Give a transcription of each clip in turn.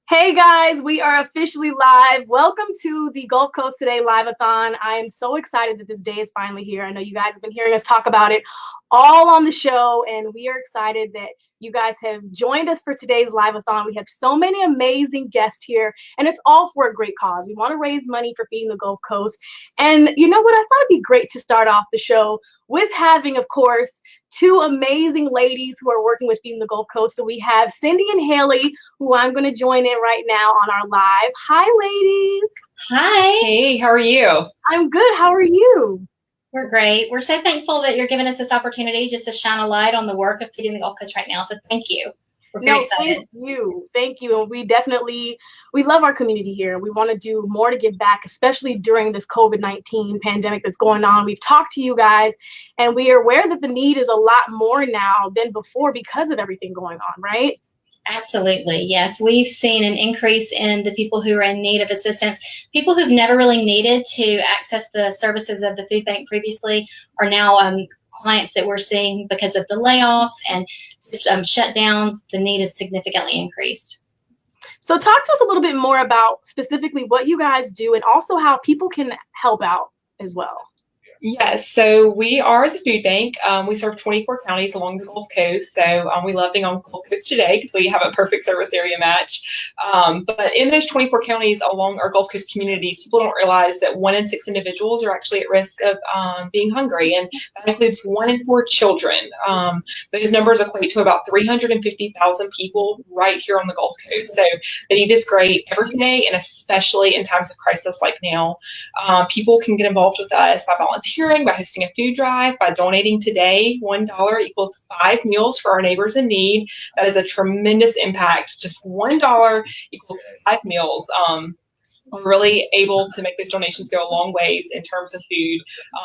Hey guys, we are officially live. Welcome to the Gulf Coast Today Live-A-thon. I am so excited that this day is finally here. I know you guys have been hearing us talk about it all on the show, and we are excited that you guys have joined us for today's Live-A-thon. We have so many amazing guests here, and it's all for a great cause. We want to raise money for feeding the Gulf Coast. And you know what? I thought it'd be great to start off the show with having, of course, two amazing ladies who are working with Feeding the Gulf Coast. So we have Cindy and Haley, who I'm going to join in right now on our live. Hi, ladies. Hi. Hey, how are you? I'm good. How are you? We're great. We're so thankful that you're giving us this opportunity just to shine a light on the work of Feeding the Gulf Coast right now. So thank you. We're very excited. Thank you. And we love our community here. We want to do more to give back, especially during this COVID-19 pandemic that's going on. We've talked to you guys, and we are aware that the need is a lot more now than before because of everything going on, right? Absolutely. Yes. We've seen an increase in the people who are in need of assistance. People who've never really needed to access the services of the food bank previously are now clients that we're seeing because of the layoffs and just shutdowns. The need is significantly increased. So talk to us a little bit more about specifically what you guys do and also how people can help out as well. Yes, so we are the food bank. We serve 24 counties along the Gulf Coast. So we love being on Gulf Coast today because we have a perfect service area match. But in those 24 counties along our Gulf Coast communities, people don't realize that 1 in 6 individuals are actually at risk of being hungry, and that includes 1 in 4 children. Those numbers equate to about 350,000 people right here on the Gulf Coast. So the need is great every day, and especially in times of crisis like now. People can get involved with us by volunteering, by hosting a food drive, by donating today. $1 equals 5 meals for our neighbors in need. That is a tremendous impact. Just $1 equals 5 meals. We're really able to make those donations go a long ways in terms of food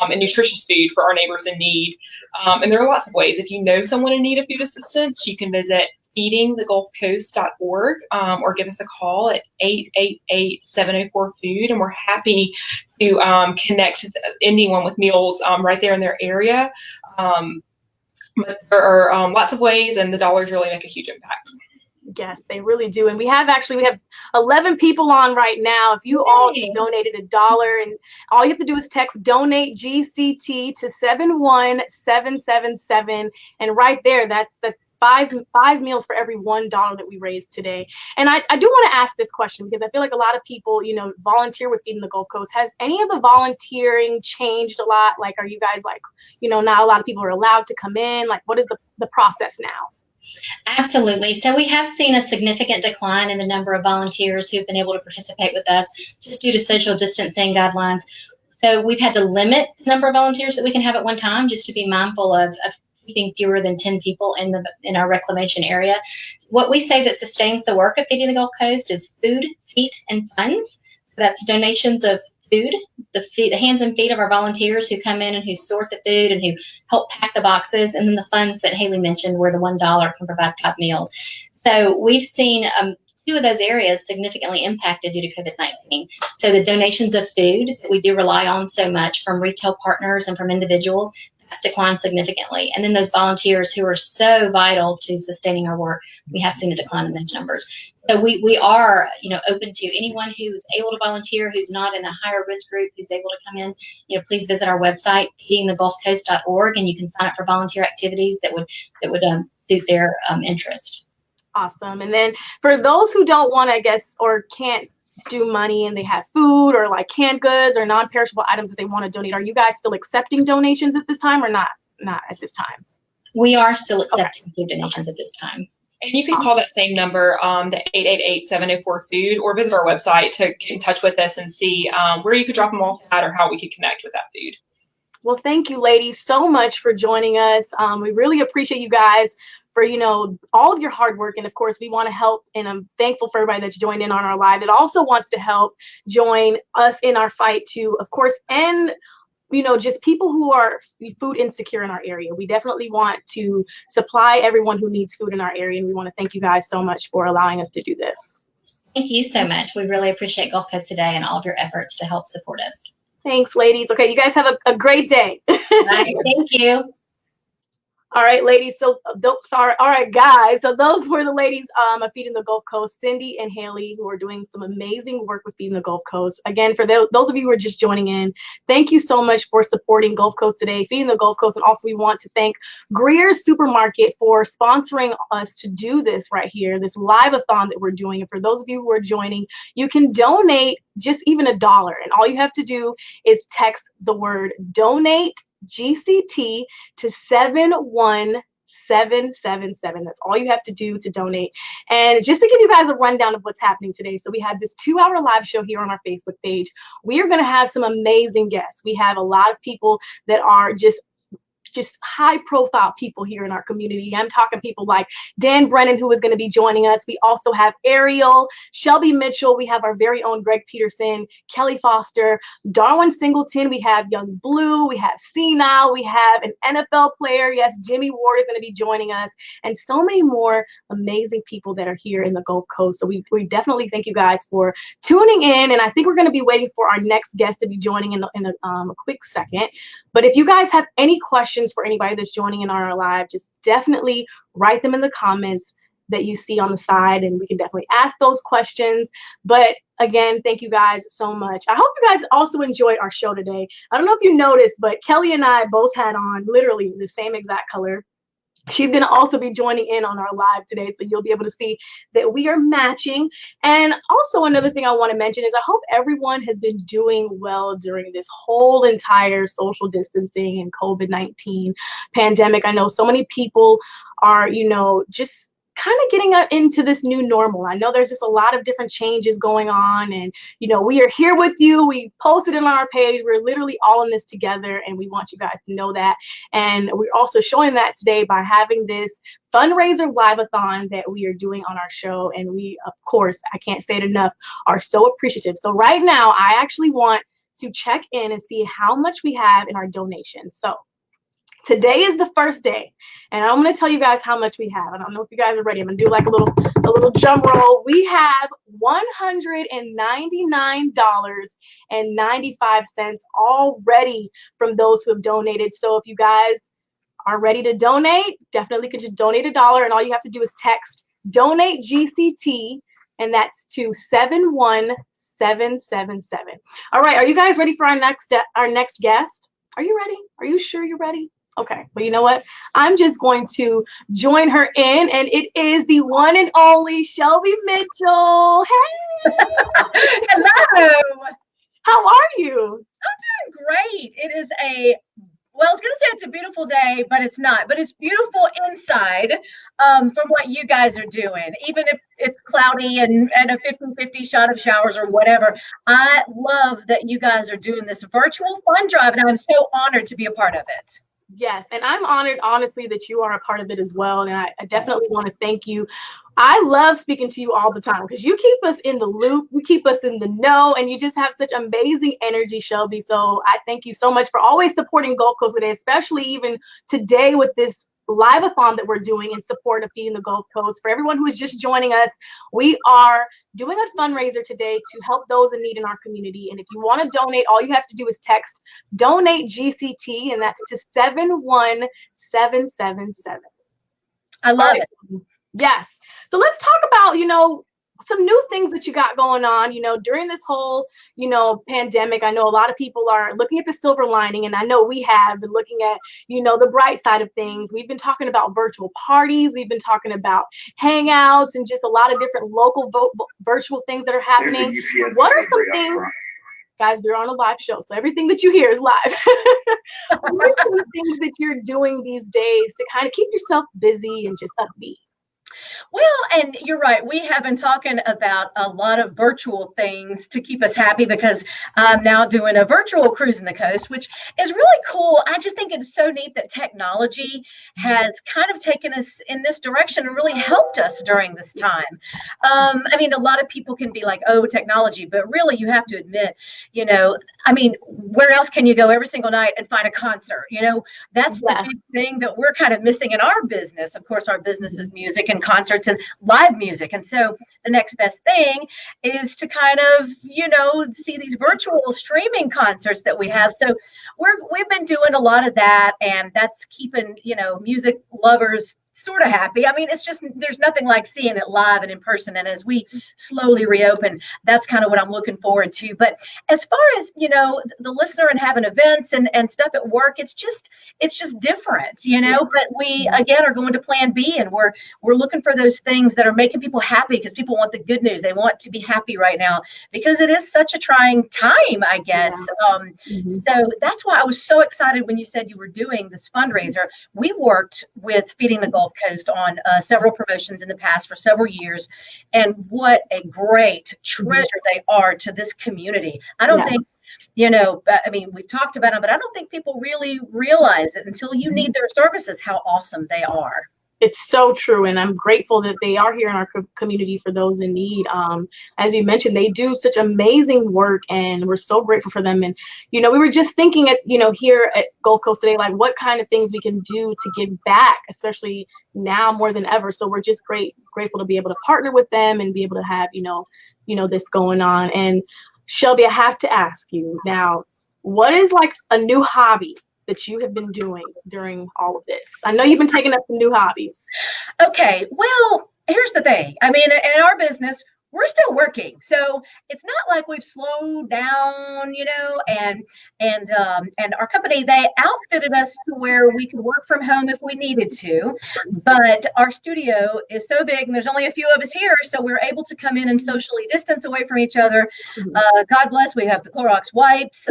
and nutritious food for our neighbors in need. And there are lots of ways. If you know someone in need of food assistance, you can visit feedingthegulfcoast.org or give us a call at 888-704-FOOD, and we're happy to connect anyone with meals right there in their area. But there are lots of ways, and the dollars really make a huge impact. Yes, they really do. And we have 11 people on right now. If you all donated $1, and all you have to do is text donate GCT to 71777, and right there, that's five meals for every $1 that we raised today. And I do want to ask this question because I feel like a lot of people, volunteer with Feeding the Gulf Coast. Has any of the volunteering changed a lot? Like, are you guys now a lot of people are allowed to come in? Like, what is the process now? Absolutely. So we have seen a significant decline in the number of volunteers who've been able to participate with us just due to social distancing guidelines. So we've had to limit the number of volunteers that we can have at one time just to be mindful of keeping fewer than 10 people in our reclamation area. What we say that sustains the work of Feeding the Gulf Coast is food, feet, and funds. That's donations of food, the hands and feet of our volunteers who come in and who sort the food and who help pack the boxes, and then the funds that Haley mentioned where the $1 can provide 5 meals. So we've seen 2 of those areas significantly impacted due to COVID-19. So the donations of food that we do rely on so much from retail partners and from individuals, that's declined significantly. And then those volunteers who are so vital to sustaining our work, we have seen a decline in those numbers. So we are, open to anyone who's able to volunteer, who's not in a higher risk group, who's able to come in. Please visit our website, feedingthegulfcoast.org, and you can sign up for volunteer activities that would suit their interest. Awesome. And then for those who don't want to, or can't do money and they have food or like canned goods or non-perishable items that they want to donate, are you guys still accepting donations at this time or not at this time? We are still accepting food donations at this time. And you can call that same number, the 888-704-FOOD, or visit our website to get in touch with us and see where you could drop them off at or how we could connect with that food. Well, thank you, ladies, so much for joining us. We really appreciate you guys for, all of your hard work. And of course, we want to help, and I'm thankful for everybody that's joined in on our live that also wants to help join us in our fight to, of course, end just people who are food insecure in our area. We definitely want to supply everyone who needs food in our area, and we want to thank you guys so much for allowing us to do this. Thank you so much. We really appreciate Gulf Coast Today and all of your efforts to help support us. Thanks, ladies. Okay, you guys have a great day. Bye. Thank you. All right, ladies. So, sorry. All right, guys. So those were the ladies of Feeding the Gulf Coast, Cindy and Haley, who are doing some amazing work with Feeding the Gulf Coast. Again, for those of you who are just joining in, thank you so much for supporting Gulf Coast Today, Feeding the Gulf Coast, and also we want to thank Greer's Supermarket for sponsoring us to do this right here, this live-a-thon that we're doing. And for those of you who are joining, you can donate just even $1, and all you have to do is text the word donate GCT to 71777. That's all you have to do to donate. And just to give you guys a rundown of what's happening today. So we have this 2-hour live show here on our Facebook page. We are going to have some amazing guests. We have a lot of people that are just high profile people here in our community. I'm talking people like Dan Brennan, who is going to be joining us. We also have Ariel, Shelby Mitchell. We have our very own Greg Peterson, Kelly Foster, Darwin Singleton. We have Young Blue. We have Senile. We have an NFL player. Yes, Jimmy Ward is going to be joining us, and so many more amazing people that are here in the Gulf Coast. So we definitely thank you guys for tuning in. And I think we're going to be waiting for our next guest to be joining in a quick second. But if you guys have any questions for anybody that's joining in on our live, just definitely write them in the comments that you see on the side, and we can definitely ask those questions. But again, thank you guys so much. I hope you guys also enjoyed our show today. I don't know if you noticed, but Kelly and I both had on literally the same exact color. She's going to also be joining in on our live today, so you'll be able to see that we are matching. And also another thing I want to mention is I hope everyone has been doing well during this whole entire social distancing and COVID-19 pandemic. I know so many people are, just kind of getting into this new normal. I know there's just a lot of different changes going on, and we are here with you. We posted it on our page. We're literally all in this together, and we want you guys to know that. And we're also showing that today by having this fundraiser live-a-thon that we are doing on our show. And we, of course, I can't say it enough, are so appreciative. So right now, I actually want to check in and see how much we have in our donations. So today is the first day, and I'm going to tell you guys how much we have. I don't know if you guys are ready. I'm going to do like a little drum roll. We have $199.95 already from those who have donated. So if you guys are ready to donate, definitely could just donate $1, and all you have to do is text donate GCT, and that's to 71777. All right, are you guys ready for our next guest? Are you ready? Are you sure you're ready? Okay, well, you know what? I'm just going to join her in, and it is the one and only Shelby Mitchell. Hey! Hello! How are you? I'm doing great. It is well, I was going to say it's a beautiful day, but it's not. But it's beautiful inside from what you guys are doing. Even if it's cloudy and a 50-50 shot of showers or whatever, I love that you guys are doing this virtual fun drive, and I'm so honored to be a part of it. Yes, and I'm honored, honestly, that you are a part of it as well. And I definitely want to thank you. I love speaking to you all the time because you keep us in the loop, you keep us in the know, and you just have such amazing energy, Shelby. So I thank you so much for always supporting Gulf Coast Today, especially even today with this live-a-thon that we're doing in support of Feeding the Gulf Coast. For everyone who is just joining us, we are doing a fundraiser today to help those in need in our community. And if you want to donate, all you have to do is text donate GCT, and that's to 71777. I love it. Yes. So let's talk about, some new things that you got going on, during this whole, pandemic. I know a lot of people are looking at the silver lining, and I know we have been looking at, the bright side of things. We've been talking about virtual parties. We've been talking about hangouts and just a lot of different local virtual things that are happening. What are some things, guys, we're on a live show, so everything that you hear is live. What are some things that you're doing these days to kind of keep yourself busy and just upbeat? Well, and you're right. We have been talking about a lot of virtual things to keep us happy because I'm now doing a virtual cruise in the coast, which is really cool. I just think it's so neat that technology has kind of taken us in this direction and really helped us during this time. I mean, a lot of people can be like, oh, technology, but really you have to admit, where else can you go every single night and find a concert? That's the big thing that we're kind of missing in our business. Of course, our business is music and concerts and live music. And so the next best thing is to kind of, see these virtual streaming concerts that we have. So we've been doing a lot of that, and that's keeping, music lovers sort of happy. I mean, it's just, there's nothing like seeing it live and in person. And as we slowly reopen, that's kind of what I'm looking forward to. But as far as, the listener and having events and stuff at work, it's just different, but we, again, are going to plan B, and we're looking for those things that are making people happy, because people want the good news. They want to be happy right now because it is such a trying time, I guess. So that's why I was so excited when you said you were doing this fundraiser. We've worked with Feeding the Gulf Coast on several promotions in the past for several years, and what a great treasure they are to this community. I don't think, I mean, we've talked about them, but I don't think people really realize it until you need their services, how awesome they are. It's so true, and I'm grateful that they are here in our community for those in need. As you mentioned, they do such amazing work, and we're so grateful for them. And we were just thinking at here at Gulf Coast today, like what kind of things we can do to give back, especially now more than ever. So we're just grateful to be able to partner with them and be able to have this going on. And Shelby, I have to ask you now, what is like a new hobby that you have been doing during all of this? I know you've been taking up some new hobbies. Okay, well, here's the thing. I mean, in our business, we're still working, so it's not like we've slowed down, and our company, they outfitted us to where we could work from home if we needed to, but our studio is so big and there's only a few of us here, so we're able to come in and socially distance away from each other. God bless, we have the Clorox wipes.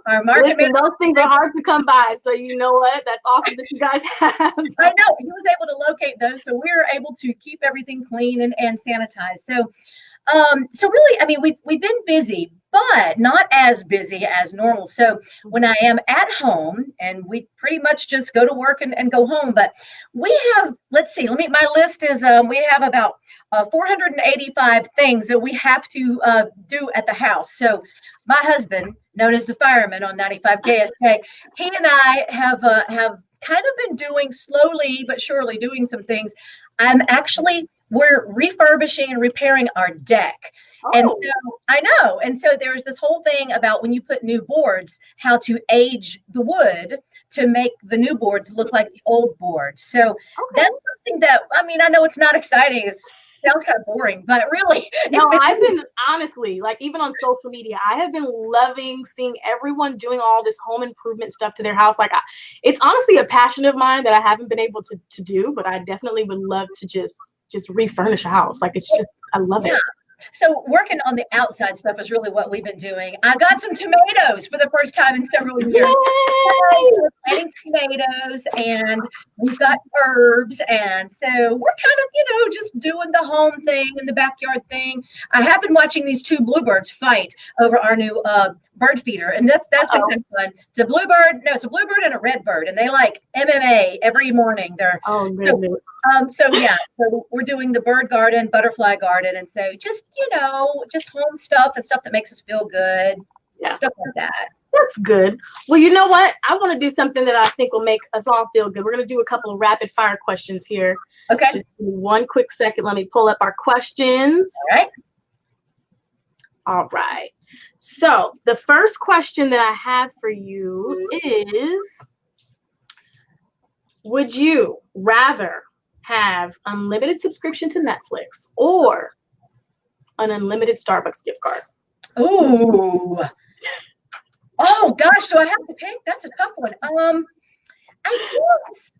Our market Listen, those things are hard to come by, so you know what? That's awesome that you guys have. I know, he was able to locate those, so we were able to keep everything clean and sanitized. So really, I mean, we've been busy, but not as busy as normal. So when I am at home, and we pretty much just go to work and go home, but we have, my list is, we have about 485 things that we have to do at the house. So my husband, known as the fireman on 95 KSK, he and I have kind of been doing, slowly but surely doing some things. We're refurbishing and repairing our deck. And so I know. And so there's this whole thing about when you put new boards, how to age the wood to make the new boards look like the old boards. So that's something that, I mean, I know it's not exciting. It sounds kind of boring, but really. No, I've been, honestly, like even on social media, I have been loving seeing everyone doing all this home improvement stuff to their house. Like it's honestly a passion of mine that I haven't been able to do, but I definitely would love to just refurnish a house. Like it's just, I love it. So working on the outside stuff is really what we've been doing. I got some tomatoes for the first time in several years. We're planting tomatoes, and we've got herbs, and so we're kind of, just doing the home thing and the backyard thing. I have been watching these two bluebirds fight over our new bird feeder, and that's been kind of fun. It's a bluebird and a red bird, and they like MMA every morning. They're so we're doing the bird garden, butterfly garden, and so just home stuff and stuff that makes us feel good, stuff like that. That's good. Well, you know what? I want to do something that I think will make us all feel good. We're going to do a couple of rapid fire questions here. Okay. Just give me one quick second. Let me pull up our questions. All right. So the first question that I have for you is, would you rather have unlimited subscription to Netflix or an unlimited Starbucks gift card? Ooh. Oh gosh, do I have to pick? That's a tough one. I guess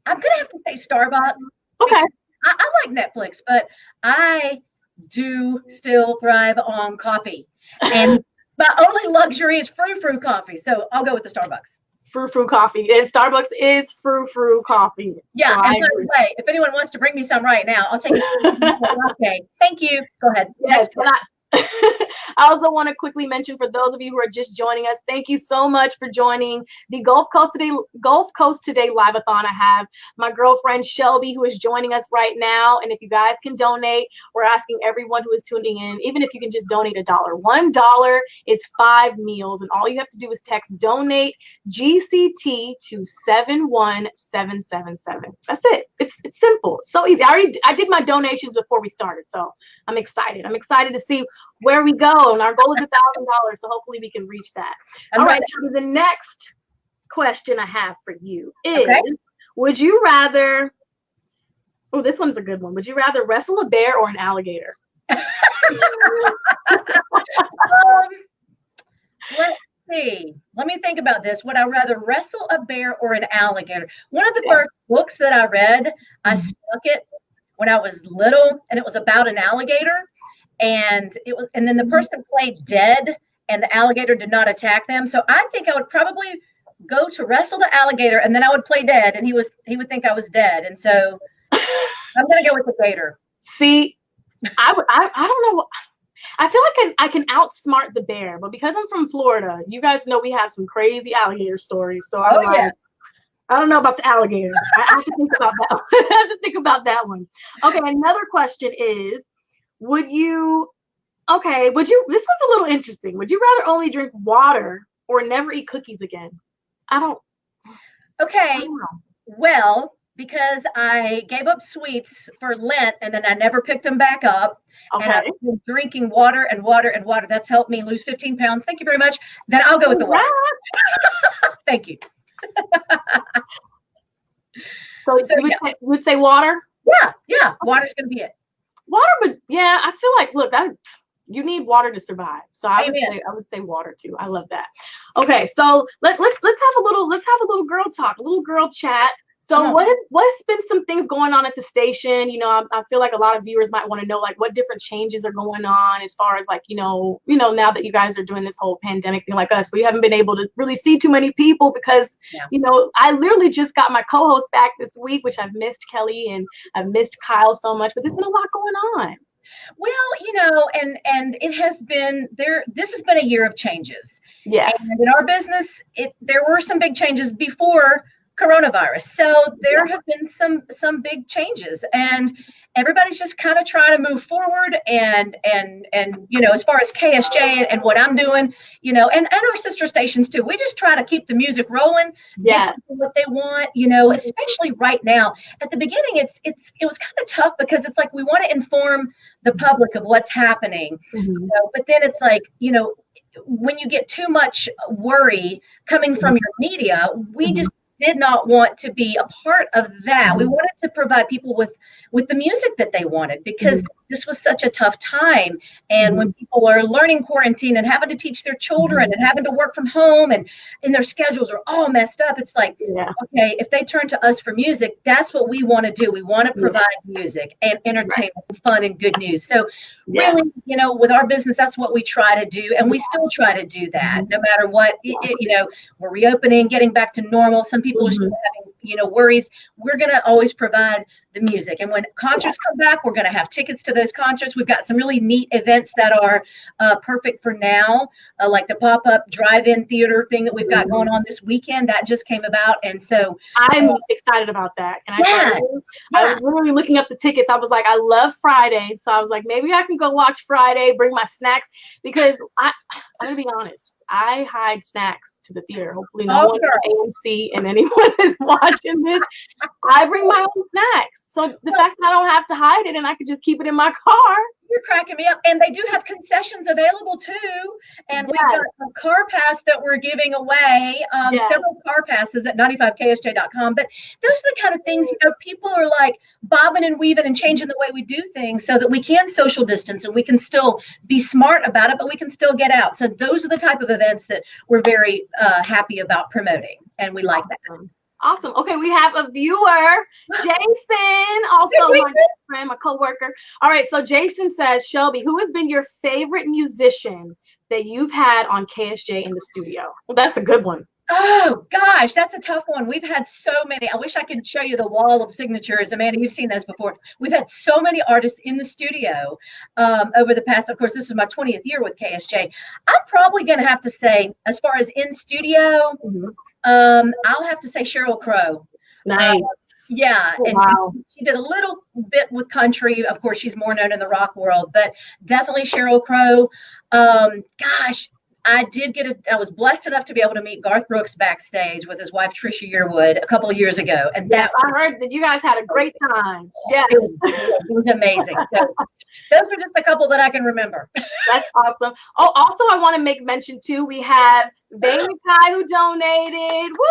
I'm gonna have to say Starbucks. Okay. I like Netflix, but I do still thrive on coffee, and my only luxury is frou-frou coffee. So I'll go with the Starbucks. Frou-frou coffee. And Starbucks is frou-frou coffee. Yeah, so and by the way, if anyone wants to bring me some right now, I'll take it. Okay. Thank you. Go ahead. Yes, I also want to quickly mention, for those of you who are just joining us, thank you so much for joining the Gulf Coast Today Live-A-thon. I have my girlfriend Shelby, who is joining us right now. And if you guys can donate, we're asking everyone who is tuning in, even if you can just donate $1. $1 is 5 meals, and all you have to do is text donate GCT to 71777. That's it. It's simple. It's so easy. I did my donations before we started, so I'm excited. I'm excited to see where we go, and our goal is $1,000, so hopefully we can reach that. All right, so the next question I have for you is, would you rather, oh, this one's a good one. Would you rather wrestle a bear or an alligator? Let's see. Let me think about this. Would I rather wrestle a bear or an alligator? One of the first books that I read, I stuck it when I was little, and it was about an alligator. And then the person played dead, and the alligator did not attack them. So I think I would probably go to wrestle the alligator, and then I would play dead, and he would think I was dead. And so I'm gonna go with the gator. See, I don't know. I feel like I can outsmart the bear, but because I'm from Florida, you guys know we have some crazy alligator stories. So I don't know about the alligator. I have to think about that. I have to think about that one. Okay, another question is, this one's a little interesting. Would you rather only drink water or never eat cookies again? Okay, well, because I gave up sweets for Lent and then I never picked them back up. Okay. And I've been drinking water and water and water. That's helped me lose 15 pounds. Thank you very much. Then I'll go with the water. Thank you. So you would say water? Yeah. Water's going to be it. Water, but yeah, I feel like, look, you need water to survive. So I would say water too. I love that. Okay, so let's have a little girl talk, a little girl chat. So what's been some things going on at the station? You know, I feel like a lot of viewers might want to know, like, what different changes are going on as far as, like, you know, now that you guys are doing this whole pandemic thing like us, we haven't been able to really see too many people because, you know, I literally just got my co-host back this week, which I've missed Kelly and I've missed Kyle so much, but there's been a lot going on. Well, you know, and it has been there. This has been a year of changes. Yes. And in our business, there were some big changes before coronavirus. So there have been some big changes, and everybody's just kind of trying to move forward. And you know, as far as KSJ and what I'm doing, you know, and our sister stations too, we just try to keep the music rolling. Yes. What they want, you know, especially right now. At the beginning, it was kind of tough because it's like we want to inform the public of what's happening, you know, but then it's like, you know, when you get too much worry coming from your media, we just did not want to be a part of that. We wanted to provide people with the music that they wanted, because this was such a tough time. And when people are learning quarantine and having to teach their children and having to work from home and their schedules are all messed up, it's like, okay, if they turn to us for music, that's what we want to do. We want to provide music and entertainment and fun and good news. So really, you know, with our business, that's what we try to do. And we still try to do that no matter what. You know, we're reopening, getting back to normal. Some people are still having, you know, worries. We're going to always provide the music. And when concerts come back, we're going to have tickets to those concerts. We've got some really neat events that are perfect for now, like the pop-up drive-in theater thing that we've got going on this weekend. That just came about. And so I'm excited about that. Can I tell you? I was literally looking up the tickets. I was like, I love Friday. So I was like, maybe I can go watch Friday, bring my snacks, because I'm going to be honest. I hide snacks to the theater. Hopefully no one at AMC and anyone is watching this. I bring my own snacks. So the fact that I don't have to hide it and I could just keep it in my car. You're cracking me up. And they do have concessions available too. And we've got some car pass that we're giving away, several car passes at 95ksj.com. But those are the kind of things, you know, people are like bobbing and weaving and changing the way we do things so that we can social distance and we can still be smart about it, but we can still get out. So those are the type of events that we're very happy about promoting. And we like that. Awesome. Okay, we have a viewer, Jason, also my friend, my coworker. All right, so Jason says, Shelby, who has been your favorite musician that you've had on KSJ in the studio? Well, that's a good one. Oh gosh, that's a tough one. We've had so many. I wish I could show you the wall of signatures. Amanda, you've seen those before. We've had so many artists in the studio over the past, of course, this is my 20th year with KSJ. I'm probably going to have to say, as far as in studio, I'll have to say Sheryl Crow. Nice. Yeah, Oh, and wow. she did a little bit with country. Of course, she's more known in the rock world, but definitely Sheryl Crow. Gosh, I was blessed enough to be able to meet Garth Brooks backstage with his wife Trisha Yearwood a couple of years ago, and Yes, I heard that you guys had a great time. Yes, it was amazing. So those were just a couple that I can remember. that's awesome. Oh, also, I want to make mention too. We have Kai who donated. Woo!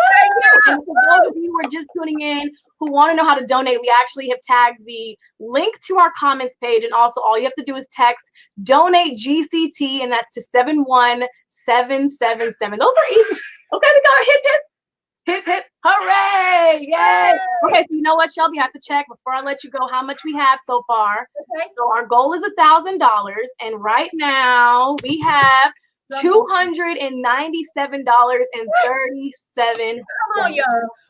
And for those of you who are just tuning in, who want to know how to donate, we actually have tagged the link to our comments page, and also all you have to do is text donate GCT, and that's to 71777. Those are easy. Okay, we got our hip hip. Hip hip, hooray! Yay! Okay, so you know what, Shelby, I have to check before I let you go how much we have so far. Okay. So our goal is $1,000, and right now we have $297.37. Come on, y'all.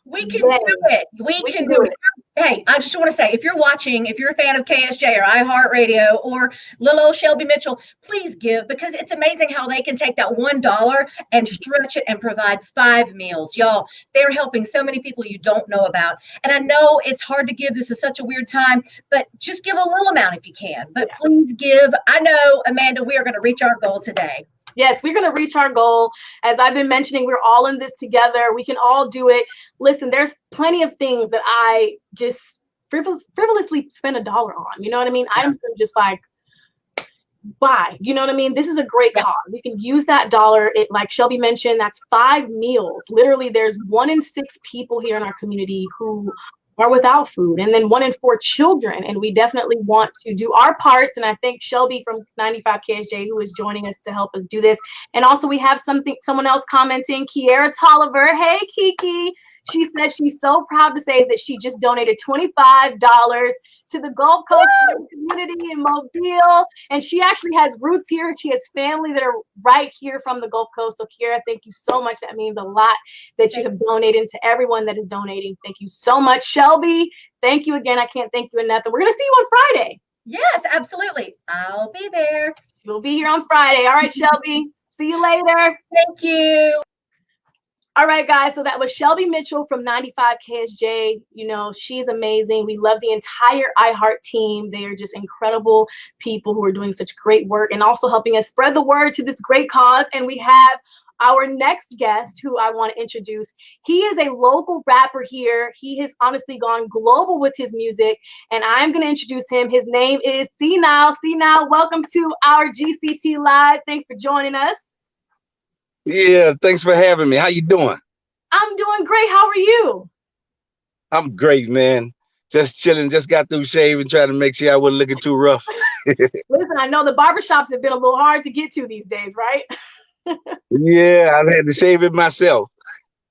We can do it. We can do it. Hey, I just want to say, if you're watching, if you're a fan of KSJ or iHeartRadio or little old Shelby Mitchell, please give, because it's amazing how they can take that $1 and stretch it and provide 5 meals. Y'all, they're helping so many people you don't know about. And I know it's hard to give. This is such a weird time, but just give a little amount if you can. But please give. I know, Amanda, we are going to reach our goal today. Yes, we're going to reach our goal. As I've been mentioning, we're all in this together. We can all do it. Listen, there's plenty of things that I just frivolously spend $1 on. You know what I mean? Items that are just like, buy. You know what I mean? This is a great cause. We can use that dollar. It, like Shelby mentioned, that's 5 meals. Literally, there's 1 in 6 people here in our community who are without food, and then 1 in 4 children. And we definitely want to do our parts. And I thank Shelby from 95 KSJ who is joining us to help us do this. And also we have someone else commenting, Kiera Tolliver. Hey, Kiki. She said she's so proud to say that she just donated $25 to the Gulf Coast community in Mobile. And she actually has roots here. She has family that are right here from the Gulf Coast. So Kiera, thank you so much. That means a lot that you have donated, to everyone that is donating. Thank you so much. Shelby, thank you again. I can't thank you enough. And we're going to see you on Friday. Yes, absolutely. I'll be there. You'll be here on Friday. All right, Shelby. See you later. Thank you. All right, guys. So that was Shelby Mitchell from 95 KSJ. You know, she's amazing. We love the entire iHeart team. They are just incredible people who are doing such great work and also helping us spread the word to this great cause. And we have our next guest who I want to introduce. He is a local rapper here. He has honestly gone global with his music, and I'm going to introduce him. His name is C Now. C Now, welcome to our GCT Live. Thanks for joining us. Yeah, thanks for having me. How you doing? I'm doing great. How are you? I'm great, man. Just chilling. Just got through shaving, trying to make sure I wasn't looking too rough. Listen, I know the barbershops have been a little hard to get to these days, right? Yeah, I had to shave it myself.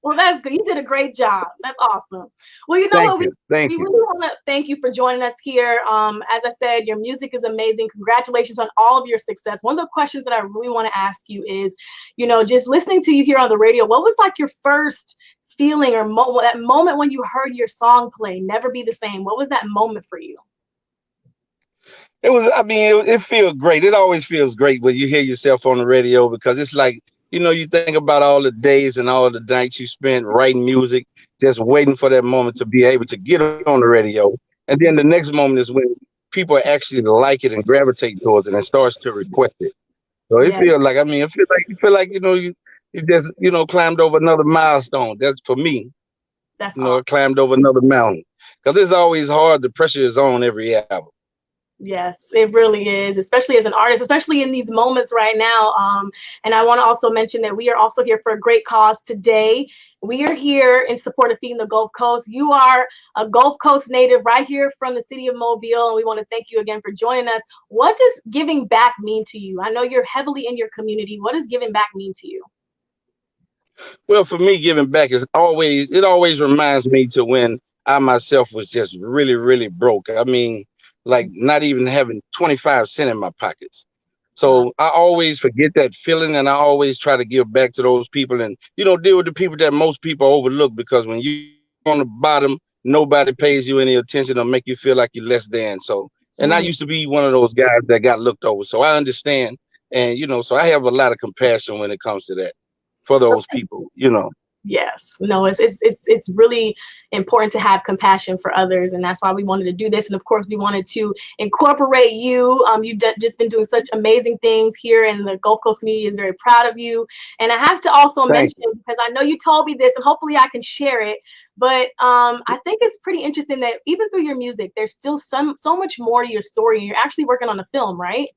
Well, that's good. You did a great job. That's awesome. Well, you know what? We really want to thank you for joining us here. As I said, your music is amazing. Congratulations on all of your success. One of the questions that I really want to ask you is, you know, just listening to you here on the radio, what was like your first feeling or that moment when you heard your song play, Never Be the Same? What was that moment for you? It was, I mean, it feels great. It always feels great when you hear yourself on the radio, because it's like, you know, you think about all the days and all the nights you spent writing music, just waiting for that moment to be able to get on the radio. And then the next moment is when people actually like it and gravitate towards it and starts to request it. So it feels like, I mean, it feel like, you know, you just, you know, climbed over another milestone. That's for me. That's you know, awesome. Climbed over another mountain, because it's always hard. The pressure is on every album. Yes, it really is, especially as an artist, especially in these moments right now. And I want to also mention that we are also here for a great cause today. We are here in support of Feeding the Gulf Coast. You are a Gulf Coast native right here from the city of Mobile, and we want to thank you again for joining us. What does giving back mean to you? I know you're heavily in your community. What does giving back mean to you? Well, for me, giving back it always reminds me to when I myself was just really, really broke. I mean, like not even having 25 cents in my pockets. So I always forget that feeling, and I always try to give back to those people, and deal with the people that most people overlook, because when you on the bottom, nobody pays you any attention or make you feel like you're less than. So, and I Mm. used to be one of those guys that got looked over. So I understand, and so I have a lot of compassion when it comes to that for those people. Yes, no, it's really important to have compassion for others, and that's why we wanted to do this. And of course, we wanted to incorporate you. You've just been doing such amazing things here, and the Gulf Coast community is very proud of you. And I have to also Thank mention, because I know you told me this, and hopefully I can share it. But I think it's pretty interesting that even through your music, there's still so much more to your story. You're actually working on a film, right?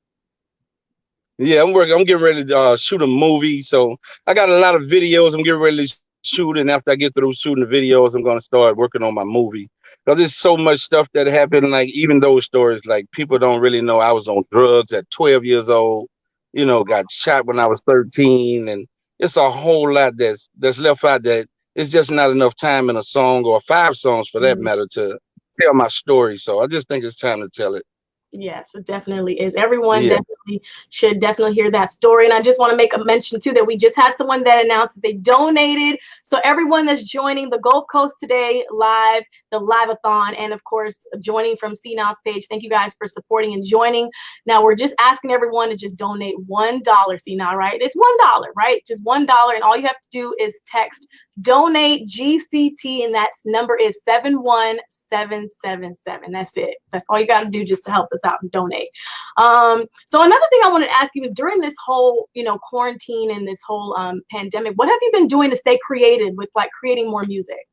Yeah, I'm working. I'm getting ready to shoot a movie. So I got a lot of videos I'm getting ready to shoot. And after I get through shooting the videos, I'm going to start working on my movie. Because there's so much stuff that happened. Like, even those stories, like, people don't really know I was on drugs at 12 years old, got shot when I was 13. And it's a whole lot that's left out, that it's just not enough time in a song, or 5 songs for that matter, to tell my story. So I just think it's time to tell it. Yes, it definitely is. Everyone Yeah. should definitely hear that story. And I just want to make a mention too that we just had someone that announced that they donated. So everyone that's joining the Gulf Coast Today Live, the Live-A-thon, and of course joining from CNOW's page, thank you guys for supporting and joining. Now we're just asking everyone to just donate $1. CNOW, right? It's $1, right? Just $1, and all you have to do is text donate GCT, and that number is 71777. That's it. That's all you got to do just to help us out and donate. So another thing I wanted to ask you is, during this whole quarantine and this whole pandemic, what have you been doing to stay creative with like creating more music?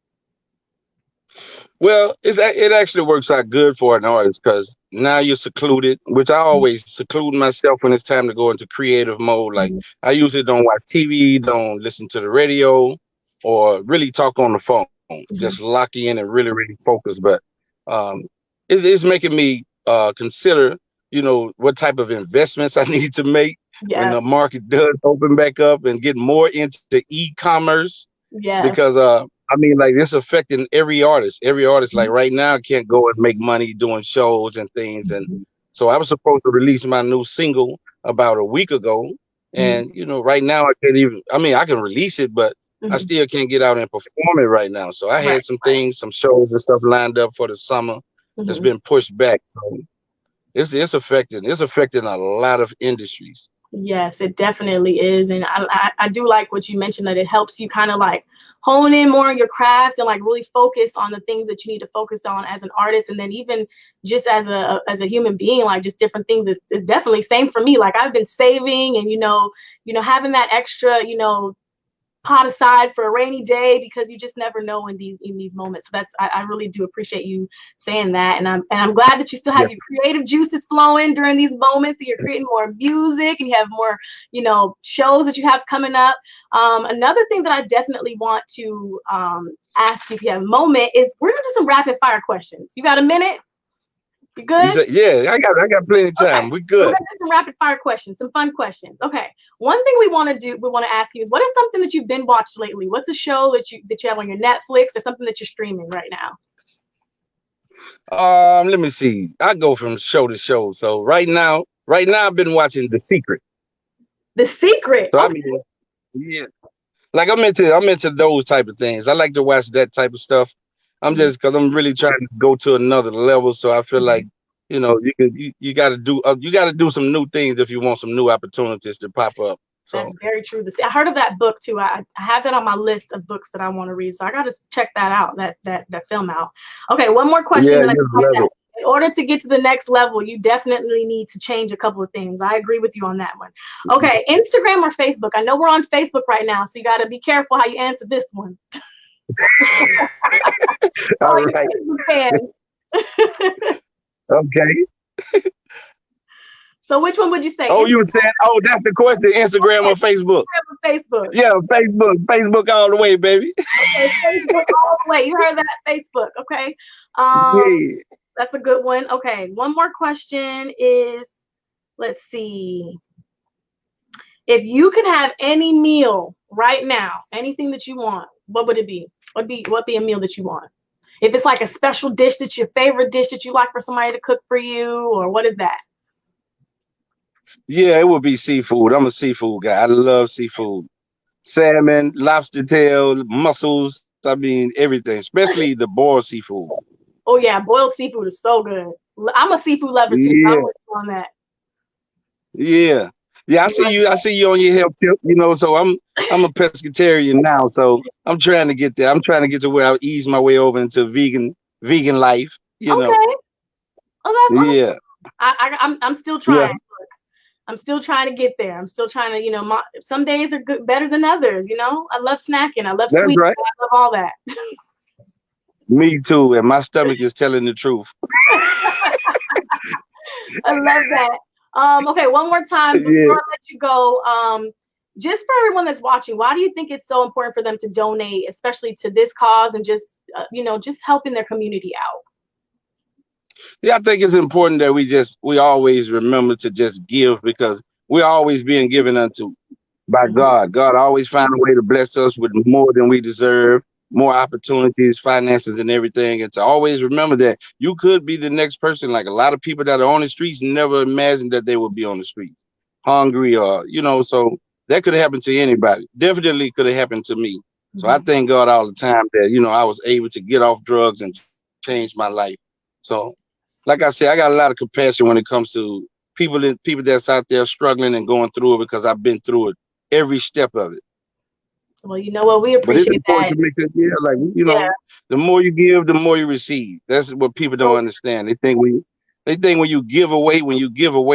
Well, it actually works out good for an artist, because now you're secluded, which I always seclude myself when it's time to go into creative mode. Like, I usually don't watch TV, don't listen to the radio, or really talk on the phone. Just lock in and really, really focus. But um, it's making me consider, what type of investments I need to make when Yes. the market does open back up, and get more into e-commerce. Yes. Because I mean, like, it's affecting every artist. Every artist, like, right now, can't go and make money doing shows and things. And so I was supposed to release my new single about a week ago. And, right now I can't even, I mean, I can release it, but I still can't get out and perform it right now. So I had some things, some shows and stuff lined up for the summer that's been pushed back. So it's affecting a lot of industries. Yes, it definitely is. And I do like what you mentioned, that it helps you kind of like hone in more on your craft and like really focus on the things that you need to focus on as an artist. And then even just as a human being, like just different things. It's definitely same for me. Like, I've been saving and, having that extra, pot aside for a rainy day, because you just never know in these moments. So I really do appreciate you saying that, and I'm glad that you still have your creative juices flowing during these moments. So you're creating more music, and you have more shows that you have coming up. Another thing that I definitely want to ask you, if you have a moment, is we're gonna do some rapid fire questions. You got a minute? You good? Yeah, I got plenty of time. Okay. We good. We're gonna do some rapid fire questions, some fun questions. Okay. One thing we want to ask you is, what is something that you've been watched lately? What's a show that you have on your Netflix, or something that you're streaming right now? Let me see. I go from show to show. So right now I've been watching The Secret. The Secret. So I mean, yeah, like I'm into those type of things. I like to watch that type of stuff. I'm just, because I'm really trying to go to another level. So I feel like, you got to do some new things if you want some new opportunities to pop up. So That's very true. I heard of that book too. I have that on my list of books that I want to read. So I got to check that out, that film out. Okay, one more question. Yeah, in order to get to the next level, you definitely need to change a couple of things. I agree with you on that one. Okay, Instagram or Facebook? I know we're on Facebook right now, so you got to be careful how you answer this one. All right. Okay. So which one would you say? Oh, you were saying, that's the question, Instagram or Facebook? Facebook. Yeah, Facebook all the way, baby. Okay, Facebook all the way. You heard that? Facebook. Okay. Yeah. That's a good one. Okay, one more question is, let's see. If you could have any meal right now, anything that you want, what would it be? What be a meal that you want? If it's like a special dish, that's your favorite dish that you like for somebody to cook for you, or what is that? Yeah, it would be seafood. I'm a seafood guy. I love seafood. Salmon, lobster tail, mussels. I mean, everything, especially the boiled seafood. Oh yeah, boiled seafood is so good. I'm a seafood lover too, so I'm Yeah, with you on that. yeah, yeah. I see you. I see you on your health tip. So I'm a pescatarian now. So I'm trying to get there. I'm trying to get to where I ease my way over into vegan life. Okay. Oh, that's Yeah, awesome. I'm still yeah. trying. I'm still trying to get there. I'm still trying to, some days are good, better than others. I love snacking. I love That's sweet. right. I love all that. Me too. And my stomach is telling the truth. I love that. Okay, one more time before Yeah. I let you go. Just for everyone that's watching, why do you think it's so important for them to donate, especially to this cause and just, just helping their community out? Yeah, I think it's important that we always remember to just give because we're always being given unto by Mhm. God. God always find a way to bless us with more than we deserve, more opportunities, finances, and everything. And to always remember that you could be the next person. Like a lot of people that are on the streets never imagined that they would be on the streets, hungry so that could have happened to anybody. Definitely could have happened to me. So I Mhm. thank God all the time that, I was able to get off drugs and change my life. So like I said, I got a lot of compassion when it comes to people that's out there struggling and going through it because I've been through it every step of it. Well, you know what? We But it's appreciate important that. to make sure, yeah, like Yeah. the more you give, the more you receive. That's what people don't So understand. They think when you give away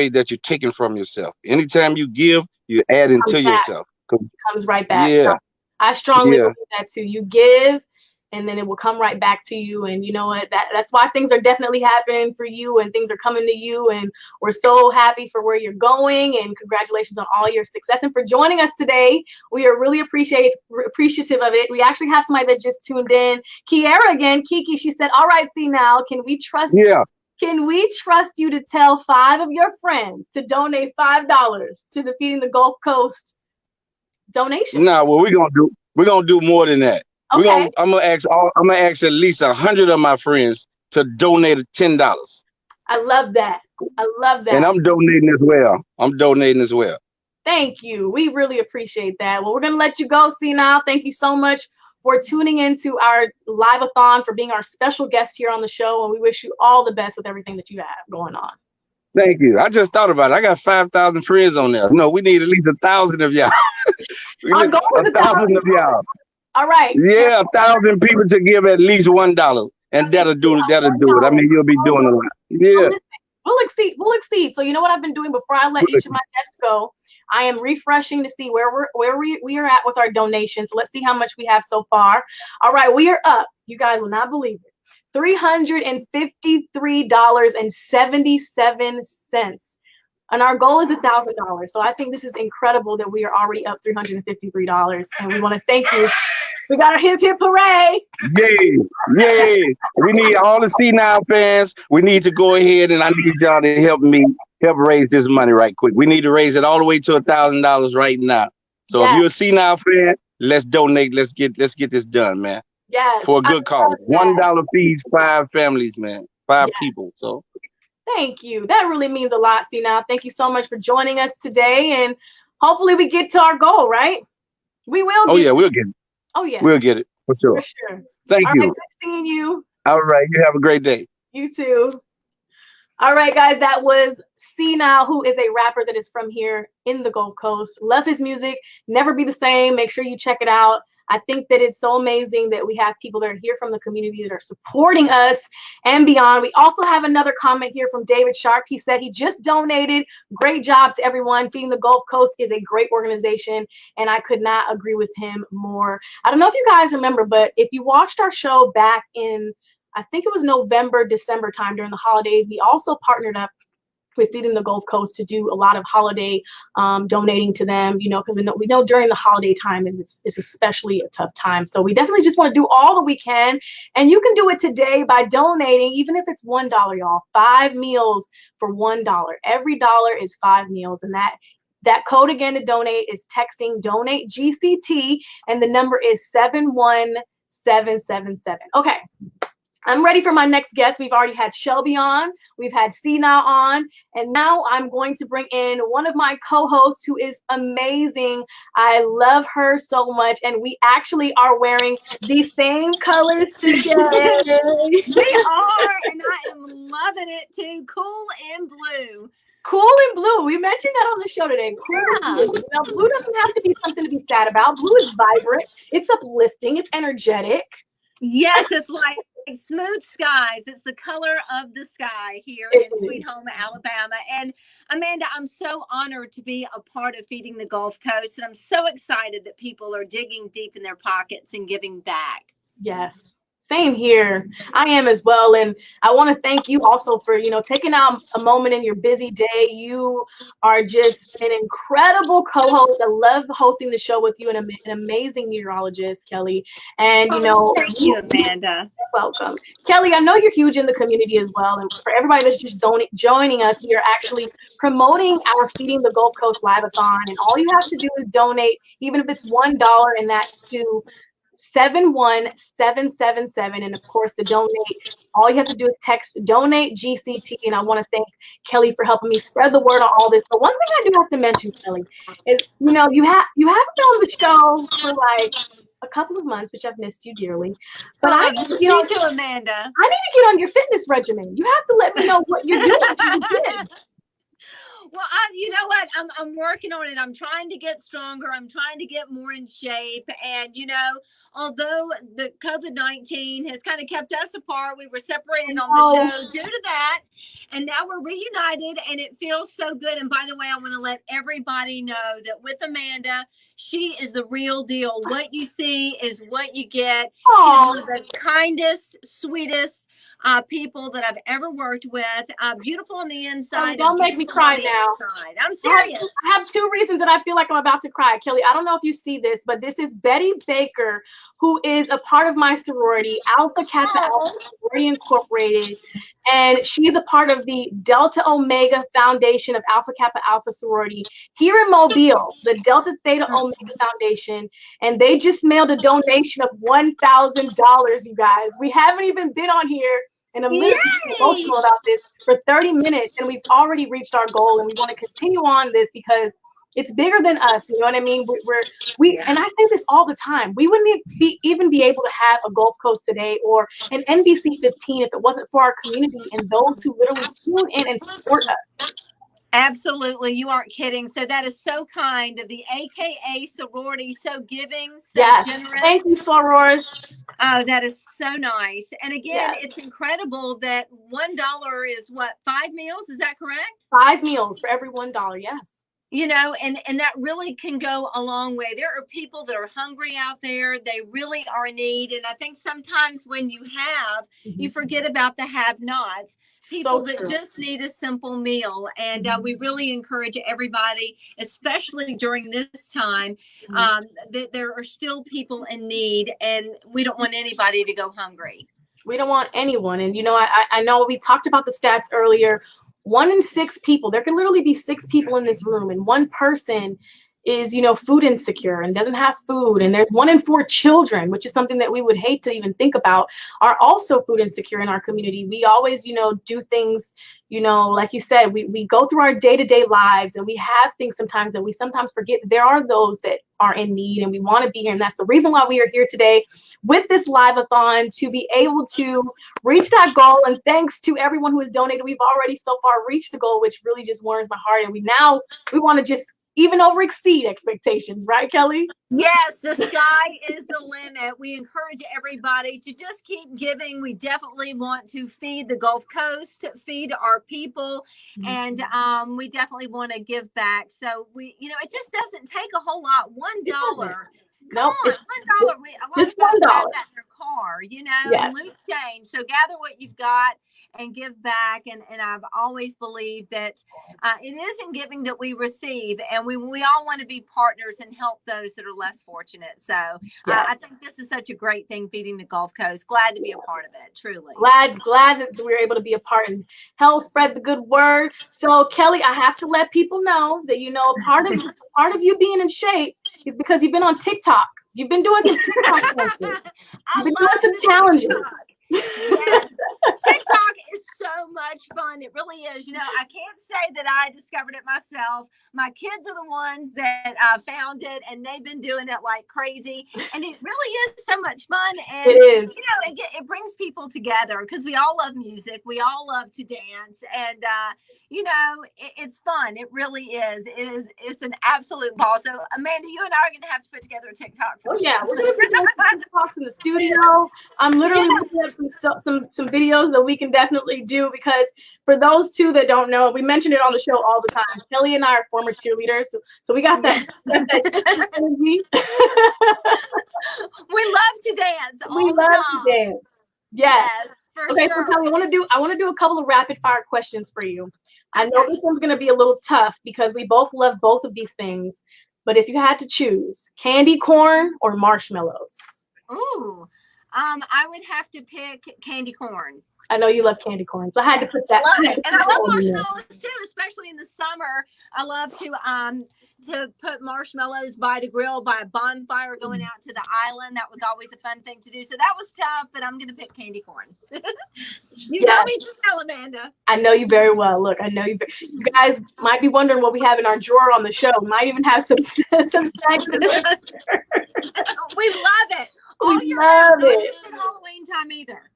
that you're taking from yourself. Anytime you give, you're adding comes to back. yourself. Comes right back. Yeah, I strongly yeah, believe that too. You give and then it will come right back to you. And you know what? That's why things are definitely happening for you and things are coming to you. And we're so happy for where you're going and congratulations on all your success and for joining us today. We are really appreciative of it. We actually have somebody that just tuned in. Kiara again, Kiki, she said, all right, see now, yeah. can we trust you to tell 5 of your friends to donate $5 to the Feeding the Gulf Coast donation? No, what we're gonna do more than that. Okay. I'm gonna ask at least 100 of my friends to donate $10. I love that. I love And that. I'm donating as well. I'm donating as well. Thank you. We really appreciate that. Well, we're going to let you go, see now. Thank you so much for tuning into our Live-A-thon, for being our special guest here on the show. And we wish you all the best with everything that you have going on. Thank you. I just thought about it. I got 5,000 friends on there. No, we need at least 1,000 of y'all. Our goal is 1,000 of y'all. All right. Yeah, 1,000 people to give at least $1, and that'll do it. That'll do it. I mean, you'll be doing a lot. Yeah. We'll exceed. We'll exceed. So you know what I've been doing before I let each of my guests go. I am refreshing to see where we are at with our donations. So let's see how much we have so far. All right, we are up. You guys will not believe it. $353.77. And our goal is $1,000. So I think this is incredible that we are already up $353. And we want to thank you. We got our hip hip hooray. Yay. Yay. We need all the See Now fans. We need to go ahead and I need y'all to help raise this money right quick. We need to raise it all the way to $1,000 right now. So if you're a See Now fan, let's donate. Let's get this done, man. Yes. For a good cause. $1 feeds 5 families, man. 5 people. So thank you. That really means a lot. See Now, thank you so much for joining us today. And hopefully we get to our goal, right? We will. We'll get it. Oh, yeah. We'll get it. For sure. Thank you. All right, good seeing you. All right. You have a great day. You too. All right, guys, that was See Now, who is a rapper that is from here in the Gulf Coast. Love his music. Never Be the Same. Make sure you check it out. I think that it's so amazing that we have people that are here from the community that are supporting us and beyond. We also have another comment here from David Sharp. He said he just donated. Great job to everyone. Feeding the Gulf Coast is a great organization, and I could not agree with him more. I don't know if you guys remember, but if you watched our show back in, I think it was November, December time during the holidays, we also partnered up with Feeding the Gulf Coast to do a lot of holiday donating to them, because we know during the holiday time is especially a tough time. So we definitely just want to do all that we can. And you can do it today by donating, even if it's $1, y'all. 5 meals for $1. Every dollar is 5 meals. And that code again to donate is texting donate GCT, and the number is 71777. Okay. I'm ready for my next guest. We've already had Shelby on, we've had Sina on, and now I'm going to bring in one of my co-hosts who is amazing. I love her so much, and we actually are wearing the same colors today. We are, and I am loving it too. Cool and blue. Cool and blue. We mentioned that on the show today. Cool and blue. Now, blue doesn't have to be something to be sad about. Blue is vibrant. It's uplifting. It's energetic. Yes, it's like smooth skies. It's the color of the sky here in Sweet Home, Alabama. And Amanda, I'm so honored to be a part of Feeding the Gulf Coast. And I'm so excited that people are digging deep in their pockets and giving back. Yes. Same here. I am as well. And I want to thank you also for, taking out a moment in your busy day. You are just an incredible co-host. I love hosting the show with you, and an amazing meteorologist, Kelly. And, thank you, Amanda. You're welcome. Kelly, I know you're huge in the community as well. And for everybody that's just joining us, we are actually promoting our Feeding the Gulf Coast Live-A-thon. And all you have to do is donate, even if it's $1, and that's to 71777. And of course, the donate, all you have to do is text donate GCT. And I want to thank Kelly for helping me spread the word on all this. But one thing I do have to mention, Kelly, is you haven't been on the show for like a couple of months, which I've missed you dearly. But I need to get on to Amanda. I need to get on your fitness regimen. You have to let me know what you're doing. Well, you know what? I'm working on it. I'm trying to get stronger. I'm trying to get more in shape. And, although the COVID-19 has kind of kept us apart, we were separated on the show due to that. And now we're reunited, and it feels so good. And by the way, I want to let everybody know that with Amanda, she is the real deal. What you see is what you get. She's one of the kindest, sweetest people that I've ever worked with. Beautiful on the inside. Don't make me cry now. I'm serious. I have two reasons that I feel like I'm about to cry. Kelly, I don't know if you see this, but this is Betty Baker, who is a part of my sorority, Alpha Kappa Alpha Sorority Incorporated. And she's a part of the Delta Omega Foundation of Alpha Kappa Alpha Sorority here in Mobile, the Delta Theta Omega Foundation. And they just mailed a donation of $1,000, you guys. We haven't even been on here, and I'm literally emotional about this, for 30 minutes. And we've already reached our goal, and we want to continue on this because it's bigger than us. You know what I mean? And I say this all the time. We wouldn't even be able to have a Gulf Coast Today or an NBC 15 if it wasn't for our community and those who literally tune in and support us. Absolutely. You aren't kidding. So that is so kind of the AKA sorority, so giving, so generous. Thank you, sorors. Oh, that is so nice. And again, it's incredible that $1 is what, 5 meals? Is that correct? 5 meals for every $1, yes. And that really can go a long way. There are people that are hungry out there. They really are in need. And I think sometimes when you have, you forget about the have-nots. People that just need a simple meal. And we really encourage everybody, especially during this time, that there are still people in need, and we don't want anybody to go hungry. We don't want anyone. And, I know we talked about the stats earlier. 1 in 6 people, there can literally be 6 people in this room, and one person is, food insecure and doesn't have food. And there's 1 in 4 children, which is something that we would hate to even think about, are also food insecure in our community. We always, do things, like you said, we go through our day-to-day lives, and we have things sometimes that we sometimes forget that there are those that are in need, and we want to be here. And that's the reason why we are here today with this live-a-thon, to be able to reach that goal. And thanks to everyone who has donated. We've already so far reached the goal, which really just warms my heart. And we want to just even over exceed expectations, right, Kelly? Yes, the sky is the limit. We encourage everybody to just keep giving. We definitely want to feed the Gulf Coast, feed our people, and we definitely want to give back. So it just doesn't take a whole lot. $1. Come on, $1. Just $1. That in their car, and loose change. So gather what you've got and give back. And I've always believed that it is in giving that we receive, and we all want to be partners and help those that are less fortunate. So I think this is such a great thing, Feeding the Gulf Coast. Glad to be a part of it, truly. Glad that we're able to be a part and help spread the good word. So Kelly, I have to let people know that part of you being in shape is because you've been on TikTok. You've been doing some TikTok dances. You've been doing some challenges. Yes. TikTok is so much fun. It really is. You know, I can't say that I discovered it myself. My kids are the ones that found it, and they've been doing it like crazy. And it really is so much fun. And, It is. you know, it brings people together because we all love music. We all love to dance. And, you know, it's fun. It really is. It's an absolute ball. So, Amanda, you and I are going to have to put together a TikTok for Oh the yeah, show. we're gonna be doing TikToks in the studio. I'm literally looking up some videos that we can definitely do, because for those two that don't know, we mention it on the show all the time. Kelly and I are former cheerleaders, so we got that energy. We love to dance all We the love time. to dance. Yes. For Okay, sure. so Kelly, I want to do a couple of rapid fire questions for you. I know Okay. this one's gonna be a little tough because we both love both of these things. But if you had to choose, candy corn or marshmallows? Ooh, I would have to pick candy corn. I know you love candy corn, so I had to put that. Love it, and I love one in there. marshmallows too, especially in the summer. I love to put marshmallows by the grill, by a bonfire, going out to the island. That was always a fun thing to do. So that was tough, but I'm gonna pick candy corn. You know me too well, Amanda. I know you very well. Look, I know you. You guys might be wondering what we have in our drawer on the show. Might even have some snacks in there. We love it. All We year love round, not it. just at Halloween time either.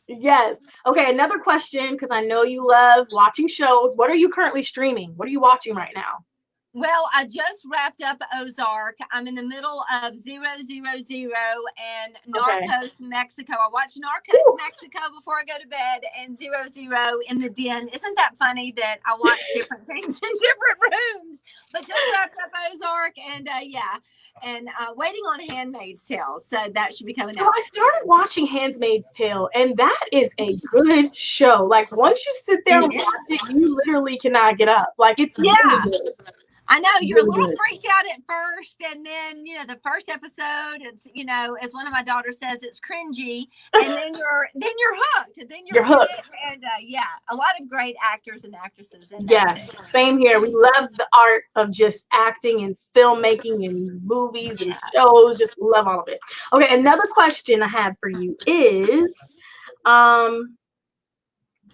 Yes. Okay, another question, because I know you love watching shows. What are you currently streaming? What are you watching right now? Well, I just wrapped up Ozark. I'm in the middle of 000 and Narcos Mexico. I watch Narcos Mexico before I go to bed, and 000 in the den. Isn't that funny that I watch different things in different rooms? But just wrapped up Ozark, and and waiting on Handmaid's Tale. So that should be coming out. So I started watching Handmaid's Tale, and that is a good show. Like, once you sit there and watch it, you literally cannot get up. Like, it's really good. I know you're Really a little good. freaked out at first, and then you know the first episode. It's, you know, as one of my daughters says, it's cringy, and then you're hooked. And then you're hooked. And a lot of great actors and actresses in there. Yes, same here. We love the art of just acting and filmmaking and movies and shows. Just love all of it. Okay, another question I have for you is,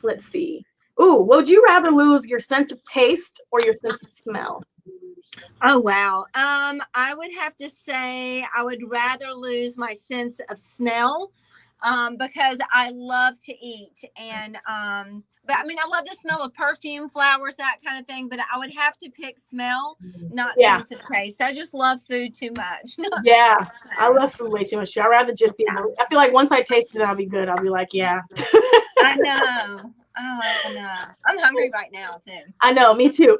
let's see. Ooh, would you rather lose your sense of taste or your sense of smell? Oh wow. I would have to say I would rather lose my sense of smell, because I love to eat, and but I mean I love the smell of perfume, flowers, that kind of thing. But I would have to pick smell, not sense of taste. I just love food too much. Yeah, I love food way too much. I'd rather just be. I feel like once I taste it, I'll be good. I'll be like, yeah. I know. Oh, I know. I'm hungry right now too. I know, me too.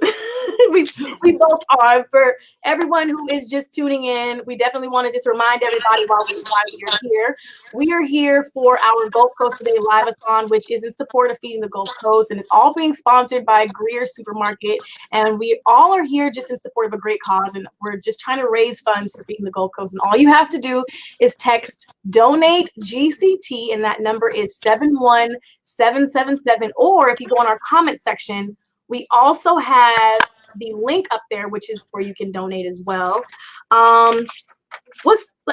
we both are. For everyone who is just tuning in, we definitely want to just remind everybody why we're here. We are here for our Gulf Coast Today Live-A-thon, which is in support of feeding the Gulf Coast, and it's all being sponsored by Greer Supermarket. And we all are here just in support of a great cause, and we're just trying to raise funds for feeding the Gulf Coast. And all you have to do is text donate GCT, and that number is 71777. Or if you go on our comment section, we also have the link up there, which is where you can donate as well. What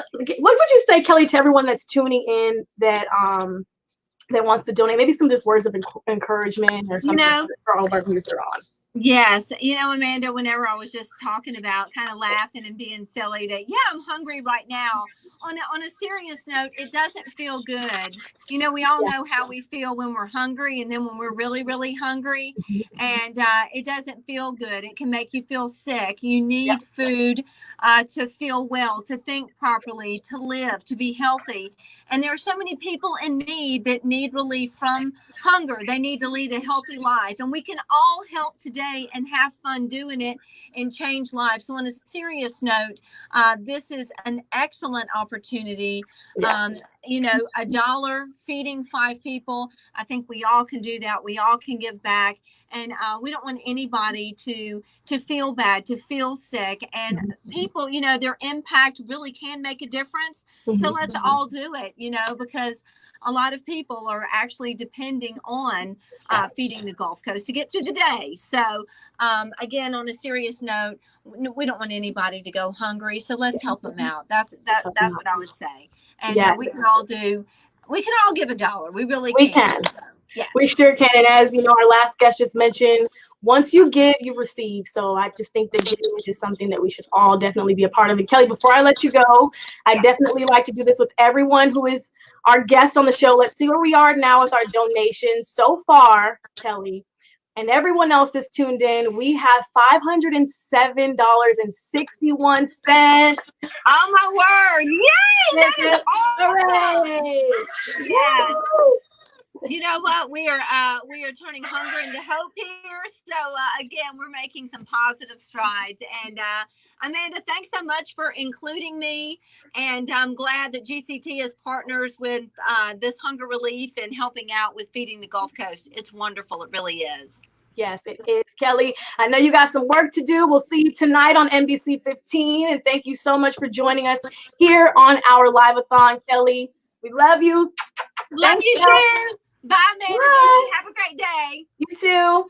would you say, Kelly, to everyone that's tuning in that that wants to donate? Maybe some just words of encouragement or something for all of our viewers that are on. Yes. You know, Amanda, whenever I was just talking about kind of laughing and being silly that, I'm hungry right now. On a serious note, it doesn't feel good. You know, we all know how we feel when we're hungry and then when we're really, really hungry. And it doesn't feel good. It can make you feel sick. You need food to feel well, to think properly, to live, to be healthy. And there are so many people in need that need relief from hunger. They need to lead a healthy life. And we can all help today and have fun doing it and change lives. So on a serious note, this is an excellent opportunity. You know, $1 feeding 5 people. I think we all can do that. We all can give back. And we don't want anybody to feel bad, to feel sick. And people, you know, their impact really can make a difference. So let's all do it, you know, because a lot of people are actually depending on feeding the Gulf Coast to get through the day. So again, on a serious note, we don't want anybody to go hungry. So let's help them out. That's what I would say. And we can all do We can all give $1. We really We can. can. Yes. We sure can. And as you know, our last guest just mentioned, once you give, you receive. So I just think that giving is just something that we should all definitely be a part of. And Kelly, before I let you go, I definitely like to do this with everyone who is our guest on the show. Let's see where we are now with our donations. So far, Kelly, and everyone else that's tuned in, we have $507.61. Oh my word. Yay! That is awesome. Hooray! Yeah. You know what? We are turning hunger into hope here. So again, we're making some positive strides. And Amanda, thanks so much for including me. And I'm glad that GCT is partners with this hunger relief and helping out with feeding the Gulf Coast. It's wonderful. It really is. Yes, it is, Kelly. I know you got some work to do. We'll see you tonight on NBC 15. And thank you so much for joining us here on our Live-A-thon, Kelly. We love you. Love you too. Bye, Amanda. Bye. Have a great day. You too.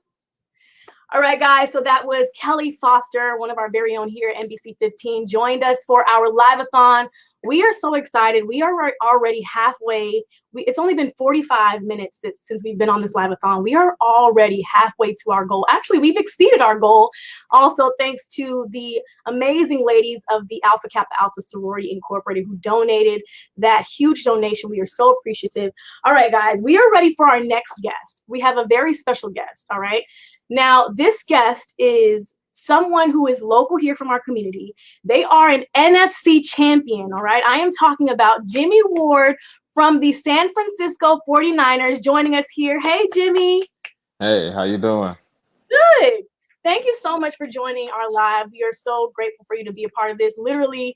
All right, guys. So that was Kelly Foster, one of our very own here at NBC 15, joined us for our Live-A-thon. We are so excited. We are already halfway. It's only been 45 minutes since we've been on this Live-A-thon. We are already halfway to our goal. Actually, we've exceeded our goal. Also, thanks to the amazing ladies of the Alpha Kappa Alpha Sorority Incorporated who donated that huge donation. We are so appreciative. All right, guys, we are ready for our next guest. We have a very special guest, all right? Now, this guest is someone who is local here from our community. They are an NFC champion, all right? I am talking about Jimmy Ward from the San Francisco 49ers joining us here. Hey, Jimmy. Hey, how you doing? Good. Thank you so much for joining our live. We are so grateful for you to be a part of this. Literally,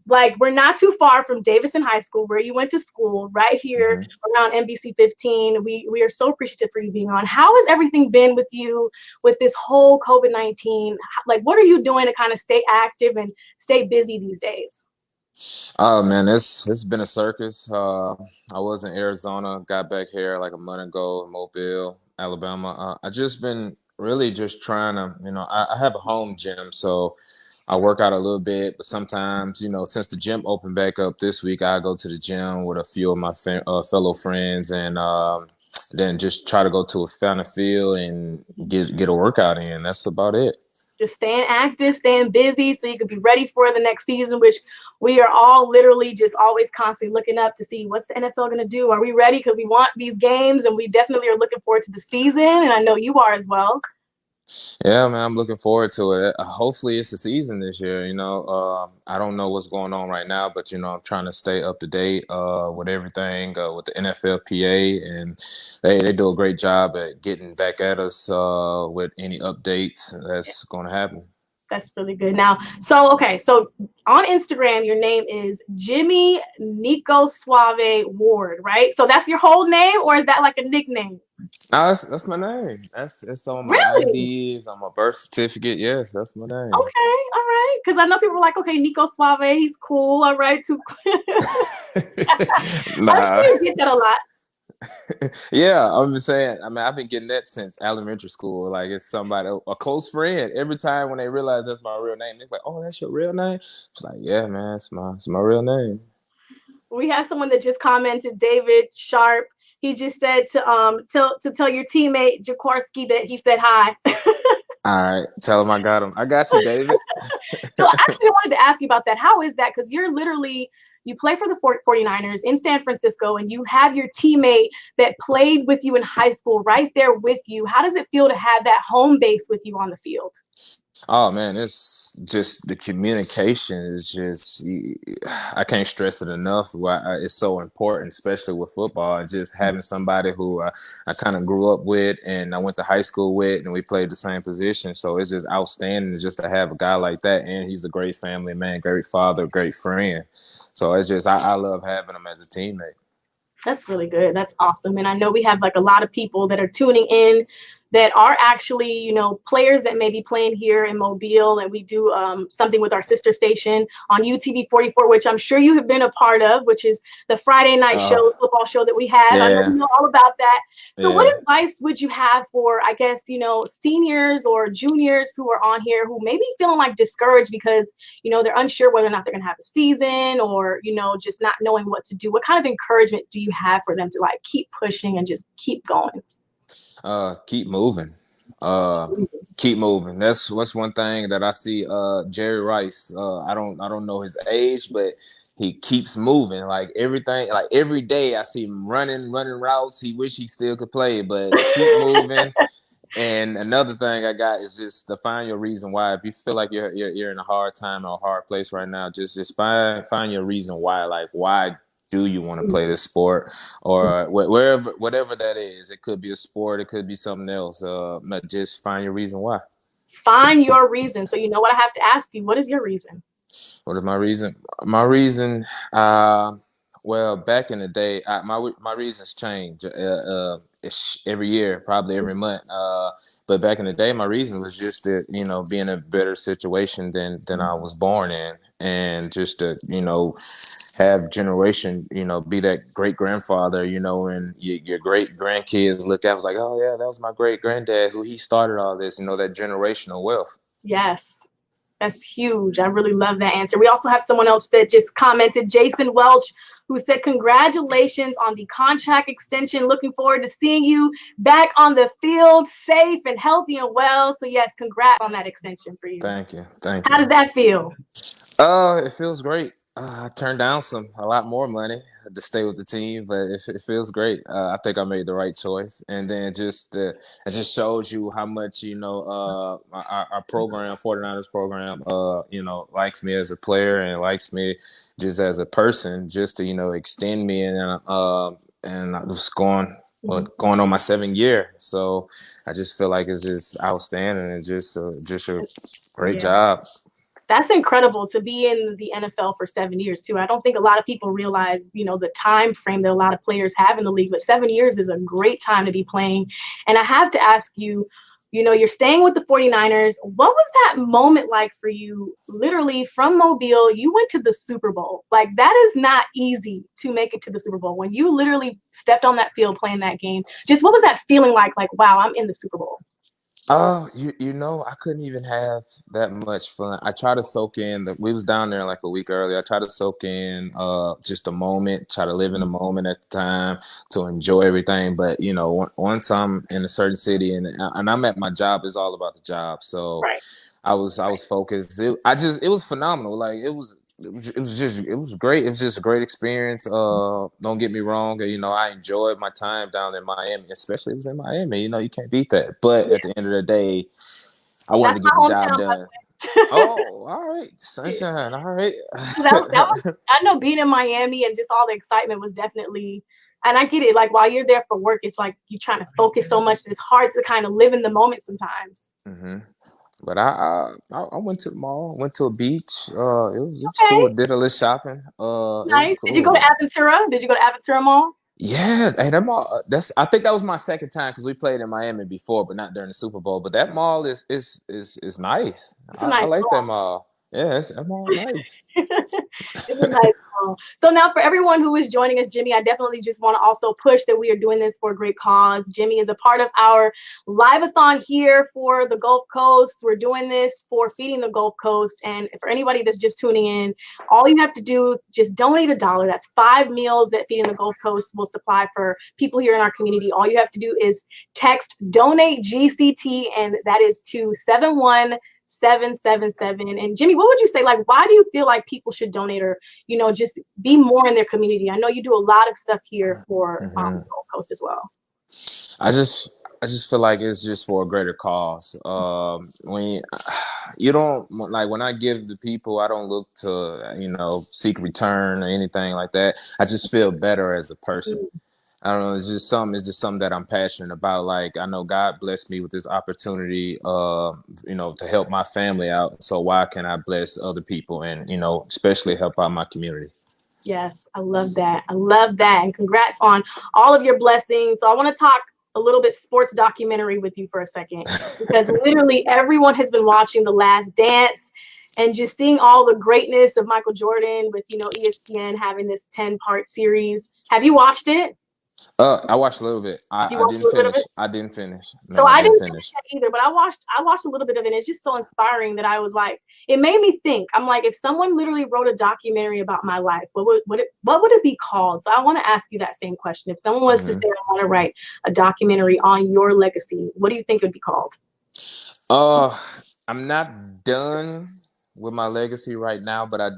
like, we're not too far from Davidson High School, where you went to school, right here around NBC 15. We are so appreciative for you being on. How has everything been with you with this whole COVID-19? Like, what are you doing to kind of stay active and stay busy these days? Oh man, it's been a circus. I was in Arizona, got back here like a month ago in Mobile, Alabama. I just been really just trying to, I have a home gym, so I work out a little bit, but sometimes, since the gym opened back up this week, I go to the gym with a few of my fellow friends, and then just try to go to a fountain field and get a workout in. That's about it. Just staying active, staying busy so you can be ready for the next season, which we are all literally just always constantly looking up to see what's the NFL going to do. Are we ready? Because we want these games, and we definitely are looking forward to the season, and I know you are as well. Yeah, man, I'm looking forward to it. Hopefully, it's the season this year. I don't know what's going on right now, but I'm trying to stay up to date with everything with the NFLPA, and they do a great job at getting back at us with any updates that's going to happen. That's really good. Now, so on Instagram, your name is Jimmy Nico Suave Ward, right? So that's your whole name, or is that like a nickname? No, that's my name. It's on my Really? IDs, on my birth certificate. Yes, that's my name. Okay, all right. Because I know people are like, okay, Nico Suave, he's cool, all right, too. Nah. I'm sure you get that a lot. Yeah, I'm just saying. I mean, I've been getting that since elementary school. Like, it's somebody, a close friend. Every time when they realize that's my real name, they're like, "Oh, that's your real name?" It's like, "Yeah, man, it's my real name." We have someone that just commented, David Sharp. He just said to tell your teammate Jaworski that he said hi. All right, tell him I got him. I got you, David. So actually, I wanted to ask you about that. How is that? Because you play for the 49ers in San Francisco, and you have your teammate that played with you in high school right there with you. How does it feel to have that home base with you on the field? Oh man, it's just the communication is just, I can't stress it enough. Why it's so important, especially with football. And just having somebody who I kind of grew up with and I went to high school with, and we played the same position. So it's just outstanding just to have a guy like that. And he's a great family man, great father, great friend. So it's just, I love having him as a teammate. That's really good. That's awesome. And I know we have like a lot of people that are tuning in that are actually, you know, players that may be playing here in Mobile, and we do something with our sister station on UTV 44, which I'm sure you have been a part of, which is the Friday night show, football show that we have. I know Yeah, you know all about that. So what yeah. advice would you have for, I guess, you know, seniors or juniors who are on here who may be feeling like discouraged because, you know, they're unsure whether or not they're going to have a season, or, you know, just not knowing what to do? What kind of encouragement do you have for them to like keep pushing and just keep going? Keep moving. Uh, keep moving. That's what's one thing that I see. Jerry Rice. I don't know his age, but he keeps moving. Like everything, like every day I see him running routes. He wish he still could play, but keep moving. And another thing I got is just to find your reason why. If you feel like you're in a hard time or a hard place right now, just find your reason why. Like, why do you want to play this sport, or wherever, whatever that is? It could be a sport, it could be something else. But just find your reason why. Find your reason. So you know what I have to ask you. What is your reason? What is my reason? My reason, uh, well, back in the day, my reasons change every year, probably every month. But back in the day, my reason was just to, be in a better situation than I was born in, and just to, have generation, be that great grandfather, and your great grandkids look at was like, oh yeah, that was my great granddad who he started all this, that generational wealth. Yes. That's huge. I really love that answer. We also have someone else that just commented, Jason Welch, who said, congratulations on the contract extension. Looking forward to seeing you back on the field, safe and healthy and well. So yes, congrats on that extension for you. Thank you. Thank you. How does that feel? It feels great. I turned down a lot more money to stay with the team, but it feels great. I think I made the right choice, and then it just shows you how much our program, 49ers program, likes me as a player and likes me just as a person, just to extend me, and I was going on my 7th year, so I just feel like it's just outstanding and just a great job. That's incredible to be in the NFL for 7 years too. I don't think a lot of people realize, the time frame that a lot of players have in the league, but 7 years is a great time to be playing. And I have to ask you, you're staying with the 49ers. What was that moment like for you? Literally from Mobile, you went to the Super Bowl. Like, that is not easy to make it to the Super Bowl. When you literally stepped on that field playing that game, just what was that feeling like? Like, wow, I'm in the Super Bowl. I couldn't even have that much fun. I tried to soak in we was down there like a week early. I tried to soak in just a moment, try to live in the moment at the time to enjoy everything. But once I'm in a certain city and I'm at my job, it's all about the job. So right. I was focused. It was phenomenal. Like it was great. It was just a great experience. Don't get me wrong. I enjoyed my time down in Miami, especially it was in Miami. You can't beat that. But at the end of the day, I wanted to get the job done. Oh, all right, sunshine. All right. that was, I know being in Miami and just all the excitement was definitely, and I get it. Like while you're there for work, it's like you're trying to focus so much. It's hard to kind of live in the moment sometimes. Mm-hmm. But I went to the mall, went to a beach. It was cool. Did a little shopping. Nice. Cool. Did you go to Aventura? Did you go to Aventura Mall? Yeah, hey, that mall. I think that was my second time because we played in Miami before, but not during the Super Bowl. But that mall is nice. It's a nice I like mall. that mall. Yeah, that mall is nice. It's a nice mall. So now for everyone who is joining us, Jimmy, I definitely just want to also push that we are doing this for a great cause. Jimmy is a part of our Live-A-thon here for the Gulf Coast. We're doing this for Feeding the Gulf Coast. And for anybody that's just tuning in, all you have to do, just donate $1. That's 5 meals that Feeding the Gulf Coast will supply for people here in our community. All you have to do is text donate GCT, and that is to 71777. And Jimmy, what would you say? Like, why do you feel like people should donate, or just be more in their community? I know you do a lot of stuff here for the Gulf Coast as well. I just feel like it's just for a greater cause. When you don't like, when I give to people, I don't look to seek return or anything like that. I just feel better as a person. I don't know. It's just something that I'm passionate about. Like, I know God blessed me with this opportunity, to help my family out. So why can't I bless other people and, especially help out my community? Yes, I love that. I love that. And congrats on all of your blessings. So I want to talk a little bit sports documentary with you for a second, because literally everyone has been watching The Last Dance and just seeing all the greatness of Michael Jordan with, you know, ESPN having this 10-part series. Have you watched it? I watched a little bit. You I watched a didn't little bit of finish. it? I didn't finish. So No, I I didn't didn't finish finish. that either, but I watched a little bit of it, and it's just so inspiring that I was like, it made me think. I'm like, if someone literally wrote a documentary about my life, what would it be called? So I want to ask you that same question. If someone was to say, Hmm. I want to write a documentary on your legacy, what do you think it would be called? Uh, I'm not done with my legacy right now, but I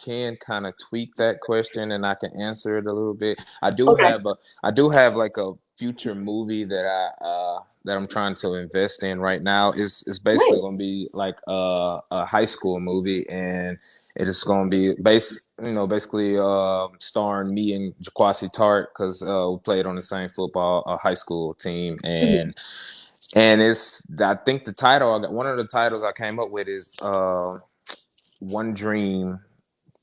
can kind of tweak that question and I can answer it a little bit. Okay, I do have like a future movie that I'm trying to invest in right now. It's basically great. going to be like a high school movie, and it is going to be basically starring me and Jaquasi Tart, because we played on the same football high school team. Mhm. And it's, I think the title, one of the titles I came up with is One Dream,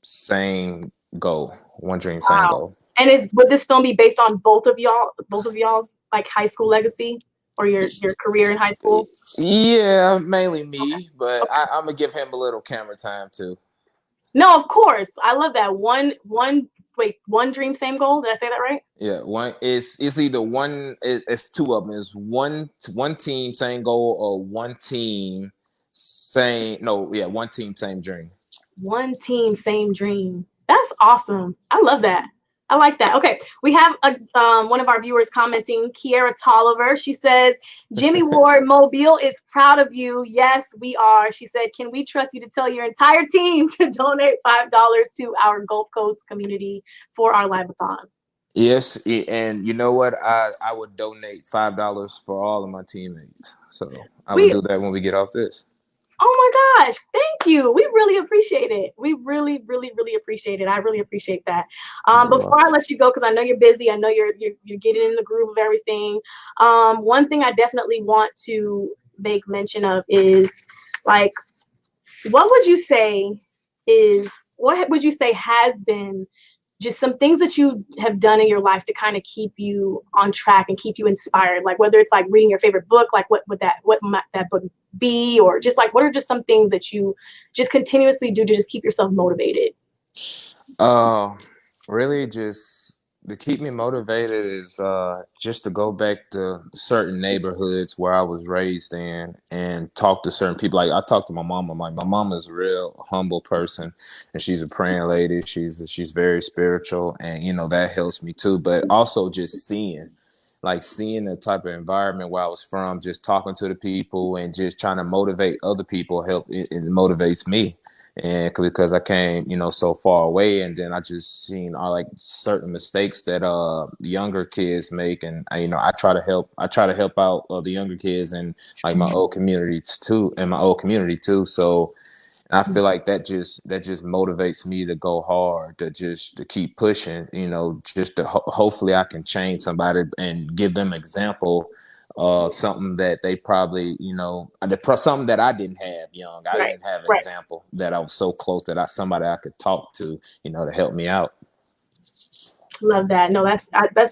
Same Goal. One Dream, Same Wow. Goal. And would this film be based on both of y'all's like high school legacy or your career in high school? Yeah, mainly me, but Okay. I'm gonna give him a little camera time too. No, of course. I love that. One dream, same goal. Did I say that right? Yeah, one it's either one. It's two of them. It's one team, same goal, or one team, same. No, yeah, one team, same dream. One team, same dream. That's awesome. I love that. I like that. Okay, we have one of our viewers commenting, Kiera Tolliver. She says, Jimmy Ward Mobile is proud of you. Yes, we are. She said, can we trust you to tell your entire team to donate $5 to our Gulf Coast community for our Live-A-thon? Yes, and you know what? I would donate $5 for all of my teammates. So I would We do that when we get off this. Oh my gosh, thank you. We really appreciate it. We really, really, really appreciate it. I really appreciate that. Before I let you go, because I know you're busy, I know you're getting in the groove of everything. One thing I definitely want to make mention of is like, what would you say what would you say has been just some things that you have done in your life to kind of keep you on track and keep you inspired, like whether it's like reading your favorite book, like what might that book be, or just like what are just some things that you just continuously do to just keep yourself motivated? Uh, Really, just to keep me motivated is just to go back to certain neighborhoods where I was raised in and talk to certain people. Like I talk to my mom. I'm like, my mom is a real humble person, and she's a praying lady. She's very spiritual, and that helps me too. But also just seeing the type of environment where I was from, just talking to the people and just trying to motivate other people, it motivates me. And because I came, so far away, and then I just seen all like certain mistakes that younger kids make, and I try to help out the younger kids and like my old community too. So I feel like that just motivates me to go hard, to keep pushing, just to hopefully I can change somebody and give them example of something that they probably, something that I didn't have young. I Right, didn't have right. example that I was so close that somebody I could talk to, to help me out. Love that. No, that's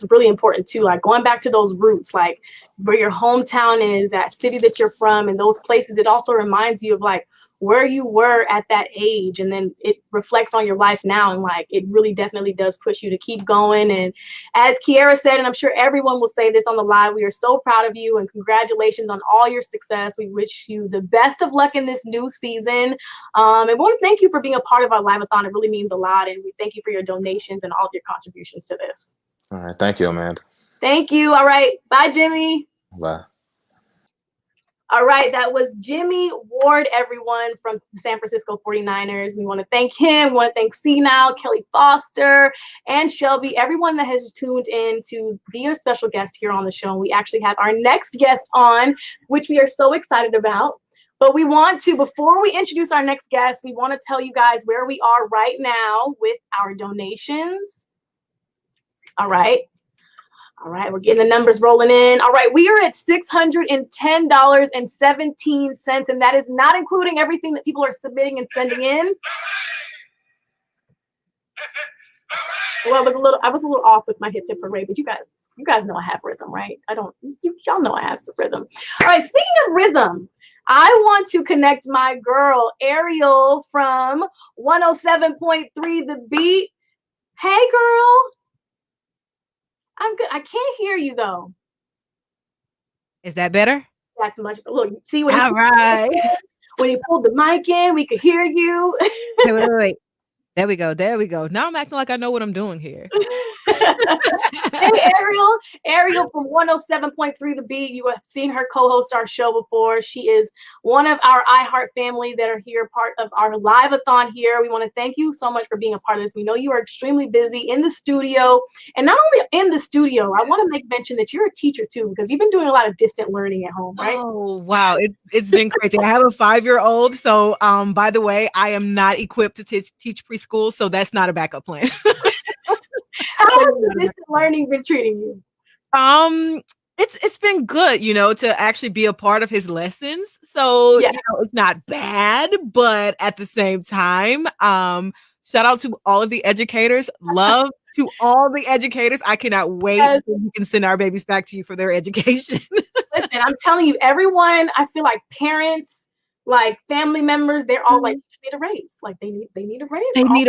really important too. Like going back to those roots, like where your hometown is, that city that you're from, and those places. It also reminds you of like where you were at that age, and then it reflects on your life now. And like it really definitely does push you to keep going. And as Kiera said, and I'm sure everyone will say this on the live, we are so proud of you and congratulations on all your success. We wish you the best of luck in this new season. And we want to thank you for being a part of our Live-A-thon. It really means a lot. And we thank you for your donations and all of your contributions to this. All right. Thank you, Amanda. Thank you. All right. Bye, Jimmy. Bye. All right. That was Jimmy Ward, everyone, from the San Francisco 49ers. We want to thank him. We want to thank C-Now, Kelly Foster, and Shelby, everyone that has tuned in to be a special guest here on the show. We actually have our next guest on, which we are so excited about. But we want to, before we introduce our next guest, we want to tell you guys where we are right now with our donations. All right. All right, we're getting the numbers rolling in. All right, we are at $610.17, and that is not including everything that people are submitting and sending in. Well, I was a little off with my hip hip parade, but you guys You guys know I have rhythm, right? I don't. Y'all know I have some rhythm. All right. Speaking of rhythm, I want to connect my girl Ariel from 107.3 The Beat. Hey, girl. I'm good. I can't hear you though. Is that better? That's much. Look, see when All right. when you pulled the mic in, we could hear you. Wait. There we go. There we go. Now I'm acting like I know what I'm doing here. Hey, Ariel. Ariel from 107.3 The Beat. You have seen her co-host our show before. She is one of our iHeart family that are here, part of our Live-A-thon here. We want to thank you so much for being a part of this. We know you are extremely busy in the studio. And not only in the studio, I want to make mention that you're a teacher too, because you've been doing a lot of distant learning at home, right? Oh, wow. It's been crazy. I have a 5-year-old. So, by the way, I am not equipped to teach preschool. So that's not a backup plan. How has the distant learning been treating you? It's been good, to actually be a part of his lessons. So, Yeah. It's not bad, but at the same time, shout out to all of the educators. Love to all the educators. I cannot wait until we can send our babies back to you for their education. Listen, I'm telling you, everyone, I feel like parents, like family members, they're all like, you need a raise. Like they need a raise. They need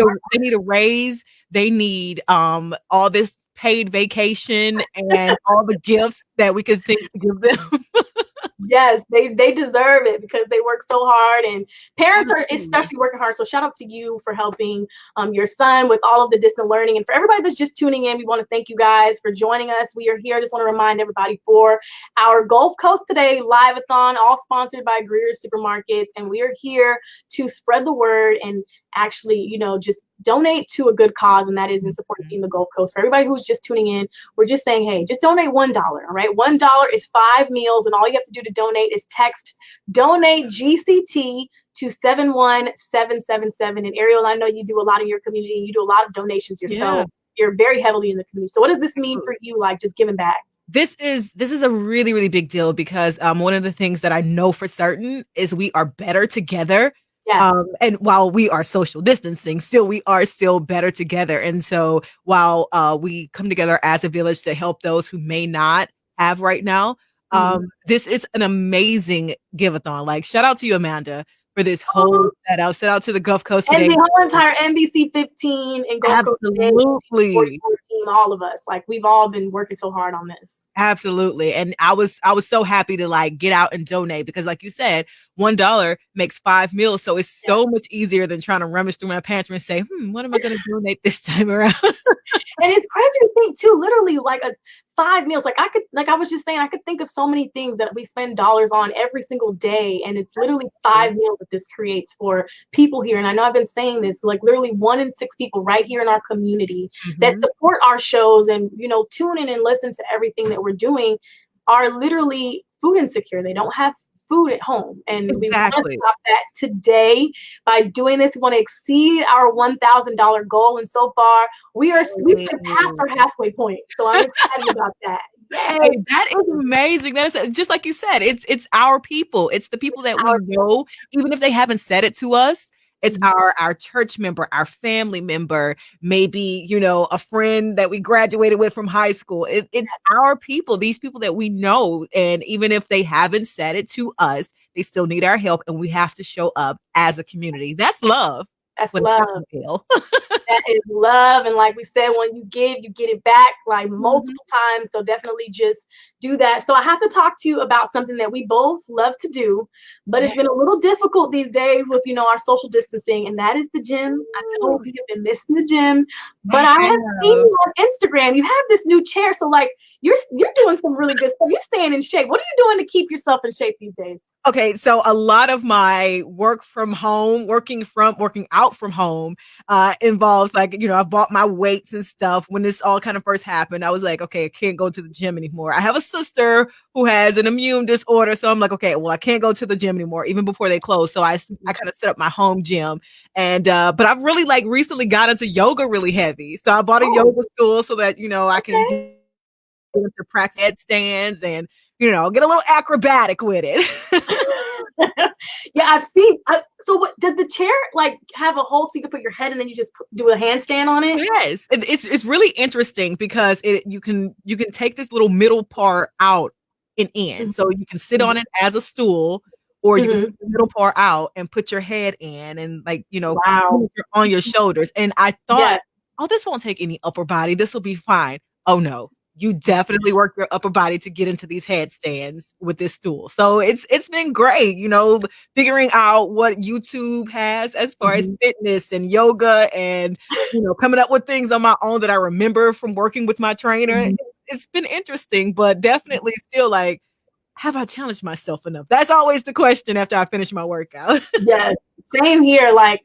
a raise. They need all this paid vacation and all the gifts that we could think to give them. Yes, they deserve it because they work so hard, and parents are especially working hard. So shout out to you for helping your son with all of the distant learning. And for everybody that's just tuning in, we want to thank you guys for joining us. We are here. I just want to remind everybody for our Gulf Coast Today Live-A-thon, all sponsored by Greer Supermarkets. And we are here to spread the word and actually, just donate to a good cause, and that is in support of the Gulf Coast. For everybody who's just tuning in, we're just saying, hey, just donate $1, all right? $1 is 5 meals, and all you have to do to donate is text donate GCT to 71777. And Ariel, I know you do a lot in your community. You do a lot of donations yourself. Yeah. You're very heavily in the community. So what does this mean for you, like just giving back? This is a really, really big deal because one of the things that I know for certain is we are better together. Yes. And while we are social distancing, we are still better together. And so while we come together as a village to help those who may not have right now, this is an amazing give-a-thon. Like, shout out to you, Amanda, for this whole setup. Shout out to the Gulf Coast Today. And the whole entire NBC 15 and Gulf Coast Today, team, all of us. Like, we've all been working so hard on this. Absolutely. And I was so happy to like get out and donate because like you said, $1 makes 5 meals. So it's so much easier than trying to rummage through my pantry and say, what am I going to donate this time around? And it's crazy to think too, literally like 5 meals. Like I was just saying, I could think of so many things that we spend dollars on every single day. And it's literally 5 meals that this creates for people here. And I know I've been saying this, like literally 1 in 6 people right here in our community that support our shows and, tune in and listen to everything that we're doing are literally food insecure. They don't have food at home. And we want to stop that today by doing this. We want to exceed our $1,000 goal. And so far we've surpassed our halfway point. So I'm excited about that. Hey, that is amazing. That is just like you said, it's our people. It's the people that we know, even if they haven't said it to us. It's our church member, our family member, maybe, a friend that we graduated with from high school. It's our people, these people that we know. And even if they haven't said it to us, they still need our help. And we have to show up as a community. That's love. That's love. That is love. And like we said, when you give, you get it back like multiple times. So definitely just do that. So I have to talk to you about something that we both love to do, but it's been a little difficult these days with, our social distancing, and that is the gym. I know we have been missing the gym, but I have seen you on Instagram. You have this new chair. So like you're doing some really good stuff. You're staying in shape. What are you doing to keep yourself in shape these days? Okay, so a lot of my working out from home involves like, I've bought my weights and stuff. When this all kind of first happened, I was like, okay, I can't go to the gym anymore. I have a sister who has an immune disorder. So I'm like, okay, well, I can't go to the gym anymore, even before they close. So I kind of set up my home gym. And, but I've really like recently got into yoga really heavy. So I bought a yoga stool so that, I can do to practice headstands and, get a little acrobatic with it. Yeah, I've seen. So what does the chair like have a hole so you can put your head and then you just do a handstand on it? Yes, it's really interesting because you can take this little middle part out and in, so you can sit on it as a stool, or you can take the middle part out and put your head in, and like Wow. on your shoulders. And I thought, Yes. oh, this won't take any upper body. This will be fine. Oh no, you definitely work your upper body to get into these headstands with this stool. So it's been great, figuring out what YouTube has as far as fitness and yoga, and coming up with things on my own that I remember from working with my trainer. It's been interesting, but definitely still like, have I challenged myself enough? That's always the question after I finish my workout. Yes, same here. Like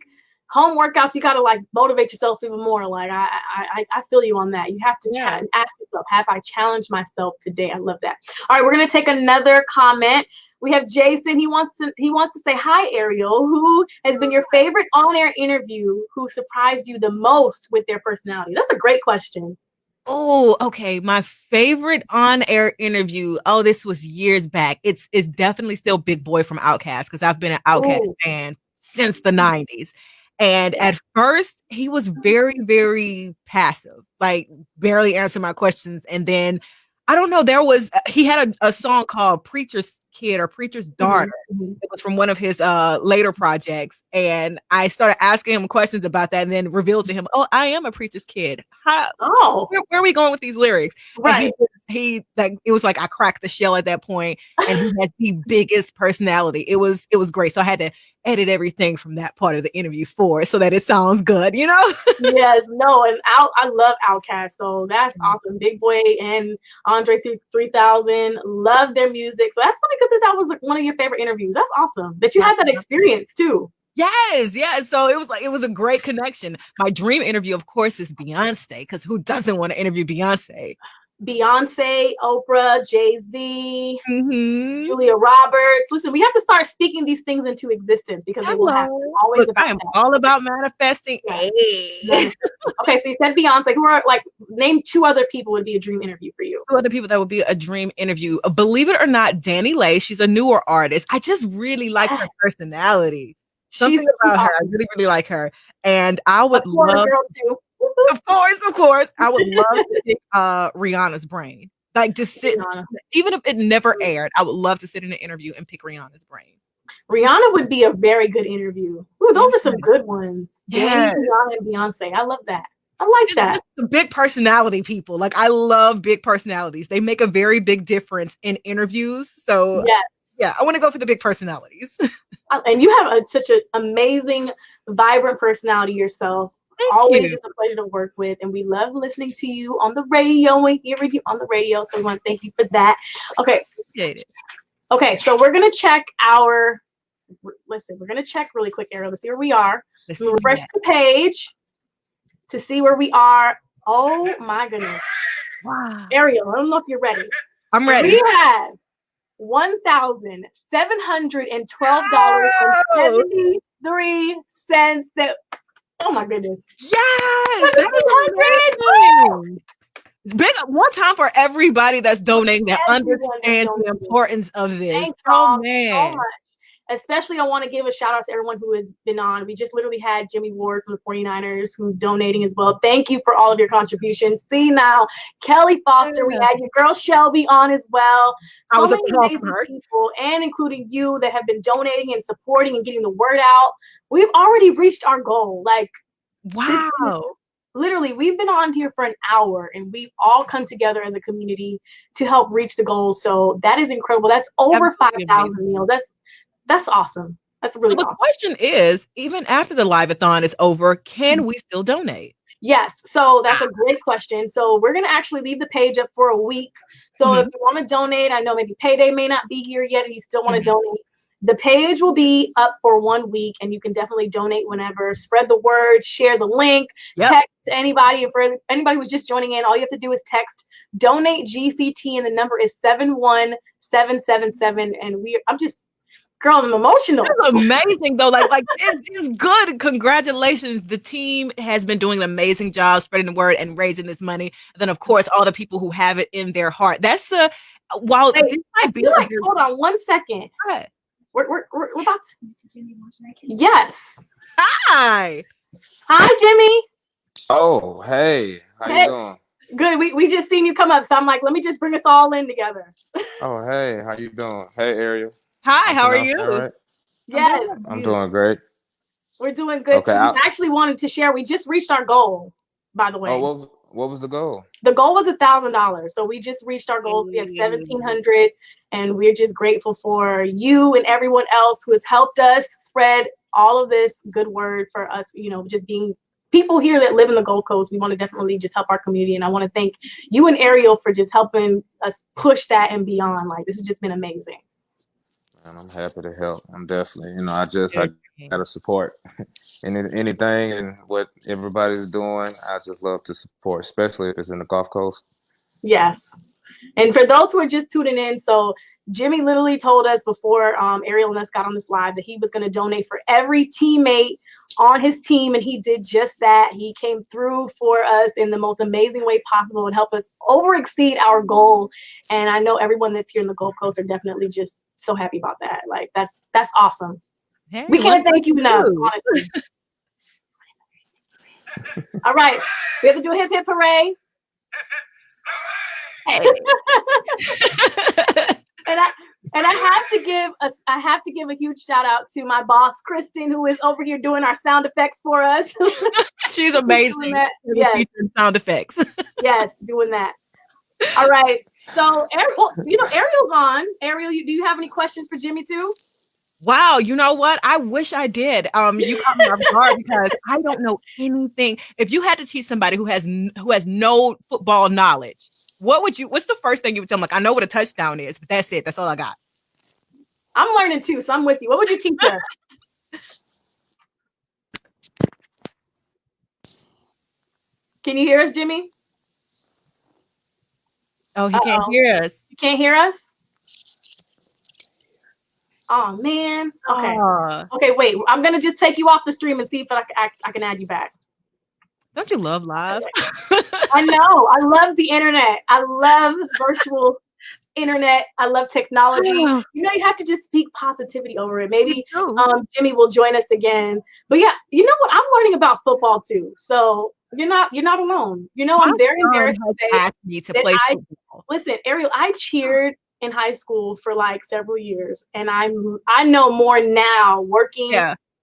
home workouts, you gotta like motivate yourself even more. Like I feel you on that. You have to ask yourself, have I challenged myself today? I love that. All right, we're gonna take another comment. We have Jason. He wants to say hi, Ariel. Who has been your favorite on-air interview? Who surprised you the most with their personality? That's a great question. Oh, okay. My favorite on-air interview. Oh, this was years back. It's definitely still Big Boy from Outkast, because I've been an Outkast fan since the 90s. And at first, he was very, very passive, like barely answer my questions. And then I don't know, he had a song called Preacher's Kid or Preacher's Daughter. It was from one of his later projects. And I started asking him questions about that, and then revealed to him, oh, I am a preacher's kid. Where are we going with these lyrics? Right. He like, it was like I cracked the shell at that point, and he had the biggest personality. It was great. So I had to edit everything from that part of the interview so that it sounds good, Yes, no, and I love Outkast, so that's awesome. Big Boy and Andre 3000, love their music. So that's funny because that was like one of your favorite interviews. That's awesome that you had that experience too. Yes. So it was a great connection. My dream interview, of course, is Beyonce, because who doesn't want to interview Beyonce? Beyonce, Oprah, Jay-Z, Julia Roberts. Listen, we have to start speaking these things into existence because they will happen. Always I am all about manifesting. Hey. Okay, so you said Beyonce. Who are like, name two other people would be a dream interview for you? Two other people that would be a dream interview. Believe it or not, Danny Lay. She's a newer artist. I just really like her personality. Something about her. I really, really like her. And I would love. Girl too. Of course. I would love to pick Rihanna's brain. Like, just sit, even if it never aired, I would love to sit in an interview and pick Rihanna's brain. Rihanna would be a very good interview. Ooh, those are some good ones. Yes. Rihanna and Beyonce. I love that. I like that. The big personality people. Like, I love big personalities. They make a very big difference in interviews. So yeah, I want to go for the big personalities. And you have such an amazing, vibrant personality yourself. Always just a pleasure to work with, and we love listening to you on the radio and hearing you on the radio. So we want to thank you for that. Okay. Okay, so we're gonna check we're gonna check really quick, Ariel, to see where we are. We'll refresh the page to see where we are. Oh my goodness. Wow. Ariel, I don't know if you're ready. I'm ready. We have $1,712.73 that. Oh my goodness. Yes. 700. Big one time for everybody that's donating that understands the importance of this. Thank y'all so much. Especially, I want to give a shout out to everyone who has been on. We just literally had Jimmy Ward from the 49ers who's donating as well. Thank you for all of your contributions. See now, Kelly Foster, we had your girl Shelby on as well. So many amazing people, and including you, that have been donating and supporting and getting the word out. We've already reached our goal. Like, wow. Literally, we've been on here for an hour, and we've all come together as a community to help reach the goal. So that is incredible. That's over 5,000 meals. That's awesome. That's really awesome. The question is, even after the Live-A-thon is over, can we still donate? Yes. So that's a great question. So we're going to actually leave the page up for a week. So if you want to donate, I know maybe payday may not be here yet and you still want to donate. The page will be up for 1 week, and you can definitely donate whenever. Spread the word, share the link, text anybody. And for anybody who's just joining in, all you have to do is text donate GCT, and the number is 71777. And I'm just, girl, I'm emotional. That's amazing though. Like it's good. Congratulations. The team has been doing an amazing job spreading the word and raising this money. And then of course, all the people who have it in their heart. That's while this might be like, hold on 1 second. What? we're about to. Yes. Hi. Hi, Jimmy. Oh, hey, how you Hey. doing? Good. We just seen you come up, so I'm like, let me just bring us all in together. Oh, hey, how you doing? Hey, Ariel. Hi, I'm how are pronouncing you? that right? I'm doing Yes, well. How are I'm you? doing great. we're doing good Okay. too. We actually wanted to share. We just reached our goal, by the Oh, way. what was the goal? The goal was $1,000, so we just reached our goals. We have 1,700, and we're just grateful for you and everyone else who has helped us spread all of this good word for us. You know, just being people here that live in the Gold Coast. We want to definitely just help our community, and I want to thank you and Ariel for just helping us push that and beyond. Like, this has just been amazing. And I'm happy to help. I'm definitely, I Good. gotta support anything and what everybody's doing. I just love to support, especially if it's in the Gulf Coast. Yes. And for those who are just tuning in, so Jimmy literally told us before Ariel and us got on this live that he was going to donate for every teammate on his team, and he did just that. He came through for us in the most amazing way possible and helped us over exceed our goal. And I know everyone that's here in the Gold Coast are definitely just so happy about that. Like, that's awesome. Hey, We can't thank you enough, honestly. All right, we have to do a hip hip hooray. And I have to give a huge shout out to my boss Kristen, who is over here doing our sound effects for us. She's amazing. Yes. Sound effects. Yes, doing that. All right. So Ariel's on. Ariel, do you have any questions for Jimmy too? Wow, you know what? I wish I did. You caught me off guard because I don't know anything. If you had to teach somebody who has no football knowledge, what's the first thing you would tell them? Like, I know what a touchdown is, but that's it. That's all I got. I'm learning too, so I'm with you. What would you teach her? Can you hear us, Jimmy? Oh, he can't hear us. You can't hear us? Oh man. Okay. Okay, wait. I'm gonna just take you off the stream and see if I can add you back. Don't you love live? I know. I love the internet. I love virtual internet. I love technology. You have to just speak positivity over it. Maybe Jimmy will join us again. But yeah, you know what? I'm learning about football too. So you're not alone. I'm very embarrassed to say to play football. Listen, Ariel, I cheered in high school for like several years, and I know more now working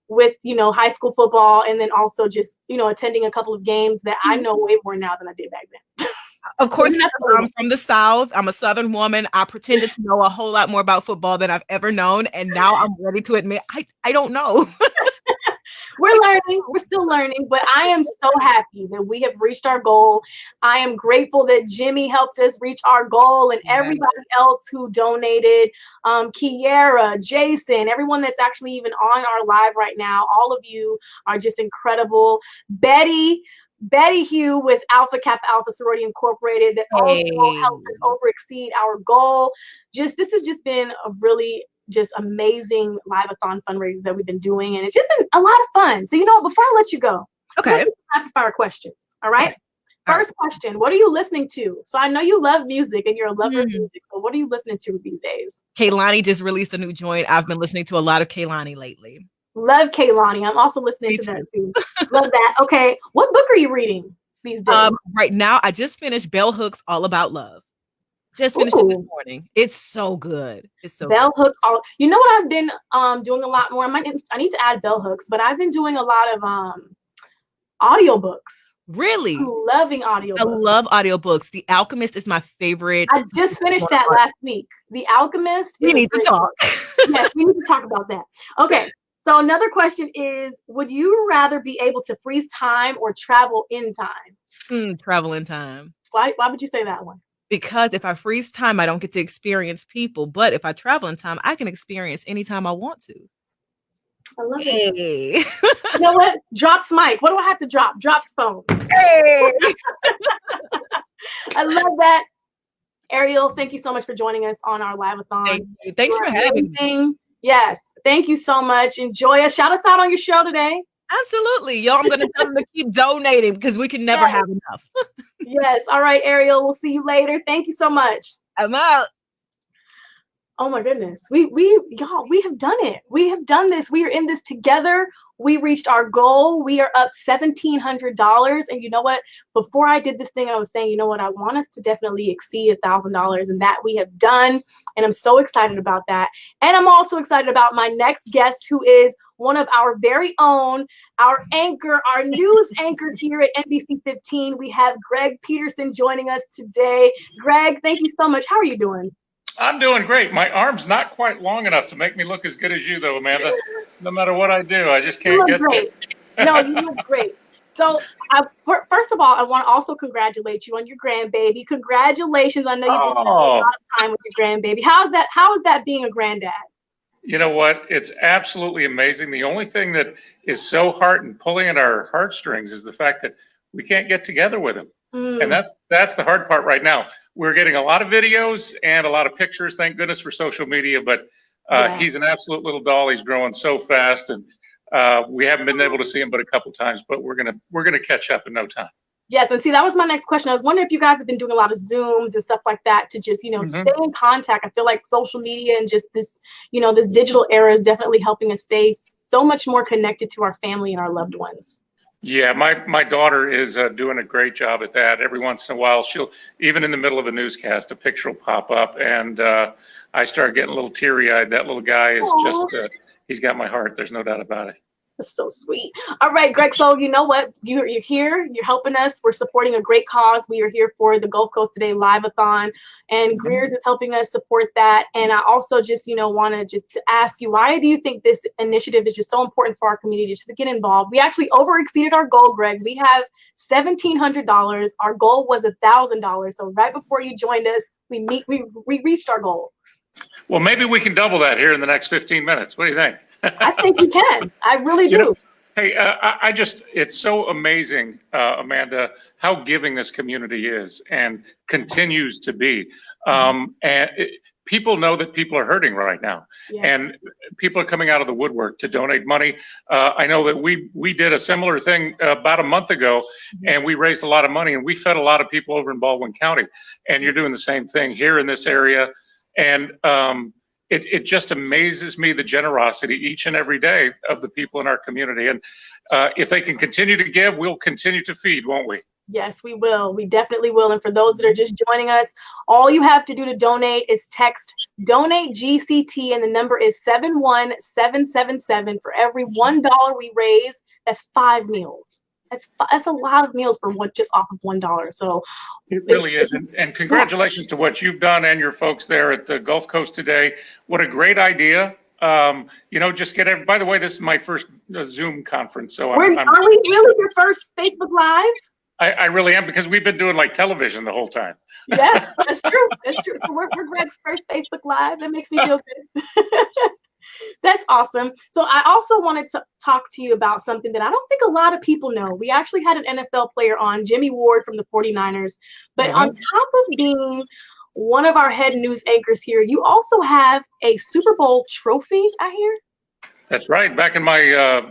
with high school football, and then also just attending a couple of games that I know way more now than I did back then. Of course, I'm from the South. I'm a Southern woman. I pretended to know a whole lot more about football than I've ever known, and now I'm ready to admit I don't know. We're learning. We're still learning, but I am so happy that we have reached our goal. I am grateful that Jimmy helped us reach our goal, and everybody else who donated, Kiera, Jason, everyone that's actually even on our live right now. All of you are just incredible. Betty Hugh with Alpha Kappa Alpha Sorority Incorporated that also helped us over exceed our goal. This has just been a really just amazing Live-A-thon fundraiser that we've been doing, and it's just been a lot of fun. So before I let you go, okay, rapid fire questions. All right. First question: what are you listening to? So I know you love music and you're a lover of music. So what are you listening to these days? Kehlani just released a new joint. I've been listening to a lot of Kehlani lately. Love Kehlani. I'm also listening to that too. Love that. Okay, what book are you reading these days? Right now, I just finished Bell Hooks' All About Love. Just finished it this morning. It's so good. It's so Bell Hooks. You know what I've been doing a lot more? I need to add Bell Hooks, but I've been doing a lot of audiobooks. Really? I'm loving audiobooks. I love audiobooks. The Alchemist is my favorite. I just finished that last week. The Alchemist. We need to talk. Yes, we need to talk about that. Okay. So another question is, would you rather be able to freeze time or travel in time? Travel in time. Why would you say that one? Because if I freeze time, I don't get to experience people. But if I travel in time, I can experience anytime I want to. I love it. You know what? Drops mic. What do I have to drop? Drops phone. Hey. I love that. Ariel, thank you so much for joining us on our Live-A-thon. Thanks for having me. Yes. Thank you so much. Enjoy us. Shout us out on your show today. Absolutely. Yo, I'm going to tell them to keep donating because we can never have enough. Yes. All right, Ariel. We'll see you later. Thank you so much. I'm out. Oh my goodness. Y'all, we have done it. We have done this. We are in this together. We reached our goal. We are up $1,700. And you know what? Before I did this thing, I was saying, you know what? I want us to definitely exceed $1,000, and that we have done. And I'm so excited about that. And I'm also excited about my next guest, who is one of our very own, our anchor, our news anchor here at NBC 15. We have Greg Peterson joining us today. Greg, thank you so much. How are you doing? I'm doing great. My arm's not quite long enough to make me look as good as you, though, Amanda. No matter what I do, I just can't get great. No, you look great. So, first of all, I want to also congratulate you on your grandbaby. Congratulations! I know you've been spending a lot of time with your grandbaby. How is that being a granddad? You know what? It's absolutely amazing. The only thing that is so hard and pulling at our heartstrings is the fact that we can't get together with him. And that's the hard part right now. We're getting a lot of videos and a lot of pictures, thank goodness for social media, but he's an absolute little doll. He's growing so fast, and we haven't been able to see him but a couple times, but we're gonna catch up in no time. Yes, and see, that was my next question. I was wondering if you guys have been doing a lot of Zooms and stuff like that to just, stay in contact. I feel like social media and just this, this digital era is definitely helping us stay so much more connected to our family and our loved ones. Yeah, my daughter is doing a great job at that. Every once in a while, she'll, even in the middle of a newscast, a picture will pop up, and I start getting a little teary-eyed. That little guy is just, he's got my heart. There's no doubt about it. That's so sweet. All right, Greg, so you know what? You're here. You're helping us. We're supporting a great cause. We are here for the Gulf Coast Today Live-A-thon, and Greer's is helping us support that. And I also just, want to just ask you, why do you think this initiative is just so important for our community just to get involved? We actually over-exceeded our goal, Greg. We have $1,700. Our goal was $1,000. So right before you joined us, we reached our goal. Well, maybe we can double that here in the next 15 minutes. What do you think? I think you can. I really do. Hey, it's so amazing, Amanda, how giving this community is and continues to be. People know that people are hurting right now, and people are coming out of the woodwork to donate money. I know that we did a similar thing about a month ago, and we raised a lot of money, and we fed a lot of people over in Baldwin County. And you're doing the same thing here in this area, and it just amazes me, the generosity each and every day of the people in our community. And if they can continue to give, we'll continue to feed, won't we? Yes, we will. We definitely will. And for those that are just joining us, all you have to do to donate is text donate GCT, and the number is 71777. For every $1 we raise, that's 5 meals. That's a lot of meals for just off of $1. So it really is. And congratulations to what you've done and your folks there at the Gulf Coast Today. What a great idea. Just get by the way, this is my first Zoom conference. So are we really your first Facebook Live? I really am, because we've been doing like television the whole time. Yeah, that's true. That's true. So we're Greg's first Facebook Live. That makes me feel good. That's awesome. So I also wanted to talk to you about something that I don't think a lot of people know. We actually had an NFL player on, Jimmy Ward from the 49ers. But on top of being one of our head news anchors here, you also have a Super Bowl trophy, I hear? That's right. Back in my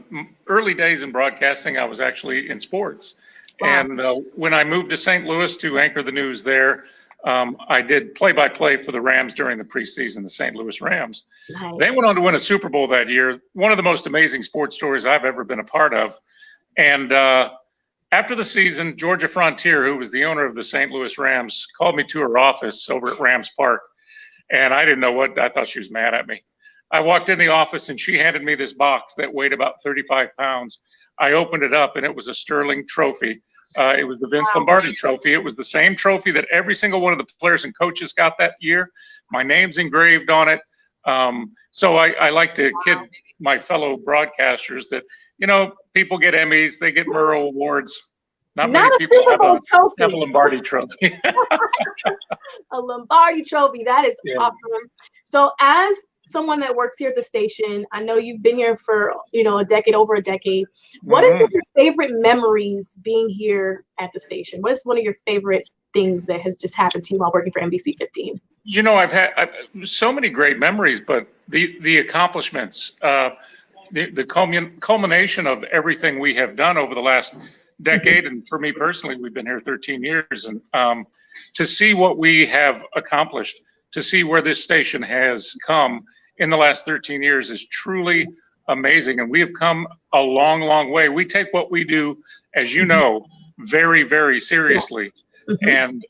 early days in broadcasting, I was actually in sports. Wow. And when I moved to St. Louis to anchor the news there, I did play-by-play for the Rams during the preseason, the St. Louis Rams. Nice. They went on to win a Super Bowl that year. One of the most amazing sports stories I've ever been a part of. And after the season, Georgia Frontier, who was the owner of the St. Louis Rams, called me to her office over at Rams Park. And I didn't know what, I thought she was mad at me. I walked in the office and she handed me this box that weighed about 35 pounds. I opened it up and it was a Sterling trophy. It was the Vince Lombardi trophy. It was the same trophy that every single one of the players and coaches got that year. My name's engraved on it. So I like to kid my fellow broadcasters that, people get Emmys, they get Murrow Awards. Not many people have a Lombardi trophy. A Lombardi trophy. That is awesome. So as someone that works here at the station, I know you've been here for, over a decade. What is one of your favorite memories being here at the station? What is one of your favorite things that has just happened to you while working for NBC 15? I've had so many great memories, but the accomplishments, the culmination of everything we have done over the last decade, and for me personally, we've been here 13 years, and to see what we have accomplished to see where this station has come in the last 13 years is truly amazing. And we have come a long, long way. We take what we do, as you know, very, very seriously. And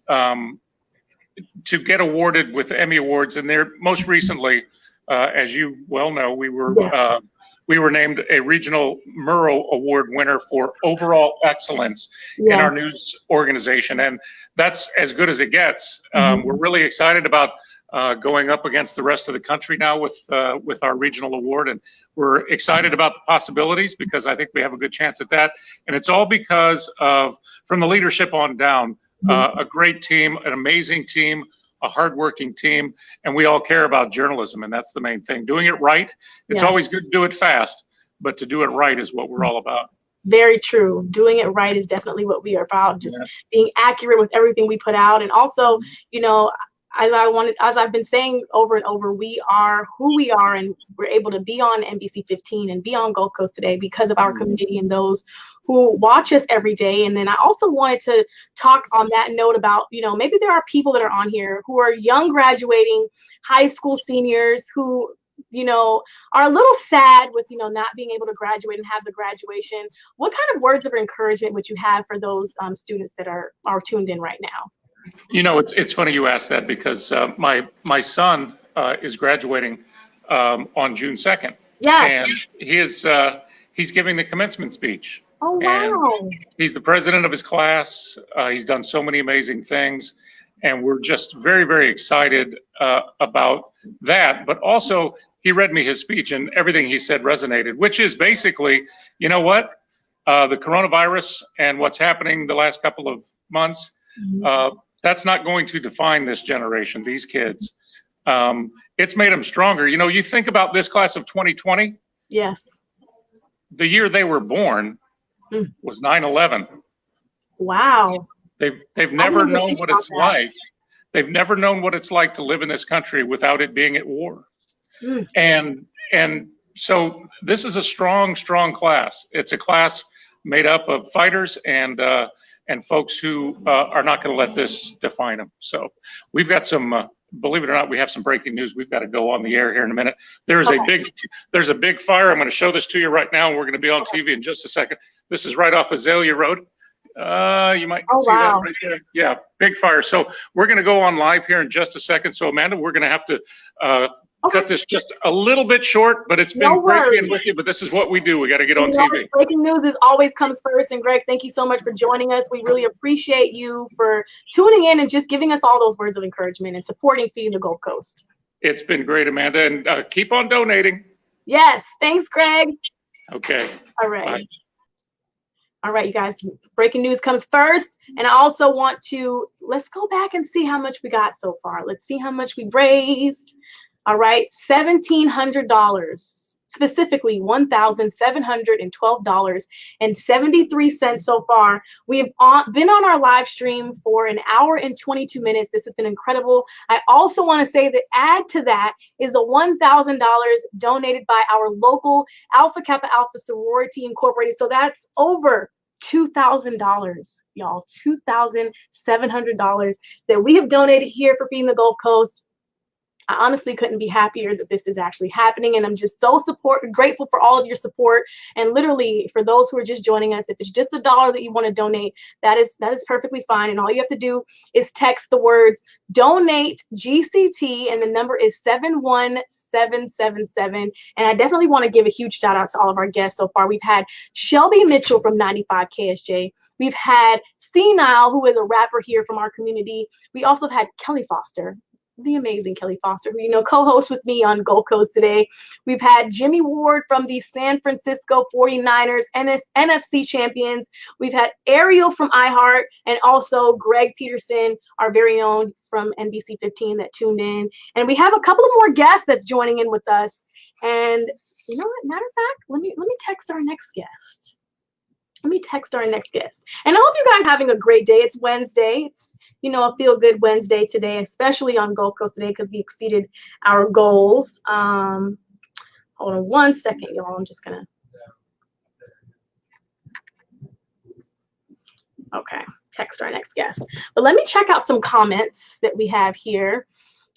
to get awarded with Emmy Awards, and there most recently, as you well know, we were named a regional Murrow Award winner for overall excellence in our news organization, and that's as good as it gets. We're really excited about going up against the rest of the country now with our regional award, and we're excited about the possibilities because I think we have a good chance at that. And it's all because of, from the leadership on down, a great team, an amazing team, a hardworking team, and we all care about journalism, and that's the main thing. Doing it right. It's always good to do it fast, but to do it right is what we're all about. Very true. Doing it right is definitely what we are about. Just being accurate with everything we put out, and also, you know, as I've been saying over and over, we are who we are, and we're able to be on NBC 15 and be on Gold Coast Today because of our community and those who watch us every day. And then I also wanted to talk on that note about, you know, maybe there are people that are on here who are young graduating high school seniors who, you know, are a little sad with, you know, not being able to graduate and have the graduation. What kind of words of encouragement would you have for those students that are tuned in right now? You know, it's funny you asked that because my son is graduating on June 2nd. Yes. And he's giving the commencement speech. Oh, wow. And he's the president of his class. He's done so many amazing things. And we're just very, very excited about that. But also, he read me his speech and everything he said resonated, which is basically, you know what? The coronavirus and what's happening the last couple of months, that's not going to define this generation, these kids. It's made them stronger. You know, you think about this class of 2020. Yes. The year they were born was 9/11. Wow. They've never known what it's like. They've never known what it's like to live in this country without it being at war. And so this is a strong, strong class. It's a class made up of fighters and folks who are not going to let this define them. So we've got some, believe it or not, we have some breaking news. We've got to go on the air here in a minute. There's a big fire. I'm going to show this to you right now, and we're going to be on TV in just a second. This is right off Azalea Road. You might see that right there. Yeah, big fire. So we're going to go on live here in just a second. So Amanda, we're going to have to cut this just a little bit short, but it's been great being with you. But this is what we do. We got to get on TV. Breaking news is always comes first. And Greg, thank you so much for joining us. We really appreciate you for tuning in and just giving us all those words of encouragement and supporting Feeding the Gold Coast. It's been great, Amanda, and keep on donating. Yes. Thanks, Greg. Okay. All right. Bye. All right, you guys, breaking news comes first. And I also want to, let's go back and see how much we got so far. Let's see how much we raised. All right, $1,700, specifically $1,712.73 so far. We have been on our live stream for an hour and 22 minutes. This has been incredible. I also want to say that add to that is the $1,000 donated by our local Alpha Kappa Alpha Sorority Incorporated. So that's over $2,000, y'all, $2,700 that we have donated here for Feeding the Gulf Coast. I honestly couldn't be happier that this is actually happening, and I'm just so grateful for all of your support. And literally, for those who are just joining us, if it's just $1 that you want to donate, that is perfectly fine. And all you have to do is text the words "donate GCT" and the number is 71777. And I definitely want to give a huge shout out to all of our guests so far. We've had Shelby Mitchell from 95 KSJ. We've had Senile, who is a rapper here from our community. We also have had Kelly Foster, the amazing Kelly Foster, who, you know, co-hosts with me on Gold Coast Today. We've had Jimmy Ward from the San Francisco 49ers, NFC champions. We've had Ariel from iHeart, and also Greg Peterson, our very own from NBC 15 that tuned in. And we have a couple of more guests that's joining in with us. And you know what, matter of fact, let me text our next guest. Let me text our next guest. And I hope you guys are having a great day. It's Wednesday. It's, you know, a feel-good Wednesday today, especially on Gold Coast Today, because we exceeded our goals. Hold on one second, y'all. I'm just going to, okay, text our next guest. But let me check out some comments that we have here.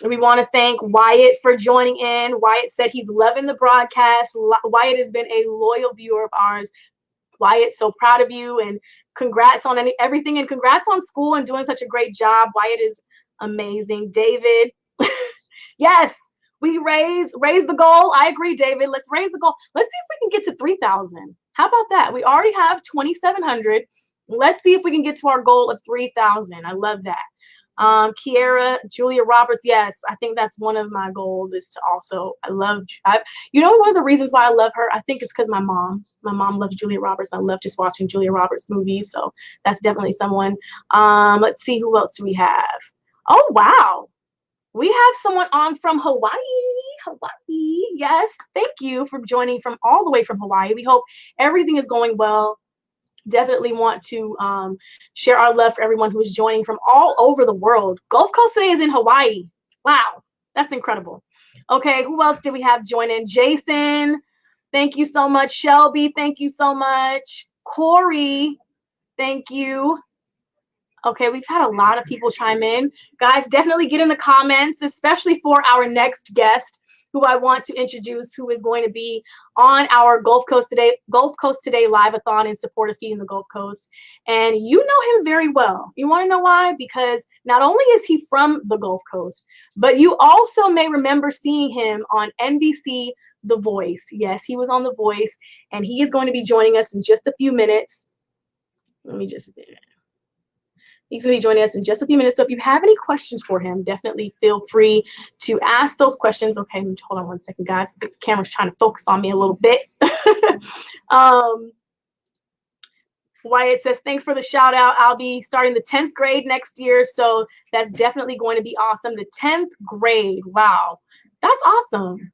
We want to thank Wyatt for joining in. Wyatt said he's loving the broadcast. Wyatt has been a loyal viewer of ours. Wyatt, so proud of you, and congrats on everything, and congrats on school and doing such a great job. Wyatt is amazing. David, yes, we raise the goal. I agree, David. Let's raise the goal. Let's see if we can get to 3,000. How about that? We already have 2,700. Let's see if we can get to our goal of 3,000. I love that. Kiera, Julia Roberts, yes, I think that's one of my goals, is to also, you know, one of the reasons why I love her, I think it's because my mom loves Julia Roberts. I love just watching Julia Roberts movies, so that's definitely someone. Let's see, who else do we have? Oh, wow, we have someone on from Hawaii. Yes, thank you for joining from all the way from Hawaii. We hope everything is going well. Definitely want to share our love for everyone who is joining from all over the world. Gulf Coast today is in Hawaii. Wow, that's incredible. Okay, who else did we have join in? Jason, thank you so much. Shelby, thank you so much. Corey, thank you. Okay, we've had a lot of people chime in. Guys, definitely get in the comments, especially for our next guest, who I want to introduce, who is going to be on our Gulf Coast Today Live-A-thon in support of Feeding the Gulf Coast. And you know him very well. You want to know why? Because not only is he from the Gulf Coast, but you also may remember seeing him on NBC The Voice. Yes, he was on The Voice, and he is going to be joining us in just a few minutes. He's going to be joining us in just a few minutes. So if you have any questions for him, definitely feel free to ask those questions. Okay, hold on one second, guys. I think the camera's trying to focus on me a little bit. Wyatt says, thanks for the shout out. I'll be starting the 10th grade next year. So that's definitely going to be awesome. The 10th grade. Wow. That's awesome.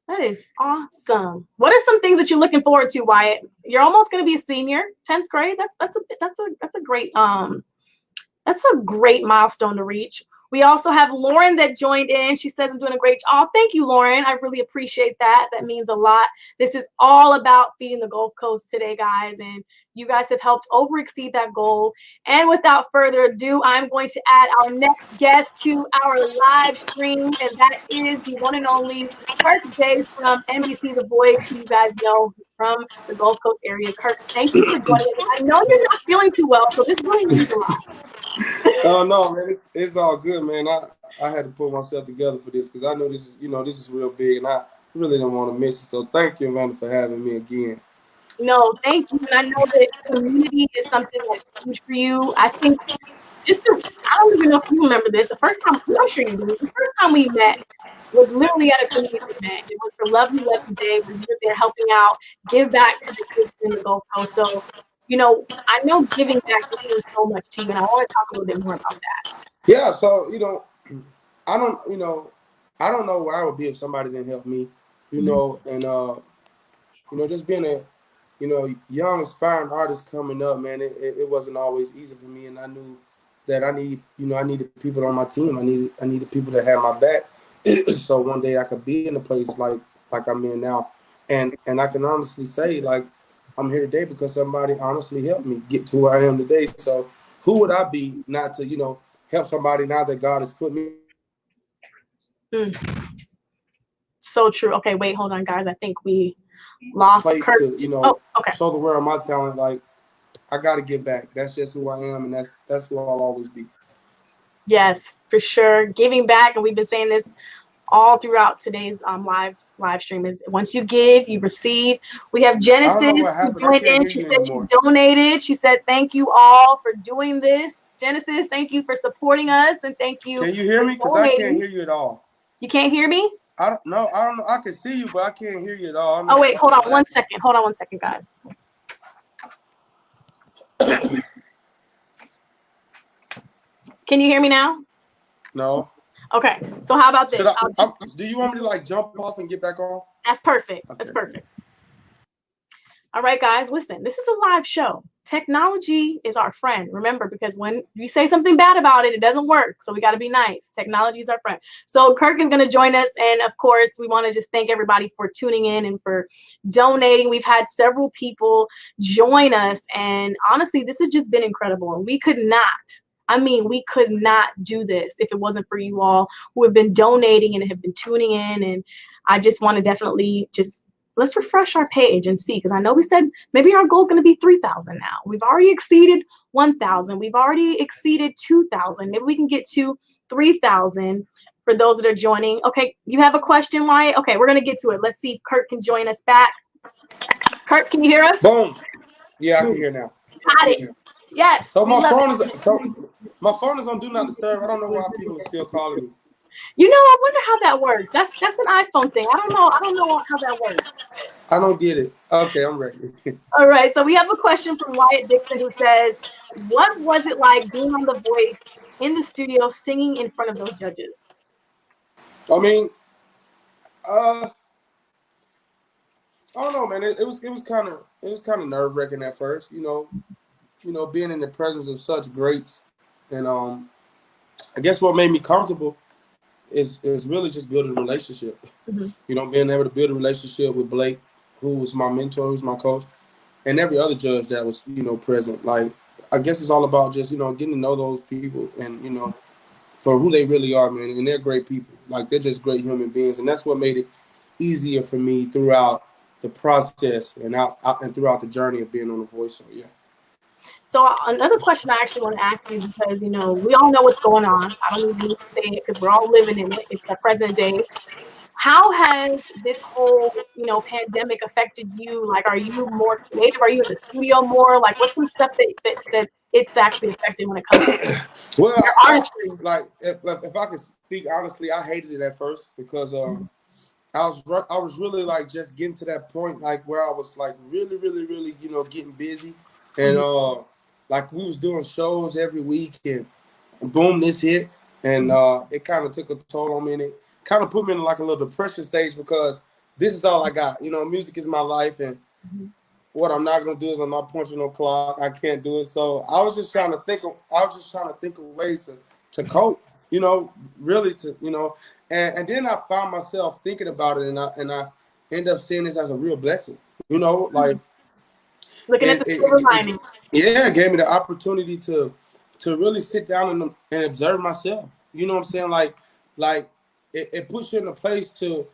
That is awesome. What are some things that you're looking forward to, Wyatt? You're almost going to be a senior, 10th grade. That's a great milestone to reach. We also have Lauren that joined in. She says, I'm doing a great job. Oh, thank you, Lauren. I really appreciate that. That means a lot. This is all about feeding the Gulf Coast today, guys. And you guys have helped exceed that goal. And without further ado, I'm going to add our next guest to our live stream. And that is the one and only Kirk J from NBC The Voice, who you guys know is from the Gulf Coast area. Kirk, thank you for joining us. I know you're not feeling too well, so this really means a lot. Oh no, man, it's all good, man. I had to put myself together for this because I know this is real big, and I really don't want to miss it. So thank you, Amanda, for having me again. No, thank you. And I know that community is something that's huge for you. I think I don't even know if you remember this. The first time, I'm not sure you do. The first time we met was literally at a community event. It was for Love You Day, where you were there helping out, give back to the kids in the Gulf Coast. So, you know, I know giving back means so much to you, and I want to talk a little bit more about that. Yeah, so I don't know where I would be if somebody didn't help me, and just being a young aspiring artist coming up, man, it wasn't always easy for me, and I knew that I needed people on my team. I needed people that had my back, so one day I could be in a place like I'm in now, and I can honestly say, like, I'm here today because somebody honestly helped me get to where I am today. So who would I be not to help somebody now that God has put me? So true. Okay, wait, hold on, guys. I think we lost Kurt. Okay. Show the world my talent. Like, I got to get back. That's just who I am, and that's who I'll always be. Yes, for sure. Giving back, and we've been saying this all throughout today's live stream, is once you give, you receive. We have Genesis who joined in. She said she donated. She said, thank you all for doing this. Genesis, thank you for supporting us, and thank you. Can you hear me? Because I can't hear you at all. You can't hear me? I don't know. I can see you, but I can't hear you at all. Oh, wait, hold on one second. Hold on one second, guys. Can you hear me now? No. Okay, so how about this? Do you want me to like jump off and get back on? That's perfect. Okay. That's perfect. All right, guys, listen, this is a live show. Technology is our friend, remember, because when you say something bad about it, it doesn't work. So we got to be nice. Technology is our friend. So Kirk is going to join us. And of course, we want to just thank everybody for tuning in and for donating. We've had several people join us. And honestly, this has just been incredible. And we could not, I mean, we could not do this if it wasn't for you all who have been donating and have been tuning in. And I just want to definitely just let's refresh our page and see, because I know we said maybe our goal is going to be 3,000 now. We've already exceeded 1,000. We've already exceeded 2,000. Maybe we can get to 3,000 for those that are joining. Okay, you have a question, Wyatt? Okay, we're going to get to it. Let's see if Kurt can join us back. Kurt, can you hear us? Boom. Yeah, I can hear now. Got it. Yes. So my phone is on Do Not Disturb. I don't know why people are still calling me. You know, I wonder how that works. That's an iPhone thing. I don't know how that works. I don't get it. Okay, I'm ready. All right, so we have a question from Wyatt Dixon who says, what was it like being on The Voice in the studio singing in front of those judges? I mean, I don't know, man. It was kind of nerve-wracking at first, you know, being in the presence of such greats. And I guess what made me comfortable is really just building a relationship. Mm-hmm. You know, being able to build a relationship with Blake, who was my mentor, who was my coach, and every other judge that was, you know, present. Like, I guess it's all about just, you know, getting to know those people and, you know, for who they really are, man. And they're great people. Like, they're just great human beings. And that's what made it easier for me throughout the process and and throughout the journey of being on The Voice. So, yeah. So another question I actually want to ask you is because, you know, we all know what's going on. I don't even need to say it because we're all living in it. It's the present day. How has this whole, you know, pandemic affected you? Like, are you more creative? Are you in the studio more? Like, what's some stuff that it's actually affected when it comes to Well, your artistry? if I could speak honestly, I hated it at first because I was really like just getting to that point like where I was like really, you know, getting busy and like we was doing shows every week and boom, this hit and it kind of took a toll on me and it kind of put me in like a little depression stage because this is all I got. You know, music is my life and what I'm not gonna do is I'm not punching no clock. I can't do it. So I was just trying to think of ways to cope, you know, really to, you know, and then I found myself thinking about it and I end up seeing this as a real blessing, you know, like looking at the silver lining. It gave me the opportunity to really sit down and observe myself. You know what I'm saying? Like it puts you in a place to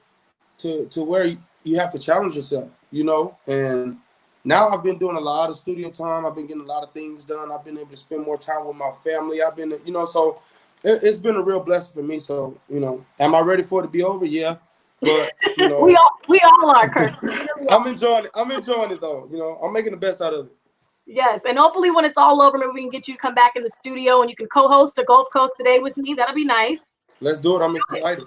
where you have to challenge yourself, you know, and now I've been doing a lot of studio time. I've been getting a lot of things done. I've been able to spend more time with my family. I've been, you know, so it's been a real blessing for me. So, you know, am I ready for it to be over? Yeah. But, you know. we all are, Kurt. I'm enjoying it though. You know, I'm making the best out of it. Yes, and hopefully when it's all over, maybe we can get you to come back in the studio and you can co-host a Gulf Coast Today with me. That'll be nice. Let's do it. I'm excited.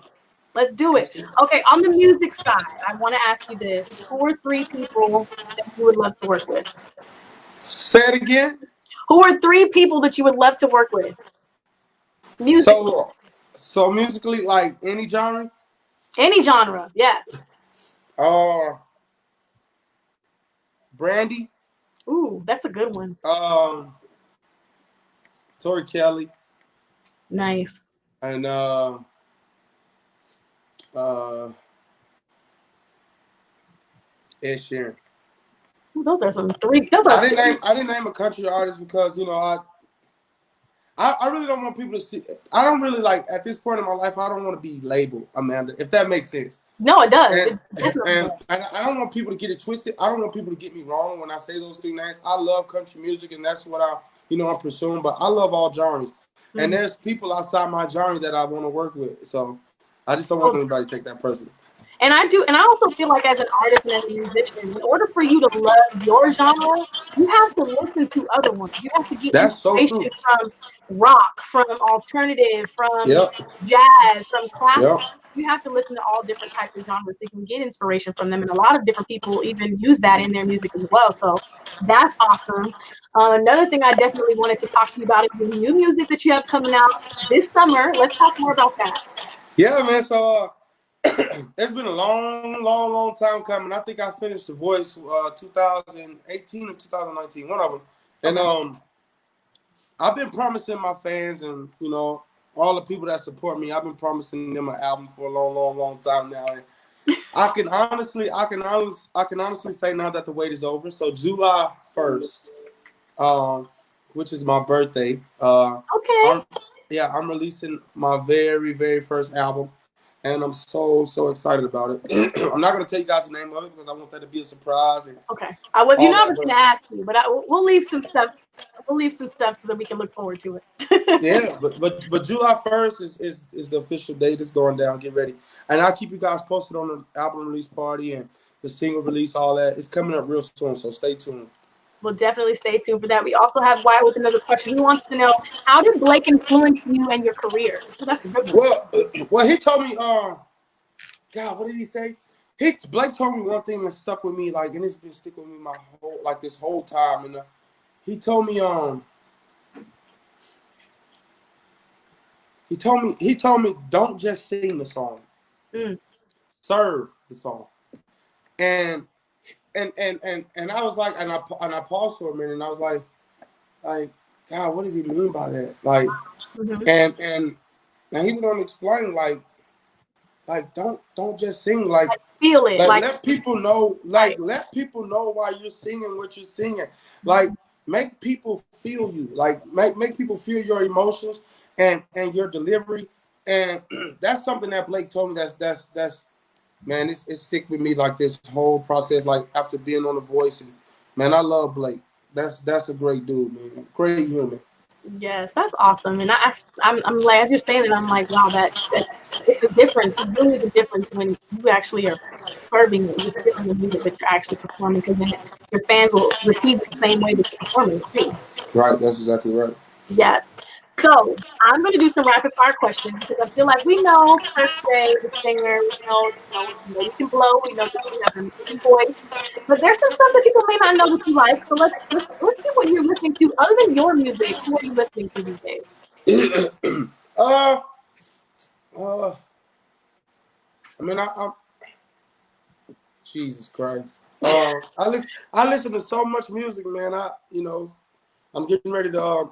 Let's do it. Okay, on the music side, I want to ask you this. Who are 3 people that you would love to work with? Say it again. Who are 3 people that you would love to work with? Music. So musically, like any genre? Any genre, yes. Brandy. Ooh, that's a good one. Tori Kelly. Nice. And Ed Sheeran. Those are some 3. Those are. I didn't name a country artist because, you know, I really don't want people to see. I don't really like at this point in my life. I don't want to be labeled Amanda, if that makes sense. No, it does. And I don't want people to get it twisted. I don't want people to get me wrong when I say those 3 names. I love country music, and that's what I'm pursuing. But I love all genres, and there's people outside my genre that I want to work with. So I just don't want anybody to take that personally. And I also feel like as an artist and as a musician, in order for you to love your genre, you have to listen to other ones. You have to get inspiration from rock, from alternative, from jazz, from classical. You have to listen to all different types of genres so you can get inspiration from them. And a lot of different people even use that in their music as well. So that's awesome. Another thing I definitely wanted to talk to you about is the new music that you have coming out this summer. Let's talk more about that. Yeah, man. So it's been a long time coming. I think I finished The Voice 2018 or 2019, one of them. And I've been promising my fans and, you know, all the people that support me, I've been promising them an album for a long time now. And I can honestly say now that the wait is over. So July 1st, which is my birthday. Okay. I'm releasing my very, very first album, and I'm so excited about it. I'm not gonna tell you guys the name of it because I want that to be a surprise and Okay. I was, you all know, I that. was going to ask you, but we'll leave some stuff. We'll leave some stuff so that we can look forward to it. Yeah, but July 1st is the official date. It's going down. Get ready, and I'll keep you guys posted on the album release party and the single release. All that it's coming up real soon, so stay tuned. We'll definitely stay tuned for that. We also have Wyatt with another question. He wants to know, how did Blake influence you and your career? So that's a good one. Well, he told me, God, what did he say? Blake told me one thing that stuck with me, like, and it's been sticking with me this whole time. And he told me, he told me, don't just sing the song, serve the song. And I was like, and I paused for a minute, and I was like, God, what does he mean by that? Like, and he went on to explain, like don't just sing, like feel it, like let people know, let people know why you're singing what you're singing, like make people feel you, like make people feel your emotions and your delivery, and that's something that Blake told me. That's man, it stick with me like this whole process, like after being on The Voice, and man, I love Blake. That's a great dude, man, great human. Yes, that's awesome. And I'm like, as you're saying it, I'm like, wow, that it's a difference. It really is a difference when you actually are serving it. It's different than music that you're actually performing, because then your fans will receive it the same way that you're performing it too. Right, that's exactly right. Yes. So I'm going to do some rapid fire questions because I feel like we know per se the singer, we know you can blow, we know that you have an amazing voice, but there's some stuff that people may not know that you like. So let's see what you're listening to other than your music. Who are you listening to these days? I mean, I'm Jesus Christ. I listen to so much music, man. I'm getting ready to.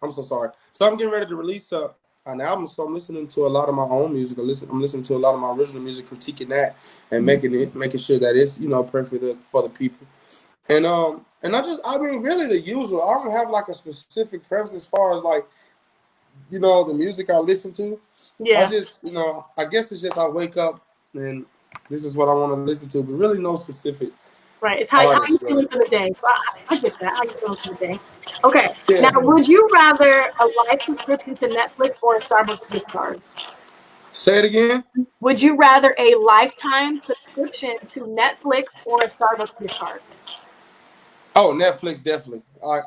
I'm so sorry. So I'm getting ready to release an album. So I'm listening to a lot of my own music. I'm listening to a lot of my original music, critiquing that, and making sure that it's perfect for the people. And I mean, really the usual. I don't have like a specific preference as far as like the music I listen to. Yeah. I just I guess it's just I wake up and this is what I want to listen to, but really no specific. Right. It's how you feeling for the day. So I get that. How you feeling for the day. Okay. Yeah. Now, would you rather a life subscription to Netflix or a Starbucks gift card? Say it again. Would you rather a lifetime subscription to Netflix or a Starbucks gift card? Oh, Netflix, definitely. I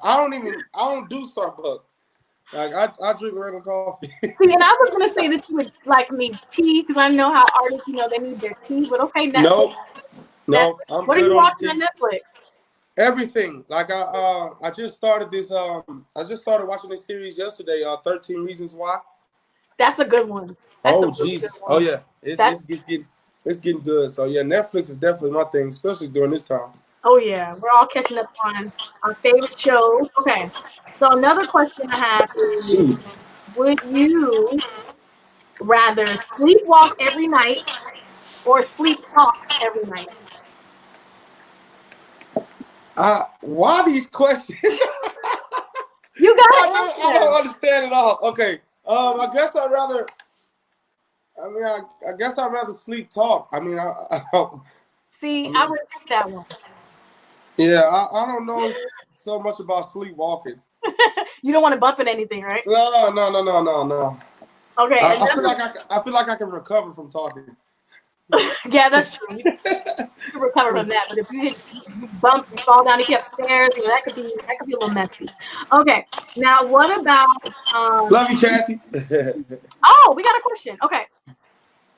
don't do Starbucks. Like I drink regular coffee. See, and I was gonna say that you would like me tea, because I know how artists, they need their tea. But okay, Netflix. No, I'm what are good you on watching tea. on Netflix? Everything. Like I just started this. I just started watching this series yesterday. 13 Reasons Why. That's a good one. Oh Jesus! Oh yeah, it's getting good. So yeah, Netflix is definitely my thing, especially during this time. Oh yeah, we're all catching up on our favorite shows. Okay, so another question I have is, would you rather sleepwalk every night or sleep talk every night? Why these questions? You got it. I don't understand at all. Okay, I guess I'd rather. I mean, I guess I'd rather sleep talk. I mean, I would pick that one. Yeah, I don't know so much about sleepwalking. You don't want to bump into anything, right? No. Okay. I feel like I can recover from talking. Yeah, that's true. You can recover from that, but if you bump, you fall down, you get upstairs, that could be a little messy. Okay, now what about Love you, Chassie. Oh, we got a question. Okay.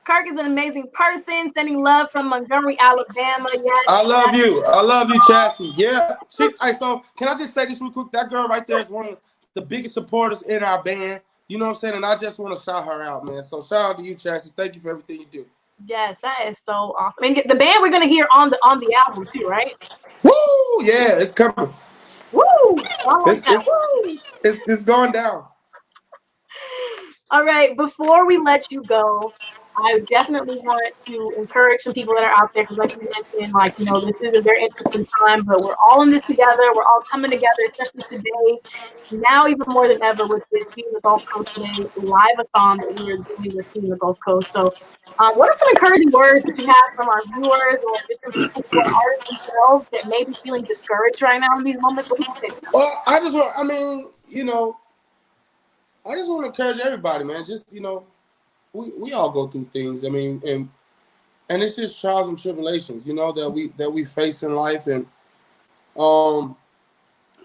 Kirk is an amazing person, sending love from Montgomery, Alabama. Yes. I love you, Chassie. Yeah. So can I just say this real quick? That girl right there is one of the biggest supporters in our band. You know what I'm saying? And I just want to shout her out, man. So shout out to you, Chassie. Thank you for everything you do. Yes, that is so awesome. And the band we're gonna hear on the album too, right? Woo! Yeah, it's coming. Woo! I like that. Woo! It's going down. All right, before we let you go, I definitely want to encourage some people that are out there because, like you mentioned, like, you know, this is a very interesting time, but we're all in this together. We're all coming together, especially today. Now, even more than ever, with this Team the Gulf Coast Today live-a-thon that we are doing with Team the Gulf Coast. So, what are some encouraging words that you have from our viewers or just from people who are artists themselves that may be feeling discouraged right now in these moments? What do you say to them? Well, I just want, I mean, you know, I just want to encourage everybody, man. Just, you know, we all go through things. I mean, and it's just trials and tribulations, you know, that we face in life. And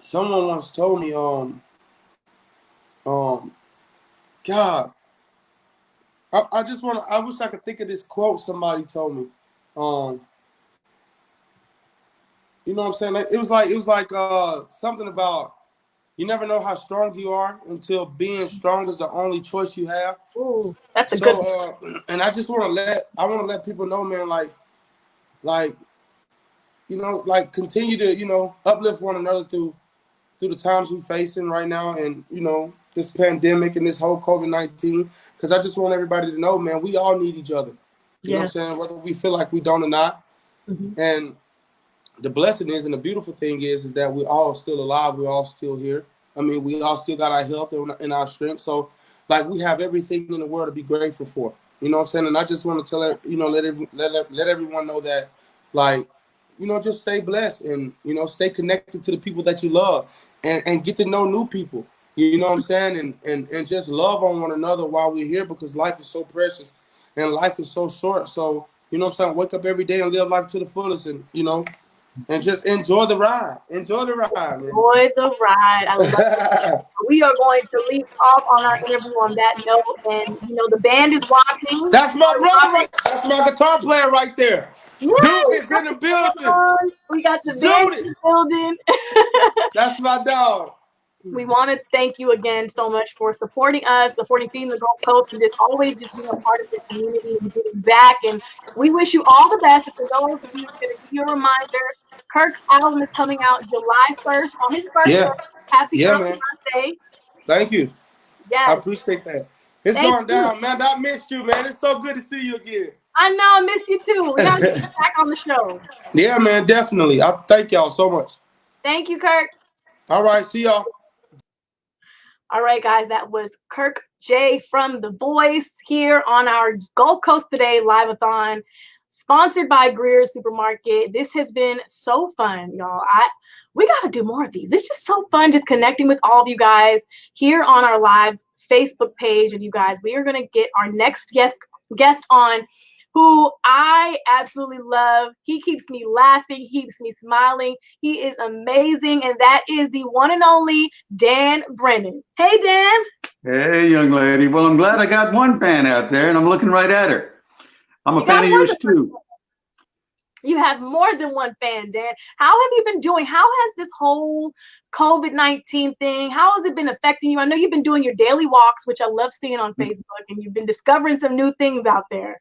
someone once told me, God, I just want to, I wish I could think of this quote somebody told me. You know what I'm saying? It was like something about, you never know how strong you are until being strong is the only choice you have. Ooh, that's a good So, and I just want to let people know, man, like, you know, like continue to, you know, uplift one another through the times we're facing right now, and, you know, this pandemic and this whole COVID-19. Because I just want everybody to know, man, we all need each other. You know what I'm saying? Whether we feel like we don't or not. And the blessing is, and the beautiful thing is that we're all still alive. We're all still here. I mean, we all still got our health and our strength. So, like, we have everything in the world to be grateful for. You know what I'm saying? And I just want to tell, you know, let everyone know that, like, you know, just stay blessed and, you know, stay connected to the people that you love and get to know new people. You know what I'm saying? And just love on one another while we're here, because life is so precious and life is so short. So, you know what I'm saying? Wake up every day and live life to the fullest, and, you know, and just enjoy the ride. Enjoy the ride, man. Enjoy the ride. I love it. We are going to leave off on our interview on that note. And, you know, the band is watching. That's my brother, right? That's my guitar player right there. Yes, Duke is in the building. we got the band Dude, in the building. that's my dog. We want to thank you again so much for supporting us, supporting Feeding the Gulf Coast, and just always just being a part of the community and giving back. And we wish you all the best. And for those of you, going to give you a reminder, Kirk's album is coming out July 1st on his birthday. Yeah. Happy early Man. birthday. Thank you. Yes. I appreciate that. It's going down, man. I missed you, man. It's so good to see you again. I know. I miss you too. We got to get you back on the show. Yeah, man. Definitely. I thank y'all so much. Thank you, Kirk. All right. See y'all. All right, guys, that was Kirk J from The Voice here on our Gulf Coast Today Live-a-thon, sponsored by Greer Supermarket. This has been so fun, y'all. We got to do more of these. It's just so fun just connecting with all of you guys here on our live Facebook page. And you guys, we are going to get our next guest on, who I absolutely love. He keeps me laughing. He keeps me smiling. He is amazing. And that is the one and only Dan Brennan. Hey, Dan. Hey, young lady. Well, I'm glad I got one fan out there, and I'm looking right at her. I'm a fan of yours, too. You have more than one fan, Dan. How have you been doing? How has this whole COVID-19 thing, how has it been affecting you? I know you've been doing your daily walks, which I love seeing on Facebook, and you've been discovering some new things out there.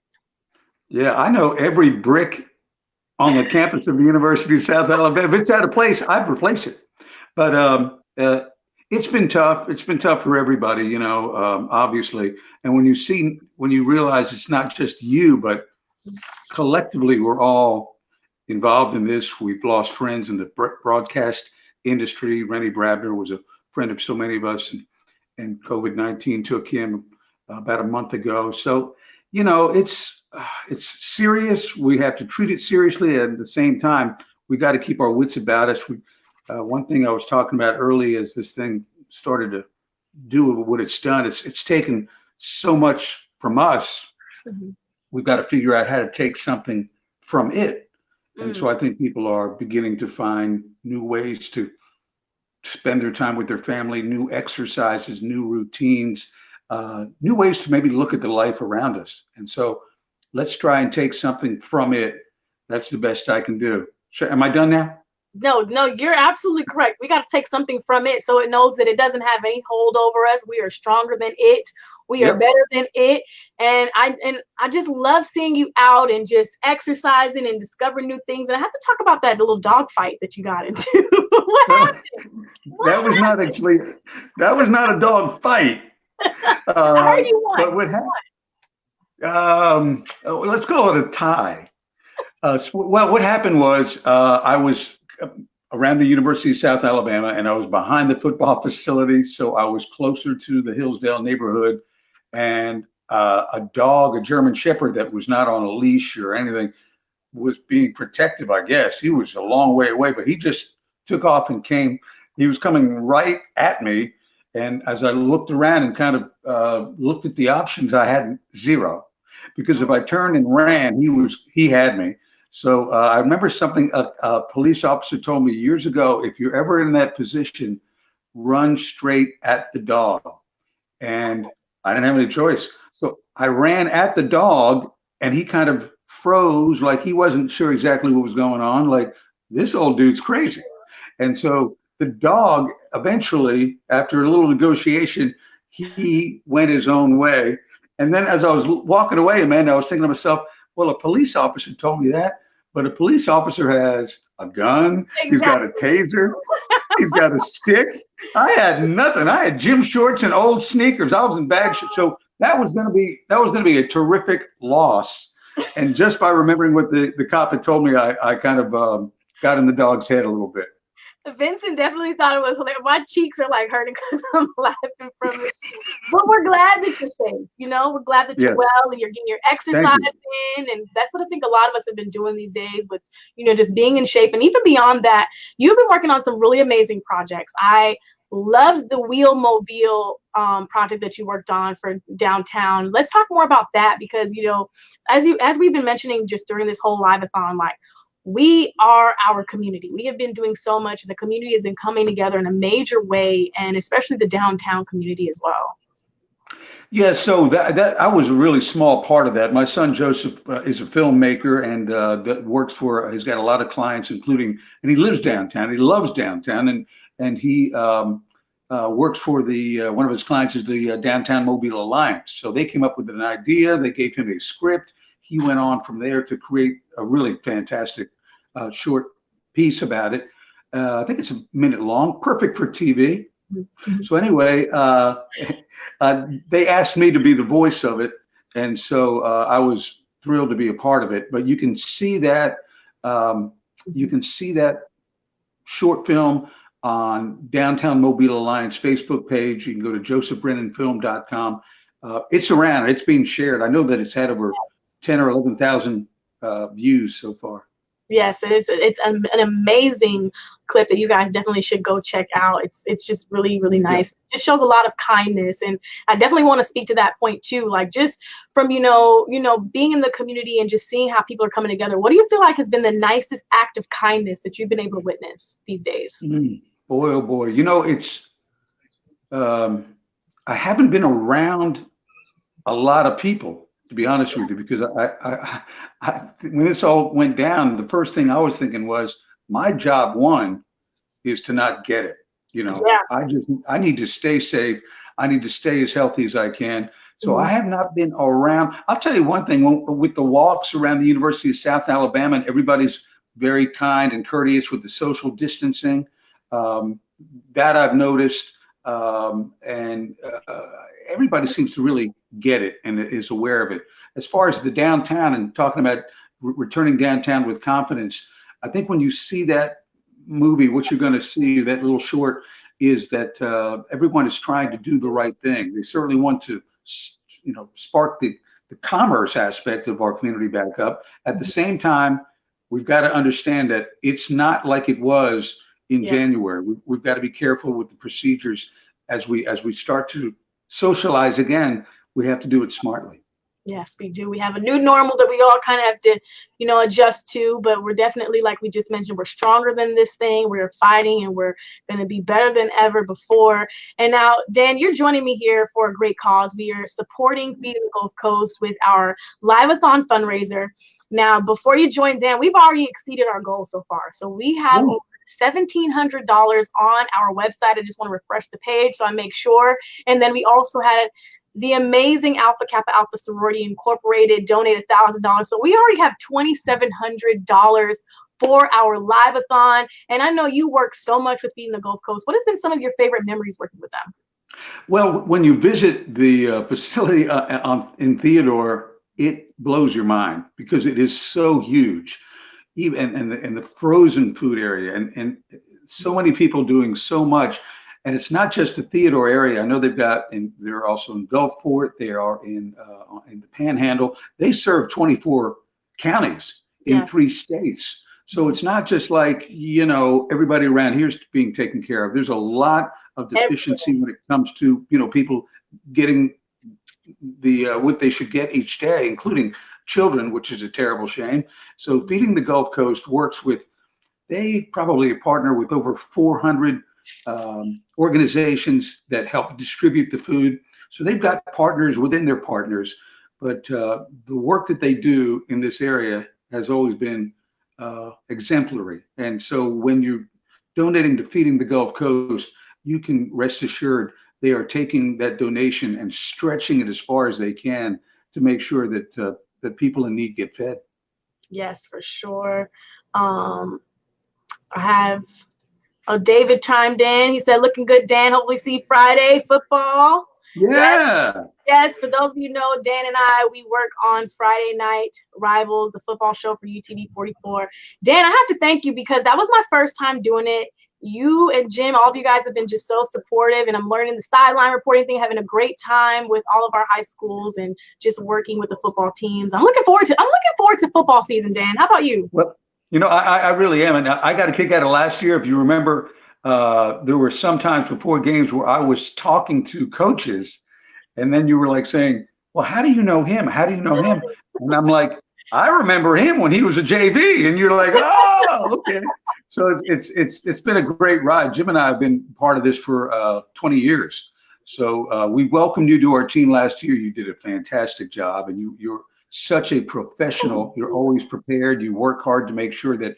Yeah, I know every brick on the campus of the University of South Alabama. If it's out of place, I've replaced it. But it's been tough. It's been tough for everybody, you know, obviously. And when you realize it's not just you, but collectively we're all involved in this. We've lost friends in the broadcast industry. Rennie Brabner was a friend of so many of us, and COVID-19 took him about a month ago. So, you know, it's serious. We have to treat it seriously. And at the same time, we got to keep our wits about us. One thing I was talking about early is this thing started to do what it's done. It's taken so much from us. Mm-hmm. We've got to figure out how to take something from it. And so I think people are beginning to find new ways to spend their time with their family, new exercises, new routines, new ways to maybe look at the life around us. And so let's try and take something from it. That's the best I can do. So, am I done now? No, you're absolutely correct. We got to take something from it so it knows that it doesn't have any hold over us. We are stronger than it. We are better than it. And I just love seeing you out and just exercising and discovering new things. And I have to talk about that little dog fight that you got into. What happened? That was not a dog fight. I heard you won. But what happened? let's call it a tie. Well, what happened was I was around the University of South Alabama, and I was behind the football facility, so I was closer to the Hillsdale neighborhood. And a dog, a German Shepherd that was not on a leash or anything, was being protective, I guess. He was a long way away, but he just took off and came. He was coming right at me. And as I looked around and kind of looked at the options, I had zero, because if I turned and ran, he had me. So I remember something a police officer told me years ago: if you're ever in that position, run straight at the dog. And I didn't have any choice. So I ran at the dog, and he kind of froze, like he wasn't sure exactly what was going on. Like, this old dude's crazy. And so the dog eventually, after a little negotiation, he went his own way. And then as I was walking away, Amanda, I was thinking to myself, well, a police officer told me that, but a police officer has a gun, he's got a taser, he's got a stick. I had nothing. I had gym shorts and old sneakers. I was in bad shape. So that was going to be a terrific loss. And just by remembering what the cop had told me, I kind of got in the dog's head a little bit. Vincent definitely thought it was hilarious. My cheeks are like hurting because I'm laughing from it. But we're glad that you're safe. You know, we're glad that you're well and you're getting your exercise in. And that's what I think a lot of us have been doing these days with, you know, just being in shape. And even beyond that, you've been working on some really amazing projects. I loved the Wheelmobile project that you worked on for downtown. Let's talk more about that, because, you know, as we've been mentioning just during this whole Live-A-thon, like, we are our community. We have been doing so much. The community has been coming together in a major way, and especially the downtown community as well. Yeah, so that I was a really small part of that. My son Joseph is a filmmaker and that works for. He's got a lot of clients, including, and he lives downtown. He loves downtown, and he works for the one of his clients is the Downtown Mobile Alliance. So they came up with an idea. They gave him a script. He went on from there to create a really fantastic short piece about it. I think it's a minute long, perfect for TV. Mm-hmm. So anyway, they asked me to be the voice of it, and so I was thrilled to be a part of it. But you can see that short film on Downtown Mobile Alliance Facebook page. You can go to josephbrennanfilm.com. It's around. It's being shared. I know that it's had over 10 or 11,000 views so far. Yes, it's an amazing clip that you guys definitely should go check out. It's just really, really nice. Yeah. It shows a lot of kindness, and I definitely want to speak to that point too. Like, just from you know being in the community and just seeing how people are coming together. What do you feel like has been the nicest act of kindness that you've been able to witness these days? Boy, oh boy, you know, it's I haven't been around a lot of people, to be honest with you, because I when this all went down, the first thing I was thinking was, my job one is to not get it. You know, I need to stay safe. I need to stay as healthy as I can. So I have not been around. I'll tell you one thing, with the walks around the University of South Alabama, and everybody's very kind and courteous with the social distancing, that I've noticed. And everybody seems to really get it and is aware of it. As far as the downtown and talking about returning downtown with confidence, I think when you see that movie, what you're going to see, that little short, is that everyone is trying to do the right thing. They certainly want to, you know, spark the commerce aspect of our community back up. At the same time, we've got to understand that it's not like it was in January. We've got to be careful with the procedures as we start to socialize again. We have to do it smartly. Yes, we do. We have a new normal that we all kind of have to, you know, adjust to, but we're definitely, like we just mentioned, we're stronger than this thing. We're fighting, and we're going to be better than ever before. And now, Dan, you're joining me here for a great cause. We are supporting Feeding the Gulf Coast with our Live-A-thon fundraiser. Now, before you join Dan, we've already exceeded our goal so far. So we have $1,700 on our website. I just want to refresh the page so I make sure. And then we also had the amazing Alpha Kappa Alpha Sorority Incorporated donate $1,000. So we already have $2,700 for our Live-A-thon. And I know you work so much with Feeding the Gulf Coast. What has been some of your favorite memories working with them? Well, when you visit the facility in Theodore, it blows your mind because it is so huge. Even and the frozen food area and so many people doing so much. And it's not just the Theodore area. I know they're also in Gulfport. They are in the Panhandle. They serve 24 counties in 3 states. So it's not just like, everybody around here is being taken care of. There's a lot of deficiency when it comes to, people getting the what they should get each day, including children, which is a terrible shame. So Feeding the Gulf Coast works with, they probably partner with over 400 organizations that help distribute the food. So they've got partners within their partners, but the work that they do in this area has always been exemplary. And so when you're donating to Feeding the Gulf Coast, you can rest assured they are taking that donation and stretching it as far as they can to make sure that that people in need get fed. Yes, for sure. I have David chimed in. He said, "Looking good, Dan. Hopefully see you Friday football." Yeah. Yes, for those of you who know, Dan and I, we work on Friday Night Rivals, the football show for UTV 44. Dan, I have to thank you because that was my first time doing it. You and Jim, all of you guys have been just so supportive, and I'm learning the sideline reporting thing, having a great time with all of our high schools and just working with the football teams. I'm looking forward to football season, Dan. How about you? Well, I really am. And I got a kick out of last year. If you remember, there were some times before games where I was talking to coaches, and then you were like saying, "Well, how do you know him? How do you know him?" And I'm like, "I remember him when he was a JV." And you're like, "Oh, okay." So it's been a great ride. Jim and I have been part of this for 20 years. So we welcomed you to our team last year. You did a fantastic job, and you're such a professional. You're always prepared. You work hard to make sure that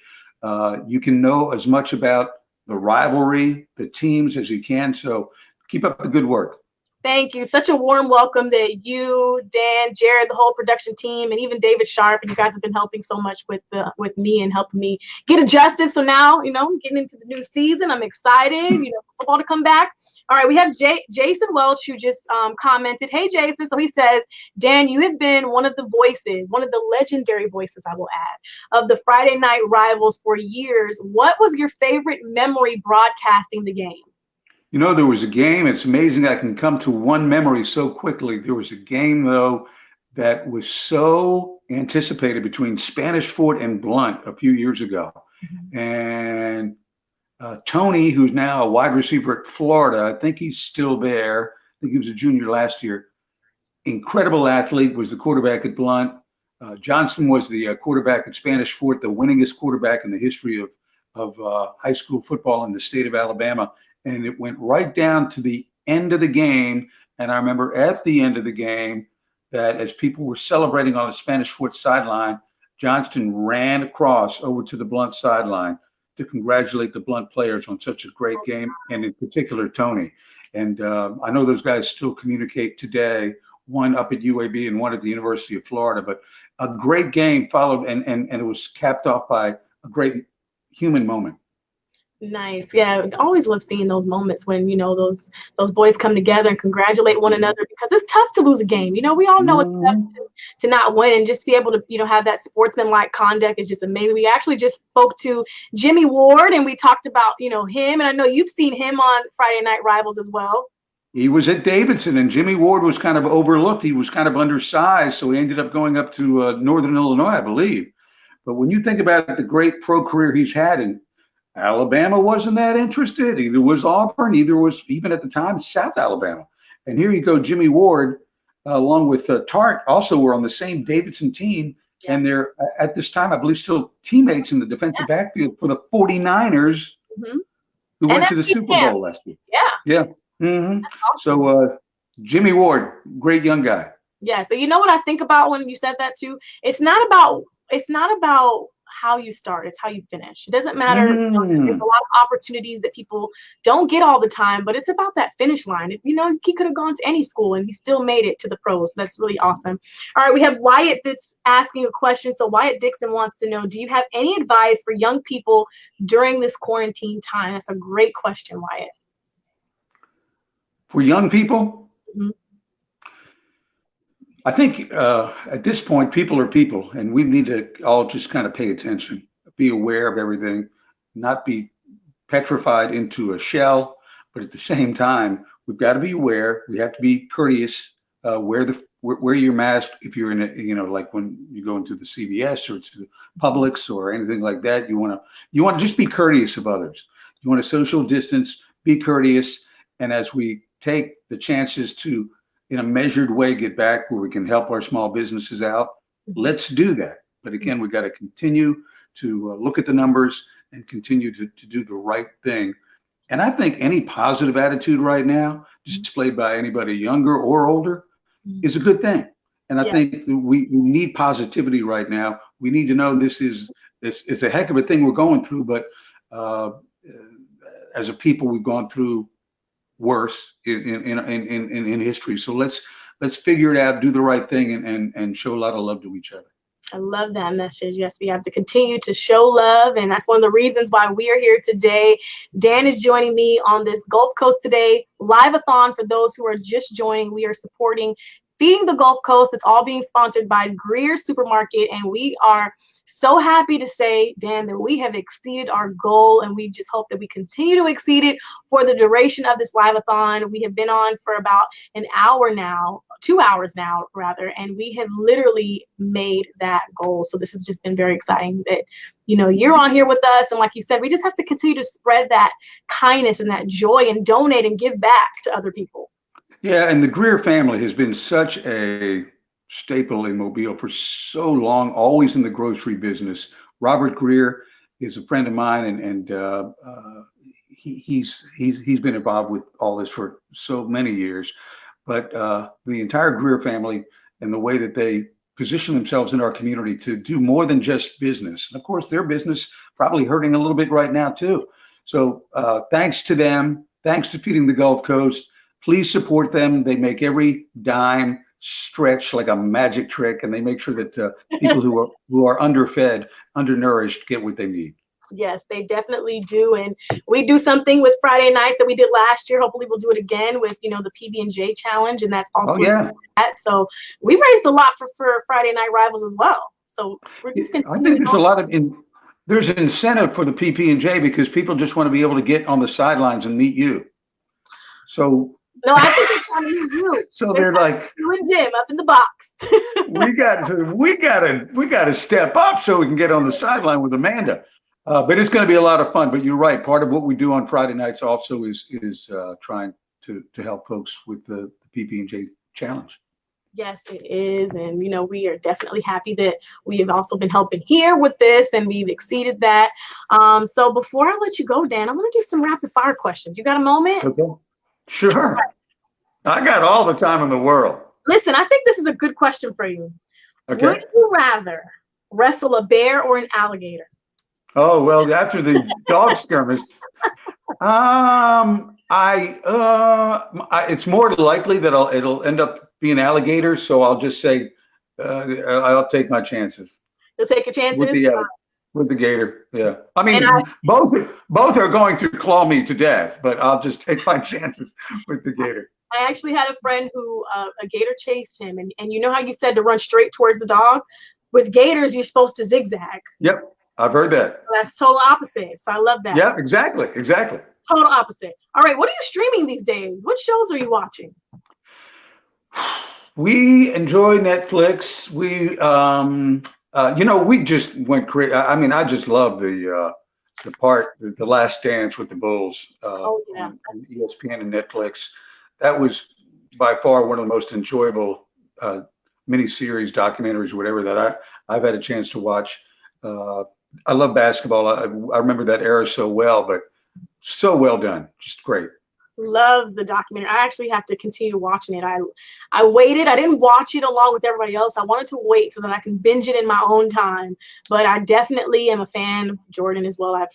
you can know as much about the rivalry, the teams as you can. So keep up the good work. Thank you. Such a warm welcome that you, Dan, Jared, the whole production team, and even David Sharp, and you guys have been helping so much with me and helping me get adjusted. So now, getting into the new season, I'm excited, football to come back. All right, we have Jason Welch, who just commented. Hey, Jason. So he says, Dan, you have been one of the voices, one of the legendary voices, I will add, of the Friday Night Rivals for years. What was your favorite memory broadcasting the game? There was a game. It's amazing I can come to one memory so quickly. There was a game, though, that was so anticipated between Spanish Fort and Blunt a few years ago. Mm-hmm. And Tony, who's now a wide receiver at Florida, I think he's still there. I think he was a junior last year. Incredible athlete, was the quarterback at Blunt. Johnson was the quarterback at Spanish Fort, the winningest quarterback in the history of high school football in the state of Alabama. And it went right down to the end of the game. And I remember at the end of the game that as people were celebrating on the Spanish Fort sideline, Johnston ran across over to the Blunt sideline to congratulate the Blunt players on such a great game, and in particular, Tony. And I know those guys still communicate today, one up at UAB and one at the University of Florida. But a great game followed, and it was capped off by a great human moment. Nice. Yeah, I always love seeing those moments when, those boys come together and congratulate one another, because it's tough to lose a game. We all know it's tough to not win, and just be able to, have that sportsmanlike conduct is just amazing. We actually just spoke to Jimmy Ward, and we talked about, him, and I know you've seen him on Friday Night Rivals as well. He was at Davidson, and Jimmy Ward was kind of overlooked. He was kind of undersized, so he ended up going up to Northern Illinois, I believe. But when you think about the great pro career he's had, and Alabama wasn't that interested. Either was Auburn, either was, even at the time, South Alabama. And here you go, Jimmy Ward, along with Tart, also were on the same Davidson team. Yes. And they're, at this time, I believe, still teammates in the defensive backfield for the 49ers, who went to the Super Bowl last year. Yeah. Mm-hmm. Awesome. So Jimmy Ward, great young guy. Yeah. So you know what I think about when you said that too? It's not about how you start, it's how you finish. It doesn't matter. There's a lot of opportunities that people don't get all the time, but it's about that finish line. He could have gone to any school and he still made it to the pros. So that's really awesome. All right, we have Wyatt that's asking a question. So Wyatt Dixon wants to know, do you have any advice for young people during this quarantine time? That's a great question, Wyatt. For young people? I think at this point, people are people, and we need to all just kind of pay attention, be aware of everything, not be petrified into a shell, but at the same time, we've got to be aware. We have to be courteous. Wear your mask if you're in a, like when you go into the CVS or to the Publix or anything like that. You want to just be courteous of others. You want to social distance, be courteous, and as we take the chances to, in a measured way, get back where we can help our small businesses out, let's do that. But again, we got to continue to look at the numbers and continue to do the right thing. And I think any positive attitude right now, displayed by anybody younger or older, is a good thing. And I think that we need positivity right now. We need to know it's a heck of a thing we're going through, but as a people, we've gone through worse in history. So let's figure it out, do the right thing, and show a lot of love to each other. I love that message. Yes, we have to continue to show love, and that's one of the reasons why we are here today. Dan is joining me on this Gulf Coast Today Live-A-thon. For those who are just joining, we are supporting Feeding the Gulf Coast. It's all being sponsored by Greer Supermarket, and we are so happy to say, Dan, that we have exceeded our goal, and we just hope that we continue to exceed it for the duration of this Live-A-thon. We have been on for about an hour now, 2 hours now, rather, and we have literally made that goal. So this has just been very exciting that, you're on here with us, and like you said, we just have to continue to spread that kindness and that joy and donate and give back to other people. Yeah, and the Greer family has been such a staple in Mobile for so long, always in the grocery business. Robert Greer is a friend of mine, and he's been involved with all this for so many years. But the entire Greer family and the way that they position themselves in our community to do more than just business. And of course, their business probably hurting a little bit right now too. So thanks to them, thanks to Feeding the Gulf Coast. Please support them. They make every dime stretch like a magic trick, and they make sure that people who are underfed, undernourished, get what they need. Yes, they definitely do. And we do something with Friday nights that we did last year. Hopefully we'll do it again with, the PB&J challenge. And that's also that. So we raised a lot for Friday Night Rivals as well. So we're just I think there's a lot of there's an incentive for the PB&J because people just want to be able to get on the sidelines and meet you. So no, I think it's on you. So they're like, you and Jim up in the box. we got to step up so we can get on the sideline with Amanda. But it's going to be a lot of fun. But you're right. Part of what we do on Friday nights also is trying to help folks with the PB&J challenge. Yes, it is. And, we are definitely happy that we have also been helping here with this, and we've exceeded that. So before I let you go, Dan, I'm going to do some rapid fire questions. You got a moment? Okay. Sure. I got all the time in the world. Listen, I think this is a good question for you. Okay. Would you rather wrestle a bear or an alligator? Oh, well, after the dog skirmish, it's more likely that it'll end up being alligator. So I'll just say I'll take my chances. You'll take your chances? With the gator, yeah. I mean, both are going to claw me to death, but I'll just take my chances with the gator. I actually had a friend who a gator chased him, and you know how you said to run straight towards the dog? With gators, you're supposed to zigzag. Yep, I've heard that. So that's total opposite. So I love that. Yeah, exactly. Total opposite. All right, what are you streaming these days? What shows are you watching? We enjoy Netflix. We we just went crazy. I mean, I just love the Last Dance with the Bulls on ESPN and Netflix. That was by far one of the most enjoyable miniseries, documentaries, whatever that I've had a chance to watch. I love basketball. I remember that era so well, but so well done, just great. Love the documentary. I actually have to continue watching it. I waited. I didn't watch it along with everybody else. I wanted to wait so that I can binge it in my own time. But I definitely am a fan of Jordan as well. I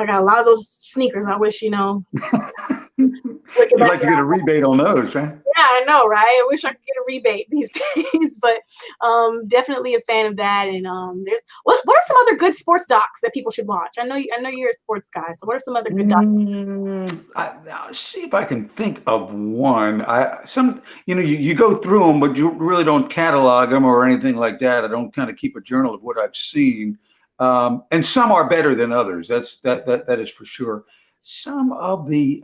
got a lot of those sneakers. I wish, You'd like to get a rebate on those, right? Yeah, I know, right? I wish I could get a rebate these days, but definitely a fan of that. And there's what are some other good sports docs that people should watch? I know you're a sports guy, so what are some other good docs? I'll see if I can think of one. You go through them, but you really don't catalog them or anything like that. I don't kind of keep a journal of what I've seen. And some are better than others. That is for sure. Some of the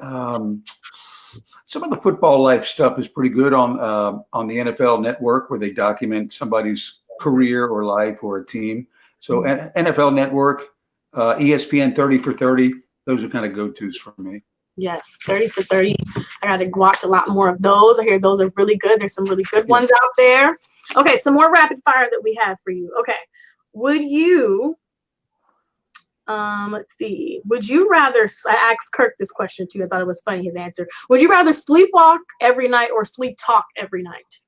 football life stuff is pretty good on the NFL Network, where they document somebody's career or life or a team. So NFL Network, ESPN 30 for 30, those are kind of go-tos for me. Yes, 30 for 30. I got to watch a lot more of those. I hear those are really good. There's some really good ones out there. Okay, some more rapid fire that we have for you. Okay, would you, let's see, would you rather, I asked Kirk this question too. I thought it was funny, his answer. Would you rather sleepwalk every night or sleep talk every night?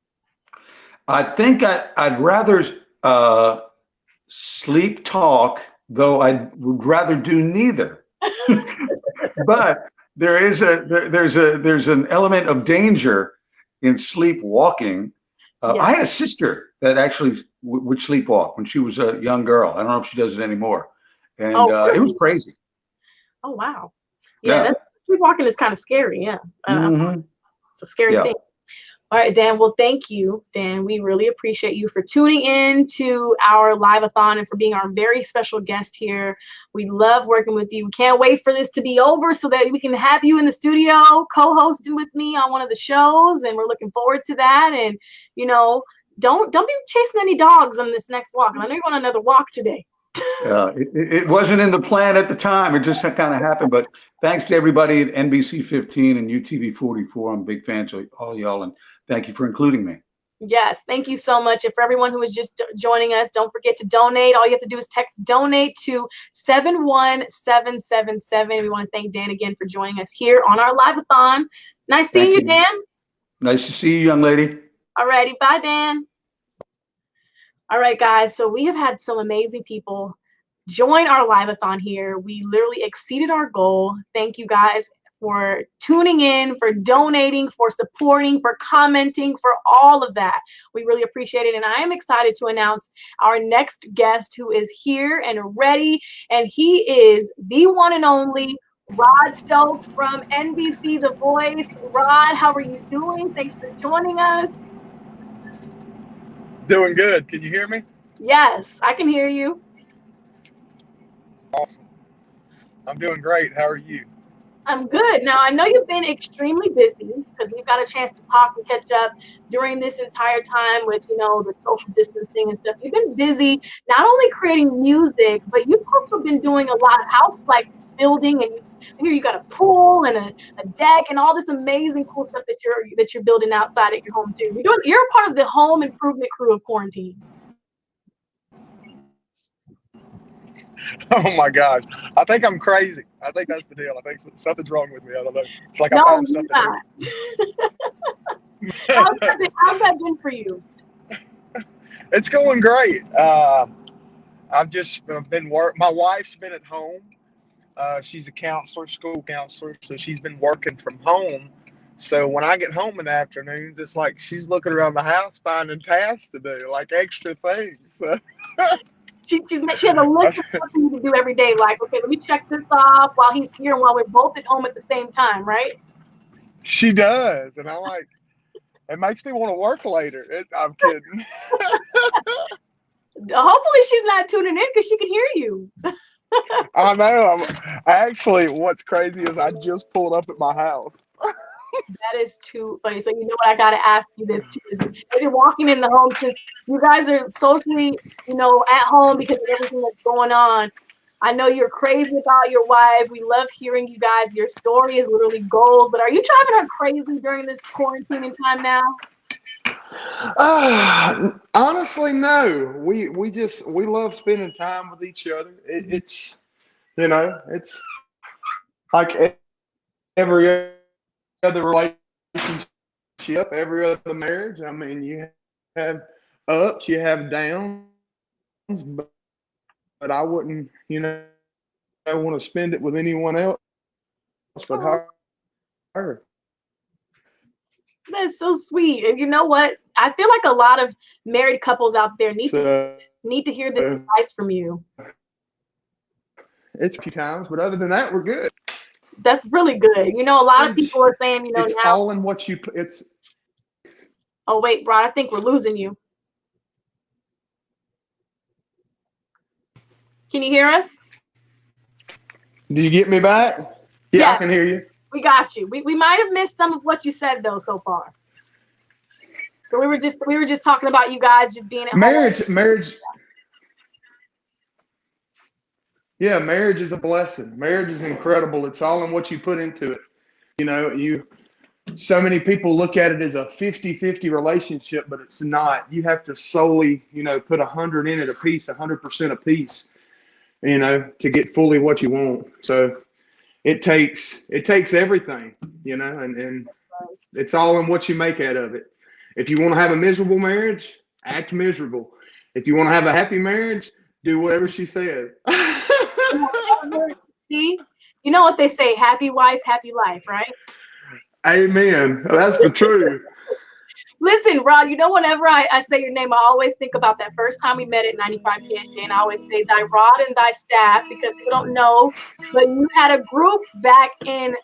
I think I'd rather sleep talk, though I would rather do neither. But there's an element of danger in sleepwalking. I had a sister that actually would sleepwalk when she was a young girl. I don't know if she does it anymore, and really? It was crazy. Oh wow, yeah. Sleepwalking is kind of scary. Yeah, it's a scary thing. All right, Dan. Well, thank you, Dan. We really appreciate you for tuning in to our Live-A-thon and for being our very special guest here. We love working with you. We can't wait for this to be over so that we can have you in the studio co-hosting with me on one of the shows, and we're looking forward to that. And don't be chasing any dogs on this next walk. I know you're on another walk today. It wasn't in the plan at the time. It just kind of happened. But thanks to everybody at NBC 15 and UTV 44. I'm big fans of all y'all, and thank you for including me. Yes, thank you so much. And for everyone who is just joining us, don't forget to donate. All you have to do is text donate to 71777. We want to thank Dan again for joining us here on our Live-A-thon. Nice seeing you, Dan. Nice to see you, young lady. All righty. Bye, Dan. All right, guys. So we have had some amazing people join our Live-A-thon here. We literally exceeded our goal. Thank you guys for tuning in, for donating, for supporting, for commenting, for all of that. We really appreciate it. And I am excited to announce our next guest who is here and ready. And he is the one and only Rod Stokes from NBC The Voice. Rod, how are you doing? Thanks for joining us. Doing good. Can you hear me? Yes, I can hear you. Awesome. I'm doing great. How are you? I'm good. Now, I know you've been extremely busy because we've got a chance to talk and catch up during this entire time with, the social distancing and stuff. You've been busy not only creating music, but you've also been doing a lot of house building, and here you got a pool and a deck and all this amazing cool stuff that you're building outside at your home too. You're a part of the home improvement crew of quarantine. Oh my gosh. I think I'm crazy. I think that's the deal. I think something's wrong with me. I don't know. It's like I found stuff to do. How's that been for you? It's going great. I've just been my wife's been at home. She's a counselor, school counselor, so she's been working from home. So when I get home in the afternoons, it's like she's looking around the house finding tasks to do, like extra things. She has a list of stuff we need to do every day. Like, okay, let me check this off while he's here and while we're both at home at the same time, right? She does, and it makes me want to work later. I'm kidding. Hopefully she's not tuning in because she can hear you. I know. What's crazy is I just pulled up at my house. That is too funny. So you know what, I got to ask you this too. As you're walking in the home, since you guys are socially, at home because of everything that's going on, I know you're crazy about your wife. We love hearing you guys. Your story is literally goals. But are you driving her crazy during this quarantining time now? Honestly, no. We love spending time with each other. It's like every other relationship, every other marriage. I mean, you have ups, you have downs, but I wouldn't, I want to spend it with anyone else but her. That's so sweet. And you know what? I feel like a lot of married couples out there need to hear this advice from you. It's a few times, but other than that, we're good. That's really good. You know, a lot of people are saying, you know, It's now. all in what you put. It's. Oh wait, Rod, I think we're losing you. Can you hear us? Do you get me back? Yeah, I can hear you. We got you. We might have missed some of what you said though so far. So we were just talking about you guys just being at home. Marriage. Yeah, marriage is a blessing. Marriage is incredible. It's all in what you put into it. You know, so many people look at it as a 50-50 relationship, but it's not. You have to solely, put 100 in it a piece, 100% a piece, to get fully what you want. So it takes everything, and it's all in what you make out of it. If you want to have a miserable marriage, act miserable. If you want to have a happy marriage, do whatever she says. See, you know what they say, happy wife, happy life, right? Amen. That's the truth. Listen, Rod, you know, whenever I say your name, I always think about that first time we met at 95 PSJ, and I always say thy rod and thy staff, because people don't know, but you had a group back in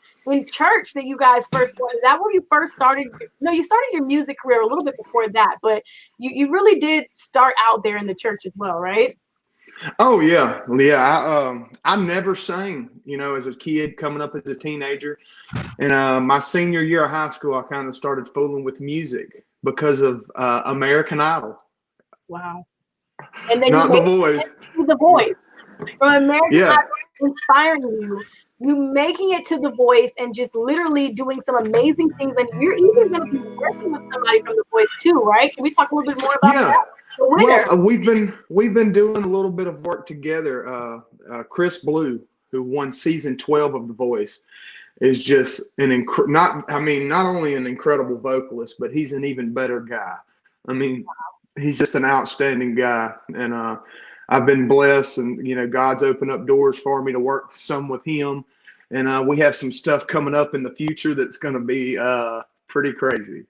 church that you guys first formed. Is that where you first started? No, you started your music career a little bit before that, but you really did start out there in the church as well, right? Oh yeah. I never sang, as a kid coming up as a teenager. And my senior year of high school, I kind of started fooling with music because of American Idol. Wow. And then Not The Voice. The Voice. From American Yeah. Idol inspiring you making it to The Voice and just literally doing some amazing things. And you're even going to be working with somebody from The Voice too, right? Can we talk a little bit more about that? The winner. Well, we've been doing a little bit of work together. Chris Blue, who won season 12 of The Voice, is just not only an incredible vocalist, but he's an even better guy. I mean, he's just an outstanding guy, and I've been blessed, and God's opened up doors for me to work some with him, and we have some stuff coming up in the future that's going to be pretty crazy.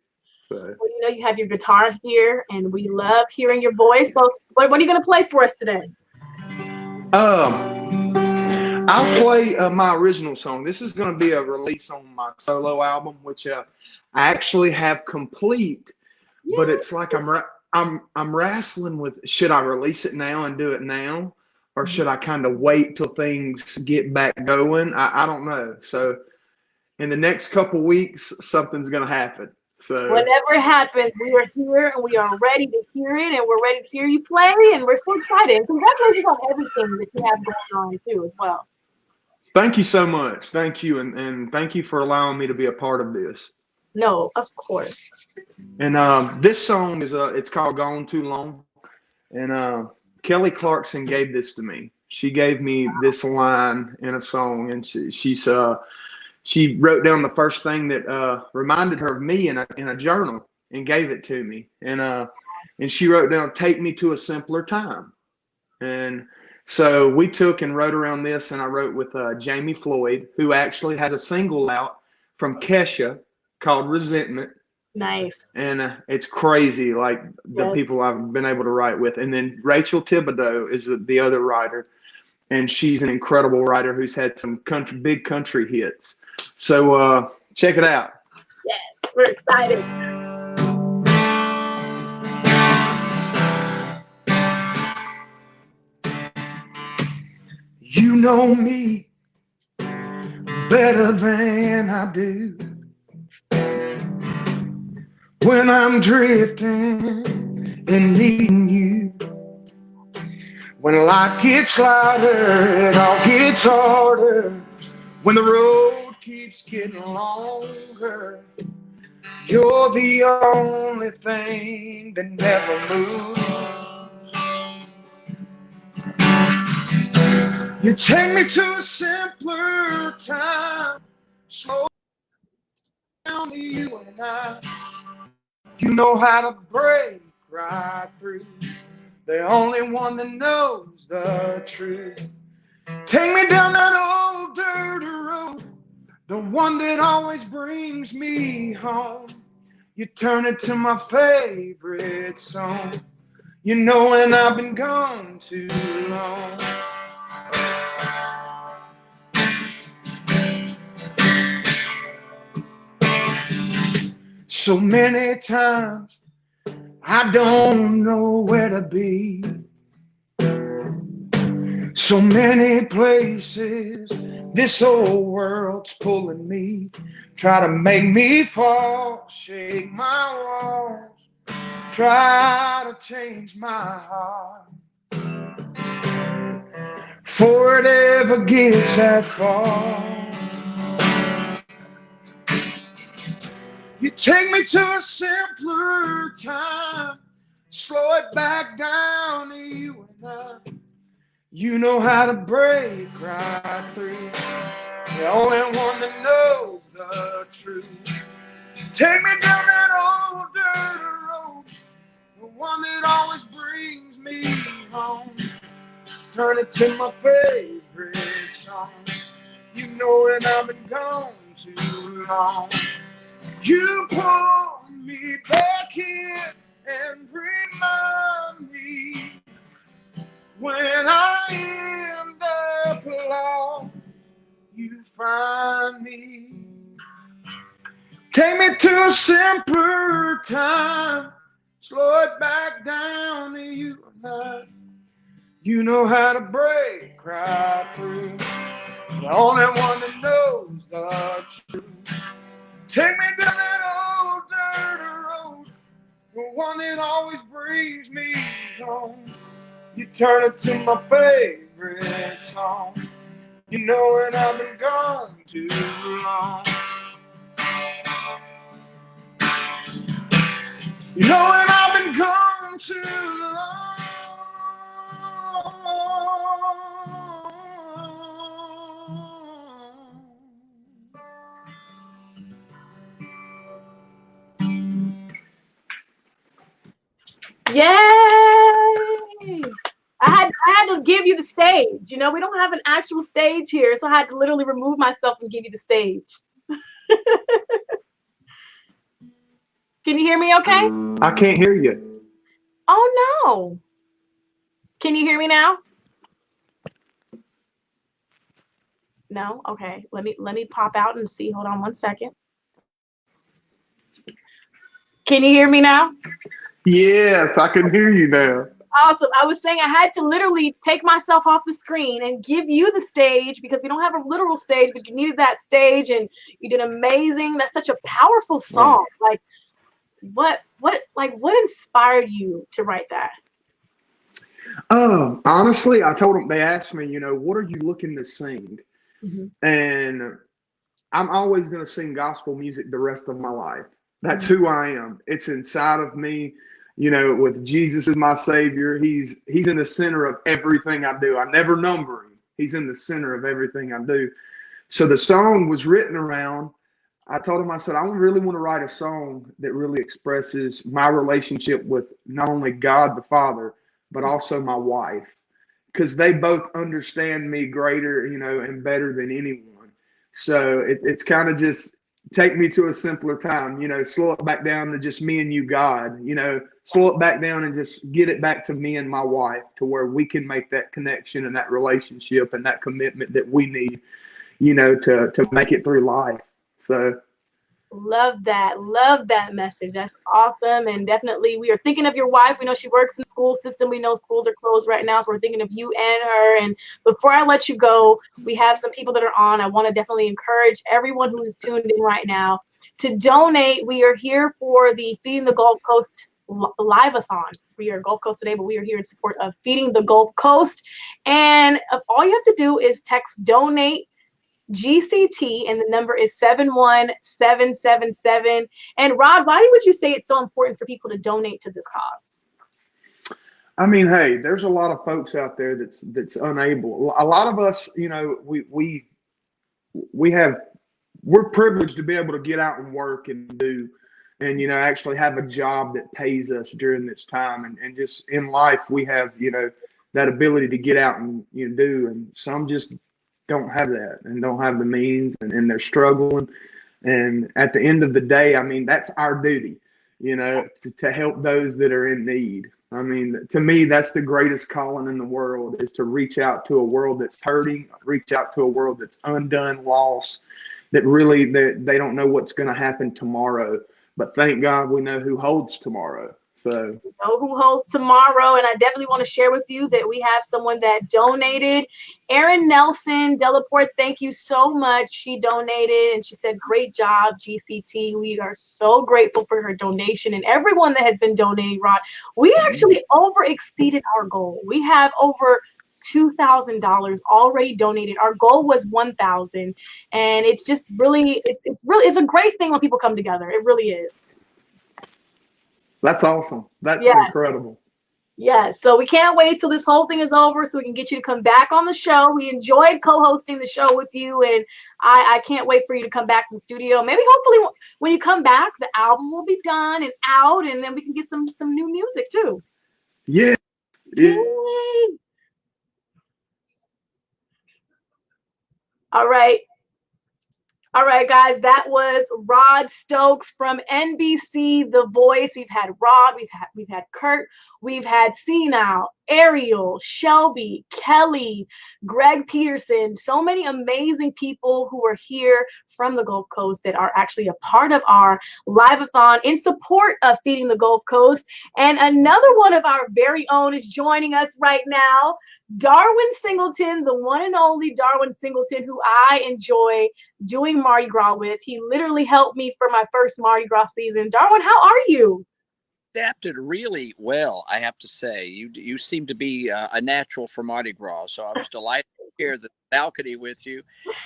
So. Well, you have your guitar here, and we love hearing your voice. So, what are you going to play for us today? I'll play my original song. This is going to be a release on my solo album, which I actually have complete. Yeah. But it's like I'm wrestling with, should I release it now and do it now, or should I kind of wait till things get back going? I don't know. So in the next couple weeks, something's going to happen. So whenever it happens, we are here and we are ready to hear it, and we're ready to hear you play, and we're so excited. Congratulations on everything that you have going on too as well. Thank you so much. Thank you, and thank you for allowing me to be a part of this. No, of course. And this song is it's called "Gone Too Long," and Kelly Clarkson gave this to me. She gave me this line in a song, and she wrote down the first thing that reminded her of me in a journal and gave it to me. And she wrote down, "Take me to a simpler time." And so we took and wrote around this, and I wrote with Jamie Floyd, who actually has a single out from Kesha called "Resentment." Nice. And it's crazy, like the people I've been able to write with. And then Rachel Thibodeau is the other writer, and she's an incredible writer who's had some big country hits. So check it out. Yes, we're excited. You know me better than I do. When I'm drifting and needing you. When life gets louder, it all gets harder. When the road keeps getting longer, you're the only thing that never moves. You take me to a simpler time. Slow down to you and I. You know how to break right through. The only one that knows the truth. Take me down that old dirty road, the one that always brings me home. You turn it to my favorite song. You know when I've been gone too long. So many times I don't know where to be. So many places this old world's pulling me. Try to make me fall, shake my walls, try to change my heart. Before it ever gets that far, you take me to a simpler time, slow it back down to you and I. You know how to break right through, the only one that knows the truth. Take me down that old dirt road, the one that always brings me home. Turn it to my favorite song. You know that I've been gone too long. You pull me back in and remind me when I end up lost, you find me. Take me to a simpler time, slow it back down to you and I. You know how to break right through, the only one that knows the truth. Take me down that old dirt road, the one that always brings me home. You turn it to my favorite song. You know that I've been gone too long. You know that I've been gone too long. Yay! I had to give you the stage. You know, we don't have an actual stage here, so I had to literally remove myself and give you the stage. Can you hear me okay? I can't hear you. Oh no. Can you hear me now? No? Okay. Let me pop out and see. Hold on one second. Can you hear me now? Yes, I can hear you now. Awesome. I was saying I had to literally take myself off the screen and give you the stage because we don't have a literal stage, but you needed that stage and you did amazing. That's such a powerful song. Like what inspired you to write that? Honestly, I told them, they asked me, what are you looking to sing? Mm-hmm. And I'm always going to sing gospel music the rest of my life. That's who I am. It's inside of me. With Jesus as my Savior, He's in the center of everything I do. I never number Him. He's in the center of everything I do. So the song was written around, I told him, I said, I really want to write a song that really expresses my relationship with not only God the Father, but also my wife, because they both understand me greater, and better than anyone. So it's kind of just take me to a simpler time, slow it back down to just me and you, God, slow it back down and just get it back to me and my wife, to where we can make that connection and that relationship and that commitment that we need, to make it through life. So Love that message. That's awesome. And definitely we are thinking of your wife. We know she works in the school system. We know schools are closed right now, so we're thinking of you and her. And before I let you go, we have some people that are on. I want to definitely encourage everyone who's tuned in right now to donate. We are here for the Feeding the Gulf Coast Live-A-thon. We are Gulf Coast today, but we are here in support of Feeding the Gulf Coast. And all you have to do is text donate GCT, and the number is 71777. And Rod, why would you say it's so important for people to donate to this cause? I mean, hey, there's a lot of folks out there that's unable. A lot of us, we're privileged to be able to get out and work and do, and actually have a job that pays us during this time, and just in life we have that ability to get out and do, and some just don't have that and don't have the means, and they're struggling. And at the end of the day, I mean, that's our duty, to help those that are in need. I mean, to me, that's the greatest calling in the world, is to reach out to a world that's hurting, reach out to a world that's undone, lost, that really they don't know what's going to happen tomorrow. But thank God we know who holds tomorrow. So Know who holds tomorrow. And I definitely want to share with you that we have someone that donated. Erin Nelson Delaporte, thank you so much. She donated and she said, great job, GCT. We are so grateful for her donation and everyone that has been donating, Rod. We actually over exceeded our goal. We have over $2,000 already donated. Our goal was 1,000, and it's just really, it's a great thing when people come together. It really is. that's awesome. That's Yeah. incredible. Yeah, so we can't wait till this whole thing is over so we can get you to come back on the show. We enjoyed co-hosting the show with you, and I can't wait for you to come back to the studio. Maybe hopefully when you come back, the album will be done and out, and then we can get some new music too. Yeah. Yay! All right. All right, guys, that was Rod Stokes from NBC The Voice. We've had Rod, we've had Kurt, we've had Senile, Ariel, Shelby, Kelly, Greg Peterson, so many amazing people who are here from the Gulf Coast that are actually a part of our Live-A-thon in support of Feeding the Gulf Coast. And another one of our very own is joining us right now, Darwin Singleton, the one and only Darwin Singleton, who I enjoy doing Mardi Gras with. He literally helped me for my first Mardi Gras season. Darwin, how are you? Adapted really well, I have to say. You seem to be a natural for Mardi Gras, so I was delighted to share the balcony with you.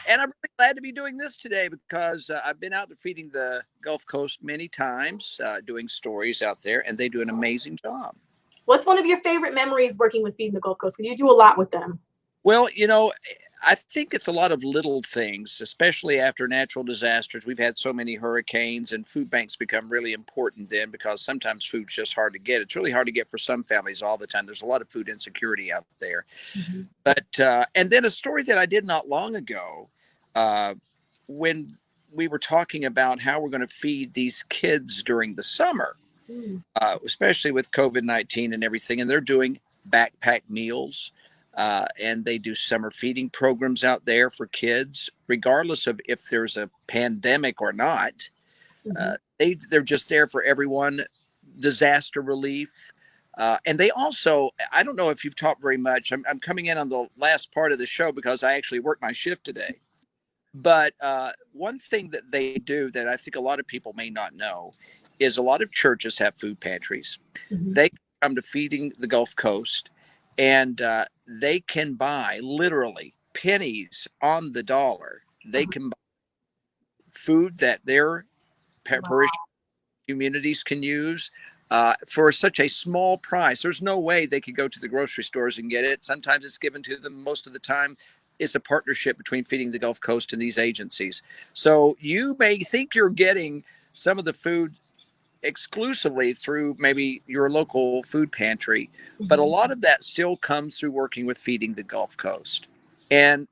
And I'm really glad to be doing this today because I've been out feeding the Gulf Coast many times, doing stories out there, and they do an amazing job. What's one of your favorite memories working with Feeding the Gulf Coast? Because you do a lot with them. Well, I think it's a lot of little things, especially after natural disasters. We've had so many hurricanes, and food banks become really important then because sometimes food's just hard to get. It's really hard to get for some families all the time. There's a lot of food insecurity out there. Mm-hmm. But and then a story that I did not long ago, when we were talking about how we're going to feed these kids during the summer, especially with COVID-19 and everything, and they're doing backpack meals. And they do summer feeding programs out there for kids, regardless of if there's a pandemic or not. They're just there for everyone, disaster relief. And they also, I don't know if you've talked very much. I'm coming in on the last part of the show because I actually worked my shift today. But one thing that they do that I think a lot of people may not know is a lot of churches have food pantries. They come to Feeding the Gulf Coast, and they can buy literally pennies on the dollar. They can buy food that their parishioners communities can use for such a small price. There's no way they could go to the grocery stores and get it. Sometimes it's given to them. Most of the time, it's a partnership between Feeding the Gulf Coast and these agencies. So you may think you're getting some of the food exclusively through maybe your local food pantry, but a lot of that still comes through working with Feeding the Gulf Coast. And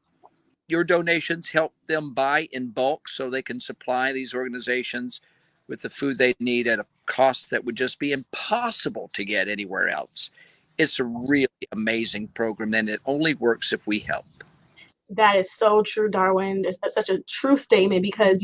your donations help them buy in bulk so they can supply these organizations with the food they need at a cost that would just be impossible to get anywhere else. It's a really amazing program, and it only works if we help. That is so true, Darwin. It's such a true statement because,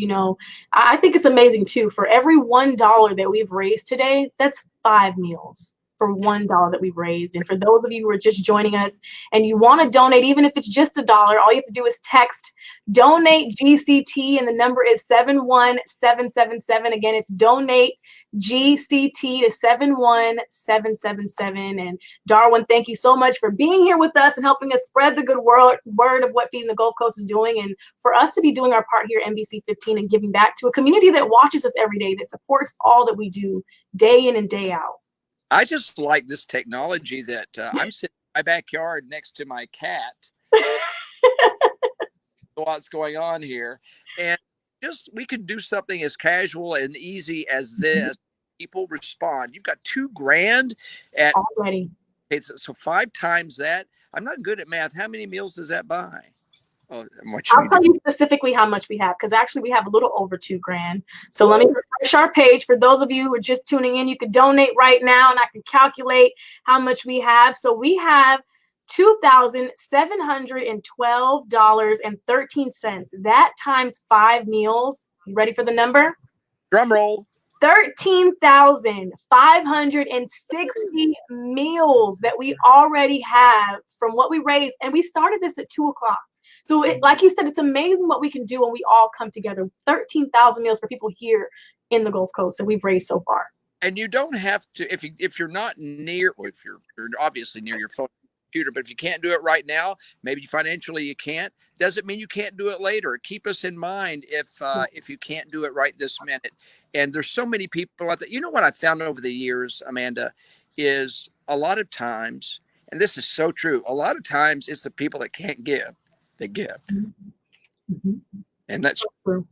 I think it's amazing too. For every $1 that we've raised today, that's 5 meals for $1 that we've raised. And for those of you who are just joining us and you want to donate, even if it's just $1, all you have to do is text donate GCT, and the number is 71777. Again, it's donate GCT to 71777. And Darwin, thank you so much for being here with us and helping us spread the good word of what Feeding the Gulf Coast is doing, and for us to be doing our part here at NBC 15 and giving back to a community that watches us every day, that supports all that we do day in and day out. I just like this technology that I'm sitting in my backyard next to my cat. What's going on here? And just we could do something as casual and easy as this. People respond. You've got $2,000 at already. So 5 times that. I'm not good at math. How many meals does that buy? Oh, I'll tell you specifically how much we have, because actually we have a little over $2,000. So let me refresh our page. For those of you who are just tuning in, you could donate right now and I can calculate how much we have. So we have $2,712.13. That times 5 meals. You ready for the number? Drum roll. 13,560 meals that we already have from what we raised. And we started this at 2 o'clock. So like you said, it's amazing what we can do when we all come together. 13,000 meals for people here in the Gulf Coast that we've raised so far. And you don't have to, if you're not near, or if you're obviously near your phone computer, but if you can't do it right now, maybe financially you can't, doesn't mean you can't do it later. Keep us in mind if you can't do it right this minute. And there's so many people out there. You know what I've found over the years, Amanda, is a lot of times, and this is so true, a lot of times it's the people that can't give that give. Mm-hmm. And that's true.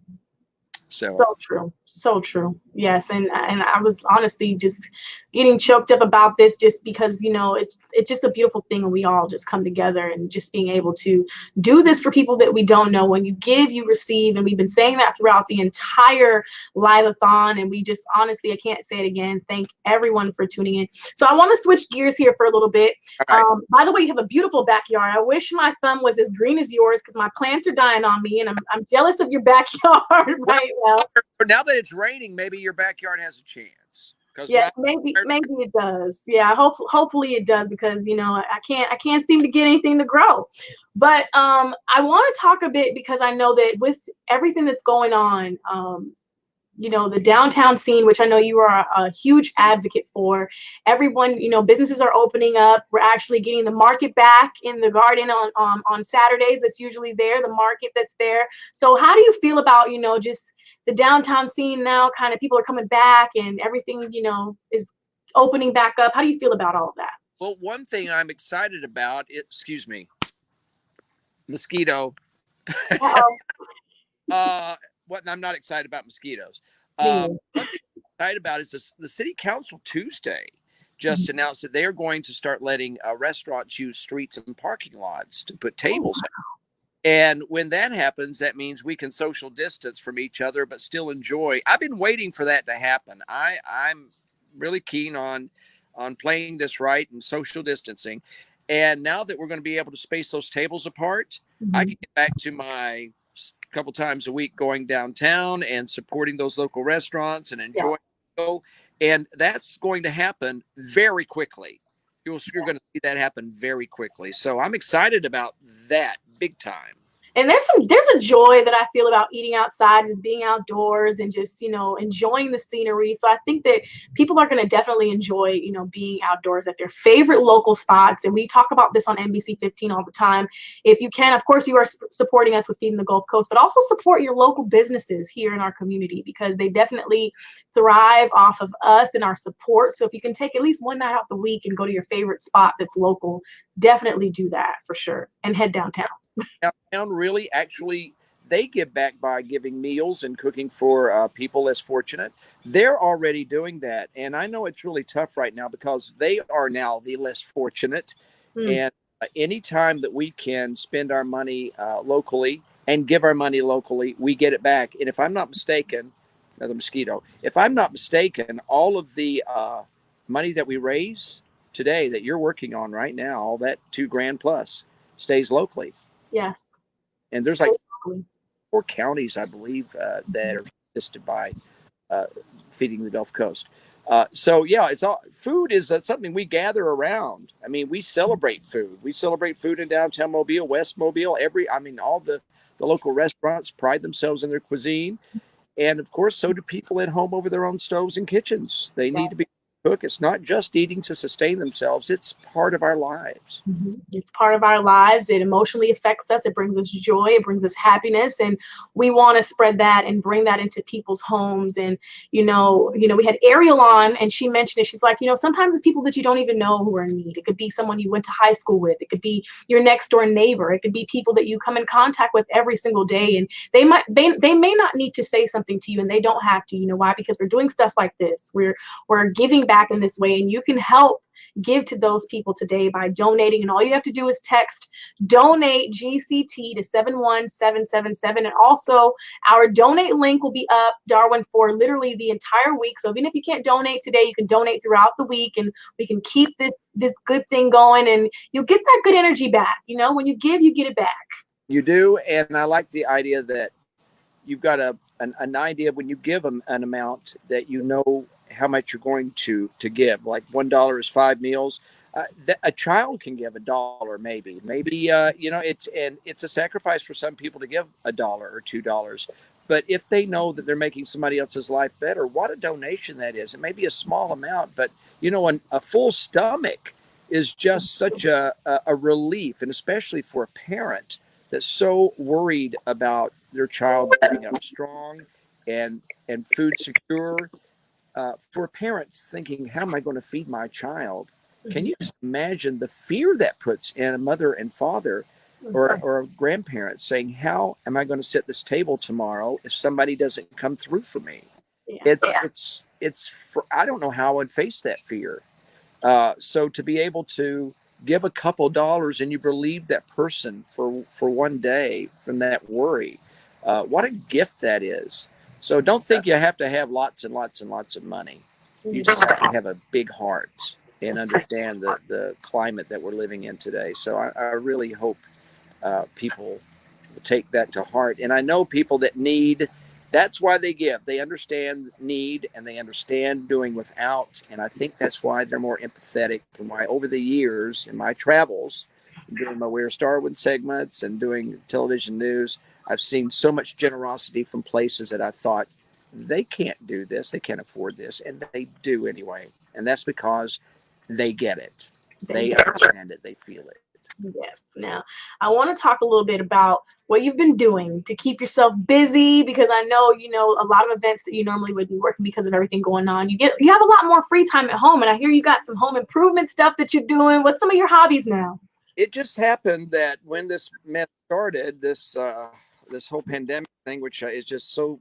So true. So true. Yes. And I was honestly just getting choked up about this just because, you know, it's just a beautiful thing when we all just come together and just being able to do this for people that we don't know. When you give, you receive. And we've been saying that throughout the entire Live-A-thon. And we just honestly, I can't say it again. Thank everyone for tuning in. So I want to switch gears here for a little bit. Right. By the way, you have a beautiful backyard. I wish my thumb was as green as yours because my plants are dying on me and I'm jealous of your backyard right now. But now that it's raining, maybe your backyard has a chance. Yeah, maybe it does. Yeah, hopefully it does because, you know, I can't seem to get anything to grow. But I want to talk a bit because I know that with everything that's going on, you know, the downtown scene, which I know you are a huge advocate for. Everyone, you know, businesses are opening up. We're actually getting the market back in the garden on Saturdays. That's usually there, the market that's there. So how do you feel about, you know, just the downtown scene now? Kind of people are coming back and everything, you know, is opening back up. How do you feel about all of that? Well, one thing I'm excited about, excuse me, mosquito. What I'm not excited about mosquitoes. One thing I'm excited about is the city council Tuesday just announced that they are going to start letting restaurants use streets and parking lots to put tables. And when that happens, that means we can social distance from each other, but still enjoy. I've been waiting for that to happen. I'm really keen on playing this right and social distancing. And now that we're going to be able to space those tables apart, I can get back to my couple times a week going downtown and supporting those local restaurants and enjoying it. And that's going to happen very quickly. You're going to see that happen very quickly. So I'm excited about that big time. And there's a joy that I feel about eating outside, just being outdoors and just, you know, enjoying the scenery. So I think that people are going to definitely enjoy, you know, being outdoors at their favorite local spots. And we talk about this on NBC 15 all the time. If you can, of course, you are supporting us with Feeding the Gulf Coast, but also support your local businesses here in our community because they definitely thrive off of us and our support. So if you can take at least one night out the week and go to your favorite spot that's local, definitely do that for sure and head downtown. Downtown really actually they give back by giving meals and cooking for people less fortunate. They're already doing that, and I know it's really tough right now because they are now the less fortunate. And anytime that we can spend our money locally and give our money locally, we get it back. And if I'm not mistaken, another mosquito, if I'm not mistaken, all of the money that we raise today that you're working on right now, all that $2,000 plus stays locally. Yes. And there's like 4 counties, I believe, that are assisted by Feeding the Gulf Coast. So yeah, it's all food is something we gather around. I mean, we celebrate food. We celebrate food in downtown Mobile, West Mobile. All the local restaurants pride themselves in their cuisine, and of course, so do people at home over their own stoves and kitchens. They need to be cook. It's not just eating to sustain themselves. It's part of our lives. It's part of our lives. It emotionally affects us. It brings us joy. It brings us happiness. And we want to spread that and bring that into people's homes. And, you know, we had Ariel on and she mentioned it. She's like, you know, sometimes it's people that you don't even know who are in need. It could be someone you went to high school with. It could be your next door neighbor. It could be people that you come in contact with every single day. And they may not need to say something to you, and they don't have to. You know why? Because we're doing stuff like this. We're giving back in this way, and you can help give to those people today by donating. And all you have to do is text donate GCT to 71777, and also our donate link will be up, Darwin, for literally the entire week. So even if you can't donate today, you can donate throughout the week, and we can keep this good thing going, and you'll get that good energy back. You know, when you give, you get it back. You do. And I like the idea that you've got an idea when you give them an amount that you know how much you're going to give. Like $1 is 5 meals. A child can give $1, maybe it's a sacrifice for some people to give $1 or $2. But if they know that they're making somebody else's life better, what a donation that is. It may be a small amount, but a full stomach is just such a relief, and especially for a parent that's so worried about their child growing up strong and food secure. For parents thinking, how am I going to feed my child? Can you just imagine the fear that puts in a mother and father or a grandparent saying, how am I going to set this table tomorrow if somebody doesn't come through for me? Yeah. I don't know how I would face that fear. So to be able to give a couple dollars and you've relieved that person for one day from that worry, what a gift that is. So don't think you have to have lots and lots and lots of money. You just have to have a big heart and understand the climate that we're living in today. So I really hope people will take that to heart. And I know people that need, that's why they give. They understand need and they understand doing without. And I think that's why they're more empathetic, and why over the years in my travels, doing my Where Starwood segments and doing television news, I've seen so much generosity from places that I thought they can't do this, they can't afford this, and they do anyway. And that's because they get it. They understand it, they feel it. Yes. Now, I want to talk a little bit about what you've been doing to keep yourself busy, because I know, a lot of events that you normally would be working because of everything going on. You have a lot more free time at home, and I hear you got some home improvement stuff that you're doing. What's some of your hobbies now? It just happened that when this mess started, this whole pandemic thing, which is just so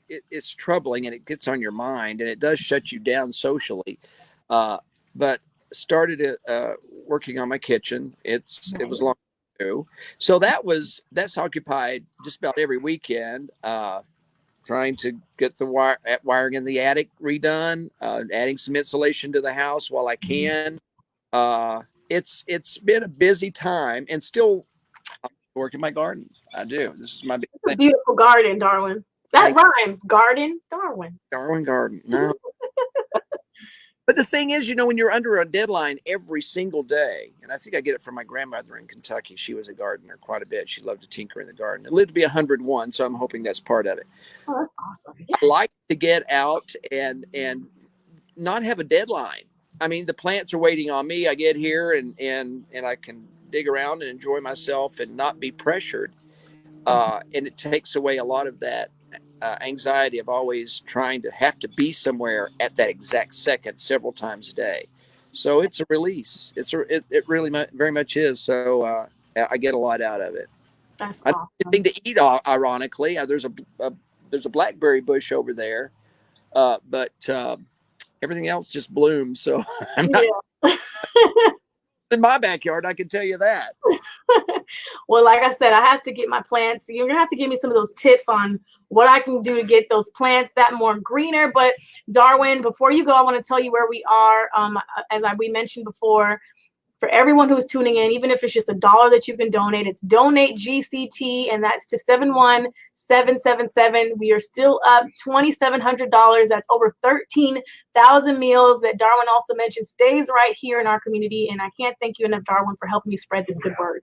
it's troubling and it gets on your mind and it does shut you down socially. But started working on my kitchen. It was long too, so that's occupied just about every weekend. Trying to get the wiring in the attic redone, adding some insulation to the house while I can. It's been a busy time, and still work in my garden. I do. This is my big It's a thing. beautiful garden, Darwin. That rhymes. Garden, Darwin. Darwin garden. No. But the thing is, when you're under a deadline every single day, and I think I get it from my grandmother in Kentucky. She was a gardener quite a bit. She loved to tinker in the garden. It lived to be 101, so I'm hoping that's part of it. Oh, that's awesome. Yeah. I like to get out and not have a deadline. I mean, the plants are waiting on me. I get here and I can dig around and enjoy myself and not be pressured. And it takes away a lot of that anxiety of always trying to have to be somewhere at that exact second several times a day. So it's a release. It really very much is. So I get a lot out of it. That's I don't have anything to eat. Ironically, there's a blackberry bush over there, but everything else just blooms. So I'm not in my backyard. I can tell you that. Well, like I said, I have to get my plants. You're gonna have to give me some of those tips on what I can do to get those plants that more greener. But Darwin, before you go, I want to tell you where we are. We mentioned before, for everyone who's tuning in, even if it's just $1 that you can donate, it's donate GCT, and that's to 71777. We are still up $2,700. That's over 13,000 meals that Darwin also mentioned stays right here in our community. And I can't thank you enough, Darwin, for helping me spread this good word.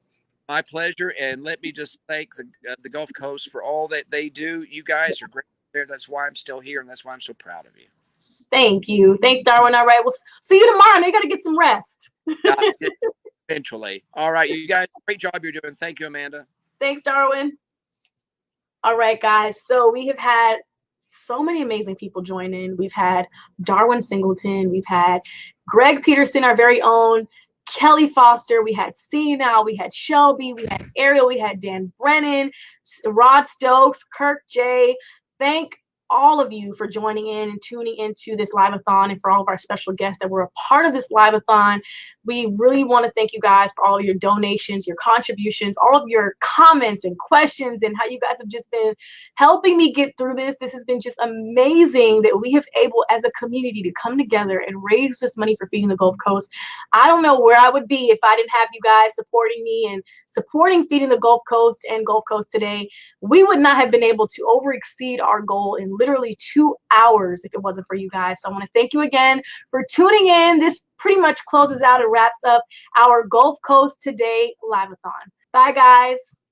My pleasure. And let me just thank the Gulf Coast for all that they do. You guys are great there. That's why I'm still here, and that's why I'm so proud of you. Thank you. Thanks, Darwin. All right. We'll see you tomorrow. Now you got to get some rest. Eventually. All right. You guys, great job you're doing. Thank you, Amanda. Thanks, Darwin. All right, guys. So we have had so many amazing people join in. We've had Darwin Singleton. We've had Greg Peterson, our very own. Kelly Foster. We had Now. We had Shelby. We had Ariel. We had Dan Brennan, Rod Stokes, Kirk J. Thank all of you for joining in and tuning into this Live-A-thon, and for all of our special guests that were a part of this Live-A-thon. We really want to thank you guys for all of your donations, your contributions, all of your comments and questions, and how you guys have just been helping me get through this. This has been just amazing that we have able as a community to come together and raise this money for Feeding the Gulf Coast. I don't know where I would be if I didn't have you guys supporting me and supporting Feeding the Gulf Coast and Gulf Coast Today. We would not have been able to over exceed our goal in literally 2 hours if it wasn't for you guys. So I want to thank you again for tuning in. This pretty much closes out and wraps up our Gulf Coast Today Live-A-thon. Bye, guys.